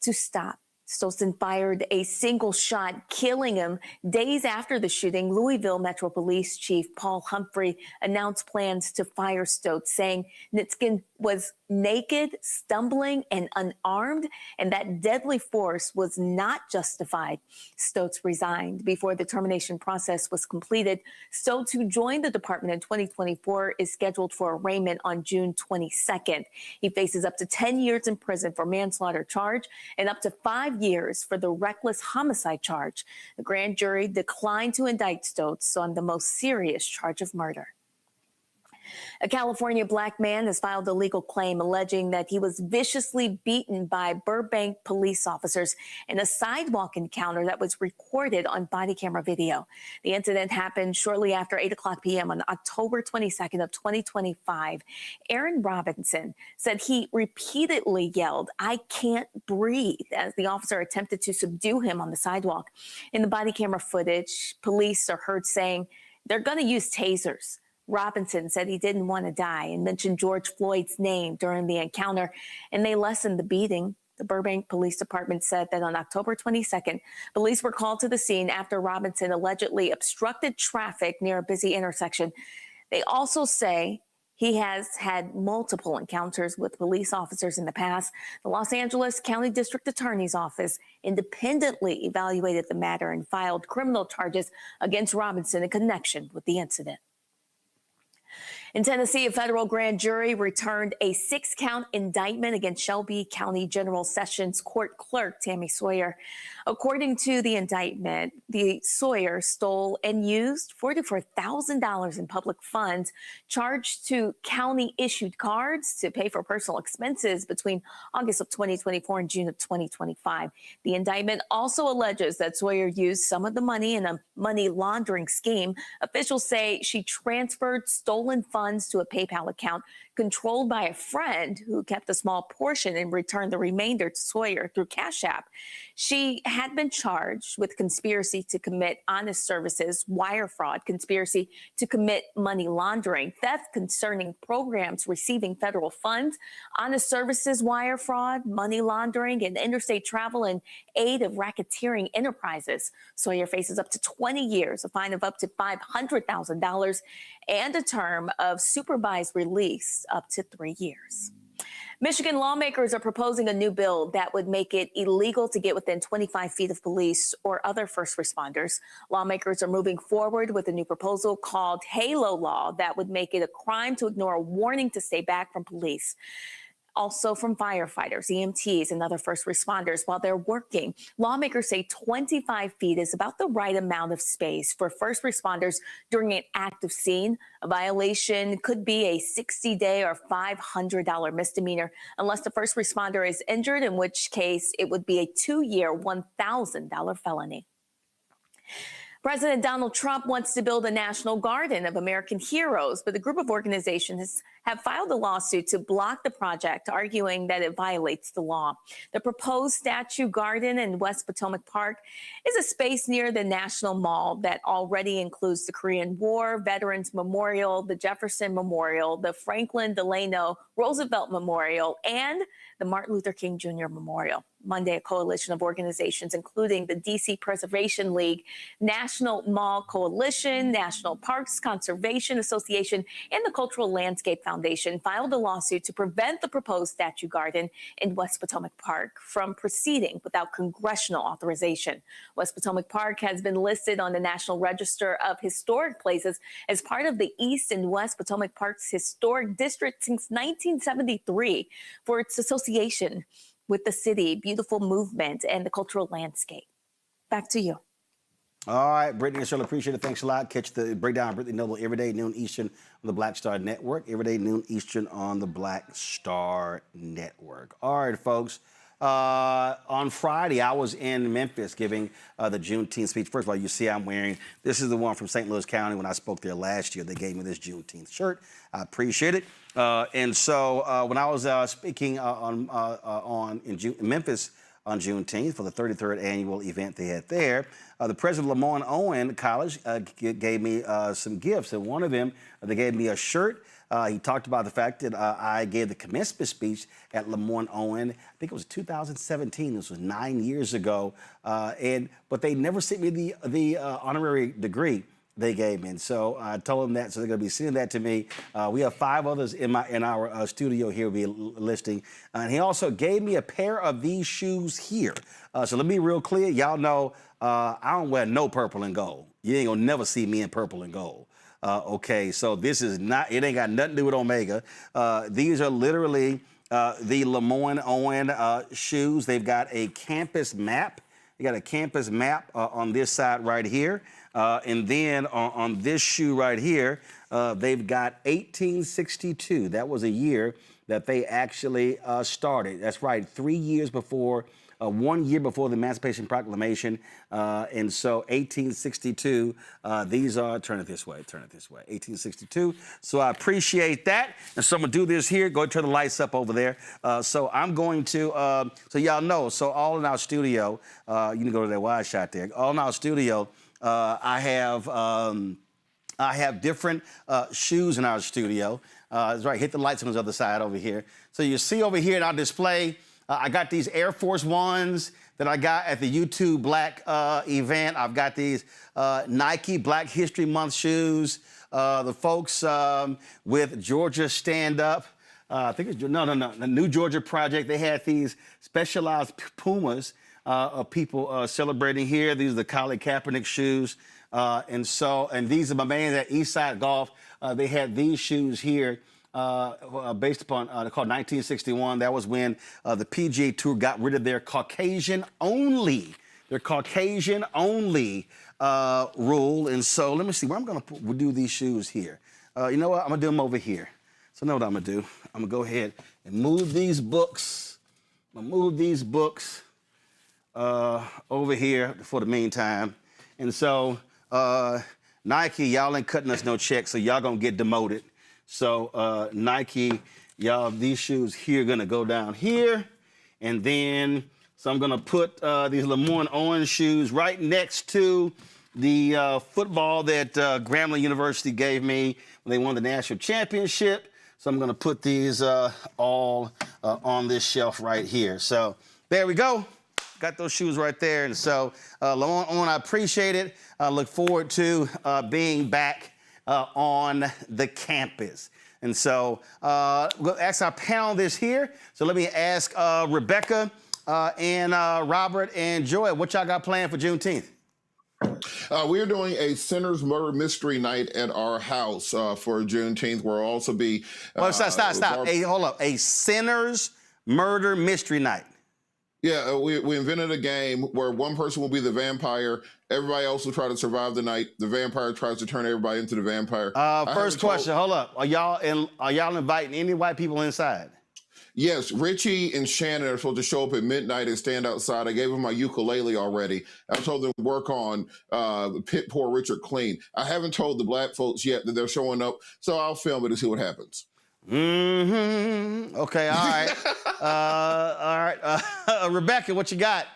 to stop. Stolzen fired a single shot, killing him. Days after the shooting, Louisville Metro Police Chief Paul Humphrey announced plans to fire Stotz, saying Nitskin was naked, stumbling, and unarmed, and that deadly force was not justified. Stotz resigned before the termination process was completed. Stotz, who joined the department in 2024, is scheduled for arraignment on June 22nd. He faces up to 10 years in prison for manslaughter charge and up to 5 years for the reckless homicide charge. The grand jury declined to indict Stotz on the most serious charge of murder. A California black man has filed a legal claim alleging that he was viciously beaten by Burbank police officers in a sidewalk encounter that was recorded on body camera video. The incident happened shortly after 8:00 p.m. on October 22nd of 2025. Aaron Robinson said he repeatedly yelled, "I can't breathe," as the officer attempted to subdue him on the sidewalk. In the body camera footage, police are heard saying they're going to use tasers. Robinson said he didn't want to die and mentioned George Floyd's name during the encounter, and they lessened the beating. The Burbank Police Department said that on October 22nd, police were called to the scene after Robinson allegedly obstructed traffic near a busy intersection. They also say he has had multiple encounters with police officers in the past. The Los Angeles County District Attorney's Office independently evaluated the matter and filed criminal charges against Robinson in connection with the incident. In Tennessee, a federal grand jury returned a 6-count indictment against Shelby County General Sessions Court Clerk Tammy Sawyer. According to the indictment, the Sawyer stole and used $44,000 in public funds charged to county-issued cards to pay for personal expenses between August of 2024 and June of 2025. The indictment also alleges that Sawyer used some of the money in a money laundering scheme. Officials say she transferred stolen funds to a PayPal account controlled by a friend who kept a small portion and returned the remainder to Sawyer through Cash App. She had been charged with conspiracy to commit honest services, wire fraud, conspiracy to commit money laundering, theft concerning programs receiving federal funds, honest services, wire fraud, money laundering, and interstate travel in aid of racketeering enterprises. Sawyer faces up to 20 years, a fine of up to $500,000, and a term of supervised release up to 3 years. Michigan lawmakers are proposing a new bill that would make it illegal to get within 25 feet of police or other first responders. Lawmakers are moving forward with a new proposal called Halo Law that would make it a crime to ignore a warning to stay back from police. Also from firefighters, EMTs, and other first responders while they're working. Lawmakers say 25 feet is about the right amount of space for first responders during an active scene. A violation could be a 60-day or $500 misdemeanor unless the first responder is injured, in which case it would be a 2-year, $1,000 felony. President Donald Trump wants to build a national garden of American heroes, but a group of organizations have filed a lawsuit to block the project, arguing that it violates the law. The proposed statue garden in West Potomac Park is a space near the National Mall that already includes the Korean War Veterans Memorial, the Jefferson Memorial, the Franklin Delano Roosevelt Memorial, and the Martin Luther King Jr. Memorial. Monday, a coalition of organizations, including the D.C. Preservation League, National Mall Coalition, National Parks Conservation Association, and the Cultural Landscape Foundation, filed a lawsuit to prevent the proposed statue garden in West Potomac Park from proceeding without congressional authorization. West Potomac Park has been listed on the National Register of Historic Places as part of the East and West Potomac Park's historic district since 1973 for its association with the city, beautiful movement, and the cultural landscape. Back to you. All right, Brittany and Shirley, appreciate it. Thanks a lot. Catch the breakdown of Brittany Noble every day, noon Eastern on the Black Star Network. Every day, noon Eastern on the Black Star Network. All right, folks. On Friday, I was in Memphis giving the Juneteenth speech. First of all, you see I'm wearing, this is the one from St. Louis County. When I spoke there last year, they gave me this Juneteenth shirt. I appreciate it. And so when I was speaking in Memphis on Juneteenth for the 33rd annual event they had there, the president of Lemoyne Owen College gave me some gifts. And one of them, they gave me a shirt. He talked about the fact that I gave the commencement speech at Lemoyne Owen. I think it was 2017. This was 9 years ago. But they never sent me the honorary degree they gave me. And so I told them that, so they're going to be sending that to me. We have 5 others in our studio here we'll be listing. And he also gave me a pair of these shoes here. So let me be real clear. Y'all know I don't wear no purple and gold. You ain't going to never see me in purple and gold. Okay, so this is not, it ain't got nothing to do with Omega. These are literally the Lemoyne Owen shoes. They've got a campus map. They got a campus map on this side right here. And then on this shoe right here, they've got 1862. That was a year that they actually started. That's right, 3 years before, 1 year before the Emancipation Proclamation. And so 1862, these are, turn it this way, 1862. So I appreciate that. And so I'm gonna do this here, go turn the lights up over there. So I'm going to, so y'all know, so all in our studio, you can go to that wide shot there, all in our studio, I have different shoes in our studio. That's right, hit the lights on the other side over here. So you see over here in our display, I got these Air Force Ones that I got at the YouTube Black event. I've got these Nike Black History Month shoes. The folks with Georgia Stand Up, I think it's, the New Georgia Project, they had these specialized Pumas of people celebrating here. These are the Colin Kaepernick shoes. And these are my man at Eastside Golf. They had these shoes here based upon, they're called 1961. That was when the PGA Tour got rid of their Caucasian only rule. And so let me see where I'm going to do these shoes here. You know what? I'm going to do them over here. So know what I'm going to do. I'm going to go ahead and move these books. Over here for the meantime. And so Nike, y'all ain't cutting us no checks, so y'all gonna get demoted. So Nike, y'all, these shoes here gonna go down here. And then, so I'm gonna put these Lemoyne Owen shoes right next to the football that Grambling University gave me when they won the national championship. So I'm gonna put these all on this shelf right here. So there we go. Got those shoes right there. And so, Lemoyne Owen, I appreciate it. I look forward to being back on the campus. And so we'll ask our panel this here. So let me ask Rebecca and Robert and Joy, what y'all got planned for Juneteenth? We are doing a Sinners Murder Mystery Night at our house for Juneteenth. We'll also be... Stop. Hey, hold up. A Sinners Murder Mystery Night. Yeah, we invented a game where one person will be the vampire. Everybody else will try to survive the night. The vampire tries to turn everybody into the vampire. First question, hold up. Are y'all inviting any white people inside? Yes, Richie and Shannon are supposed to show up at midnight and stand outside. I gave them my ukulele already. I told them to work on Pit Poor Richard Clean. I haven't told the black folks yet that they're showing up, so I'll film it and see what happens. Mm-hmm. Okay, all right. Rebecca, what you got?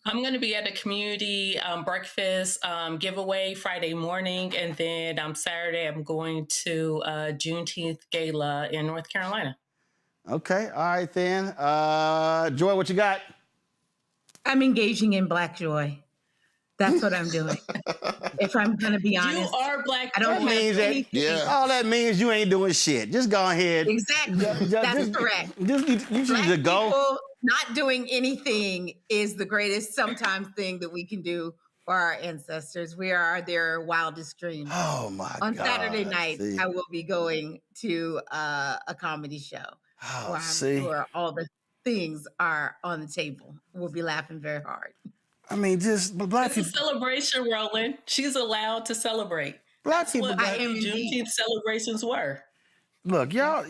I'm going to be at a community breakfast giveaway Friday morning, and then Saturday I'm going to Juneteenth Gala in North Carolina. Okay, all right then. Joy, what you got? I'm engaging in Black Joy. That's what I'm doing. If I'm going to be honest. You are Black I don't Joy. All that means you ain't doing shit. Just go ahead. Exactly. That's correct. You should just go. People not doing anything is the greatest sometimes thing that we can do for our ancestors. We are their wildest dreams. Oh my God. On Saturday night, I will be going to a comedy show where I'm sure all the things are on the table. We'll be laughing very hard. I mean, black people. It's a celebration, Roland. She's allowed to celebrate. Black people. That's what Juneteenth celebrations were. Look, y'all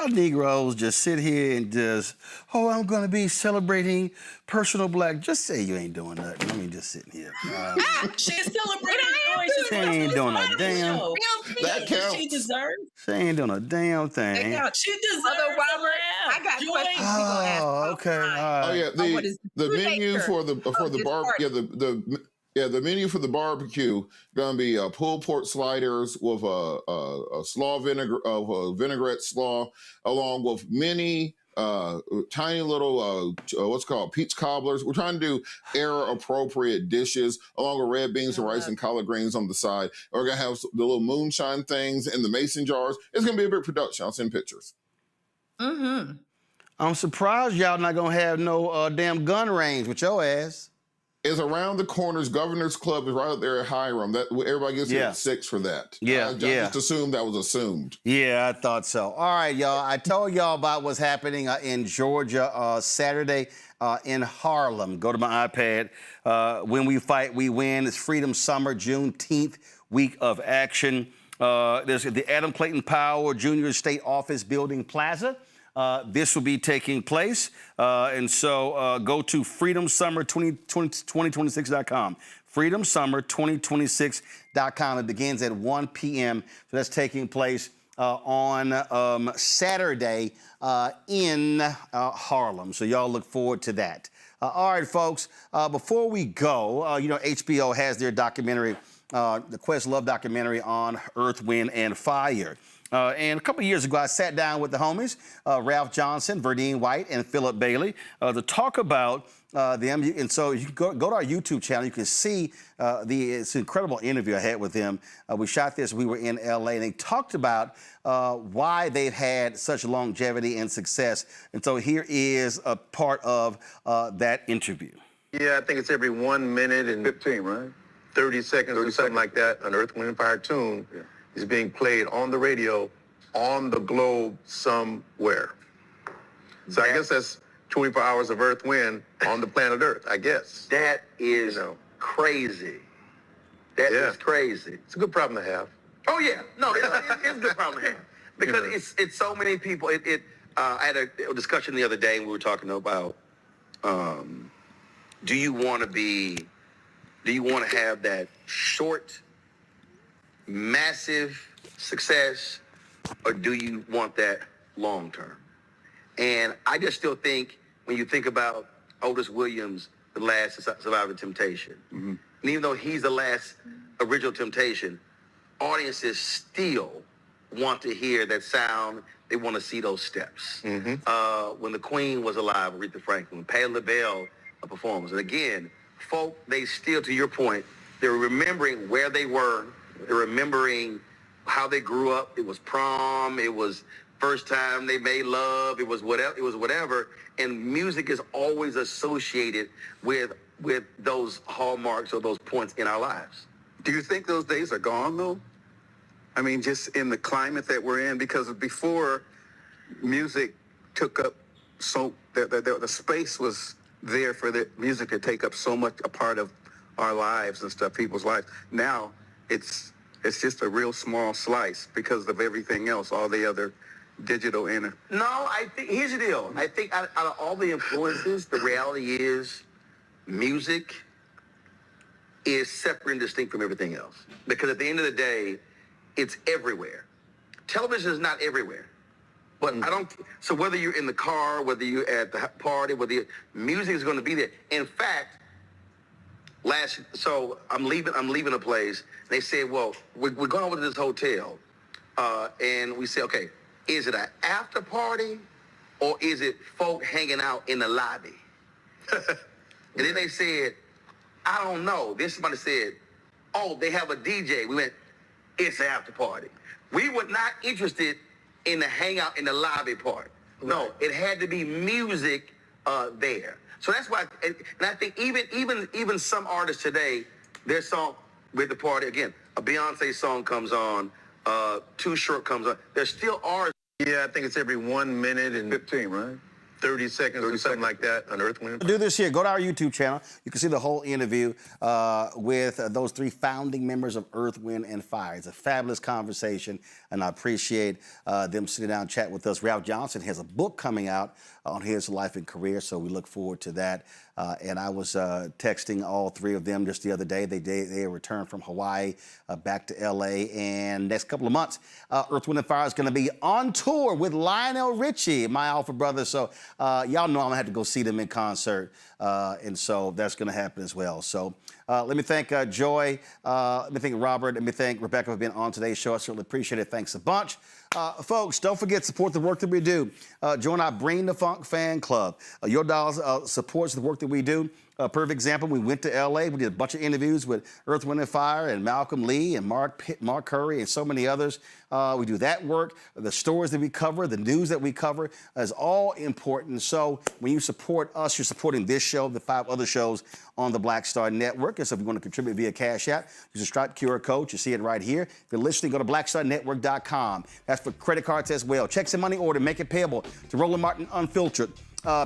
Negroes just sit here and just, I'm gonna be celebrating personal black. Just say you ain't doing nothing. I mean, just sitting here. She's celebrating joy. She ain't doing a damn. That counts. She deserves. She ain't doing a damn thing. She deserves. I got questions. Okay. All right. Oh yeah, the menu for the the menu for the barbecue gonna be pulled pork sliders with a slaw vinaigrette slaw, along with many tiny little what's called peach cobblers. We're trying to do era appropriate dishes, along with red beans and rice and collard greens on the side. We're gonna have the little moonshine things in the mason jars. It's gonna be a big production. I'll send pictures. Mm-hmm. I'm surprised y'all not gonna have no damn gun range with your ass. Is around the corners. Governor's Club is right up there at Hiram. That everybody gets here at 6 for that. I just assumed that was assumed. Yeah, I thought so. All right, y'all. I told y'all about what's happening in Georgia Saturday in Harlem. Go to my iPad. When we fight, we win. It's Freedom Summer, Juneteenth week of action. There's the Adam Clayton Powell Jr. State Office Building Plaza. This will be taking place. And so go to freedomsummer2026.com. freedomsummer2026.com. It begins at 1 p.m. So that's taking place on Saturday in Harlem. So y'all look forward to that. All right, folks, before we go, HBO has their documentary, the Questlove documentary on Earth, Wind, and Fire. And a couple of years ago, I sat down with the homies, Ralph Johnson, Verdine White, and Philip Bailey, to talk about them. And so you can go to our YouTube channel. You can see this incredible interview I had with them. We shot this. We were in L.A., and they talked about why they've had such longevity and success. And so here is a part of that interview. Yeah, I think it's every 1 minute and 15, right? 30 seconds or something like that. An Earth, Wind, and Fire tune is being played on the radio on the globe somewhere. So I guess that's 24 hours of Earth, Wind on the planet Earth, I guess. That is crazy. That is crazy. It's a good problem to have. Oh, yeah. No, it's a good problem to have. Because it's so many people. I had a discussion the other day, and we were talking about, do you want to have that short, massive success, or do you want that long term? And I just still think, when you think about Otis Williams, the last survivor of temptation, and even though he's the last original temptation, audiences still want to hear that sound. They want to see those steps. When the Queen was alive, Aretha Franklin, when Patti LaBelle performs, and again, folk, they still, to your point, they're remembering where they were. They're remembering how they grew up. It was prom. It was first time they made love. It was whatever. And music is always associated with those hallmarks or those points in our lives. Do you think those days are gone, though? I mean, just in the climate that we're in, because before music took up the space was there for the music to take up so much a part of our lives and stuff, people's lives. Now it's just a real small slice because of everything else, all the other digital No, I think here's the deal. I think out of all the influences, the reality is music is separate and distinct from everything else. Because at the end of the day, it's everywhere. Television is not everywhere. But so whether you're in the car, whether you're at the party, music is going to be there. In fact, so I'm leaving a place. They said, well, we're going over to this hotel. And we say, okay, is it an after party or is it folk hanging out in the lobby? And then they said, I don't know. Then somebody said, oh, they have a DJ. We went, it's an after party. We were not interested in the hangout in the lobby part. Right. No, it had to be music there. So that's why, and I think even some artists today, their song with the party, again, a Beyonce song comes on, Too Short comes on. There still are. Yeah, I think it's every 1 minute and 15, right? 30 seconds or something like that on Earth, Wind & Fire. Do this here. Go to our YouTube channel. You can see the whole interview with those three founding members of Earth, Wind & Fire. It's a fabulous conversation, and I appreciate them sitting down and chatting with us. Ralph Johnson has a book coming out on his life and career, so we look forward to that. And I was texting all three of them just the other day. They returned from Hawaii back to L.A. And next couple of months, Earth, Wind & Fire is going to be on tour with Lionel Richie, my alpha brother. So y'all know I'm going to have to go see them in concert. And so that's going to happen as well. So let me thank Joy, let me thank Robert, let me thank Rebecca for being on today's show. I certainly appreciate it. Thanks a bunch. Folks, don't forget to support the work that we do. Join our Bring the Funk fan club. Your dollars supports the work that we do. Perfect example, we went to L.A. We did a bunch of interviews with Earth, Wind & Fire and Malcolm Lee and Mark Curry and so many others. We do that work. The stories that we cover, the news that we cover is all important. So when you support us, you're supporting this show, the 5 other shows on the Black Star Network. And so if you want to contribute via Cash App, use a Stripe QR code. You see it right here. If you're listening, go to blackstarnetwork.com. That's for credit cards as well. Checks and money order, make it payable to Roland Martin Unfiltered.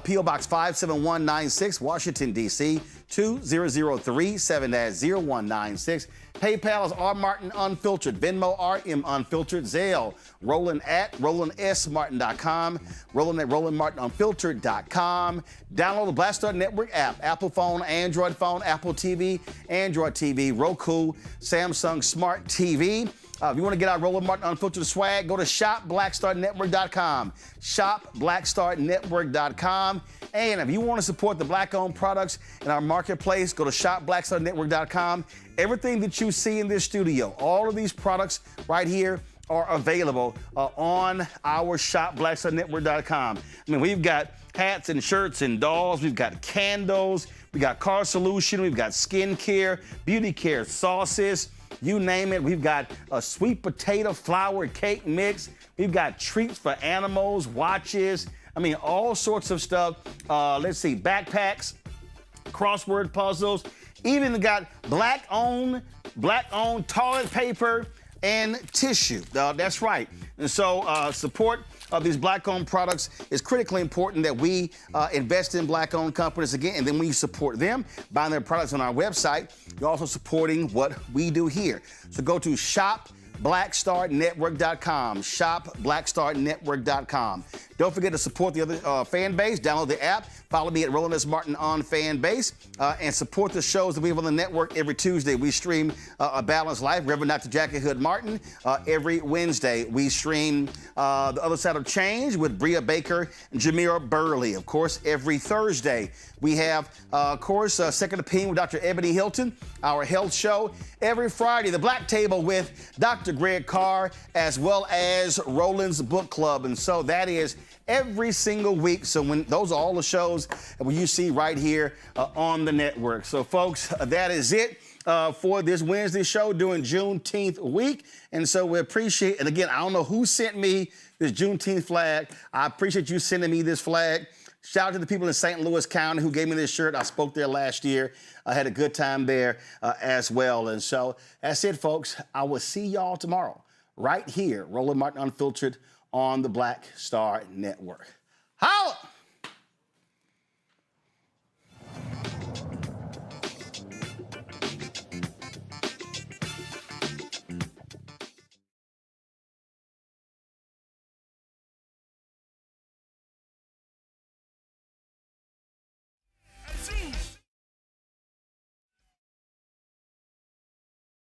P.O. Box 57196, Washington, D.C., 20037-0196. PayPal is R. Martin Unfiltered. Venmo, RM Unfiltered. Zelle, Roland at RolandSMartin.com. Roland at RolandMartinUnfiltered.com. Download the Black Star Network app. Apple phone, Android phone, Apple TV, Android TV, Roku, Samsung Smart TV. If you want to get our Roland Martin Unfiltered swag, go to shopblackstarnetwork.com. Shopblackstarnetwork.com. And if you want to support the Black-owned products in our marketplace, go to shopblackstarnetwork.com. Everything that you see in this studio, all of these products right here are available on our shopblackstarnetwork.com. I mean, we've got hats and shirts and dolls. We've got candles. We got car solution. We've got skincare, beauty care, sauces. You name it. We've got a sweet potato flour cake mix. We've got treats for animals, watches. I mean, all sorts of stuff. Let's see, backpacks, crossword puzzles. Even got black-owned toilet paper and tissue. That's right. And so support of these Black-owned products is critically important that we invest in Black-owned companies again. And then when you support them, buying their products on our website, you're also supporting what we do here. So go to shopblackstarnetwork.com. Shopblackstarnetwork.com. Don't forget to support the other fan base. Download the app. Follow me at Roland S. Martin on fan base. And support the shows that we have on the network every Tuesday. We stream A Balanced Life, Reverend Dr. Jackie Hood Martin. Every Wednesday, we stream The Other Side of Change with Bria Baker and Jamira Burley. Of course, every Thursday, we have, Second Opinion with Dr. Ebony Hilton, our health show. Every Friday, The Black Table with Dr. Greg Carr, as well as Roland's Book Club. And so that is every single week. So when those are all the shows that you see right here on the network. So folks, that is it for this Wednesday show during Juneteenth week. And so we appreciate, and again, I don't know who sent me this Juneteenth flag. I appreciate you sending me this flag. Shout out to the people in St. Louis County who gave me this shirt. I spoke there last year. I had a good time there as well. And so that's it, folks. I will see y'all tomorrow right here, Roland Martin Unfiltered on the Black Star Network. Holla!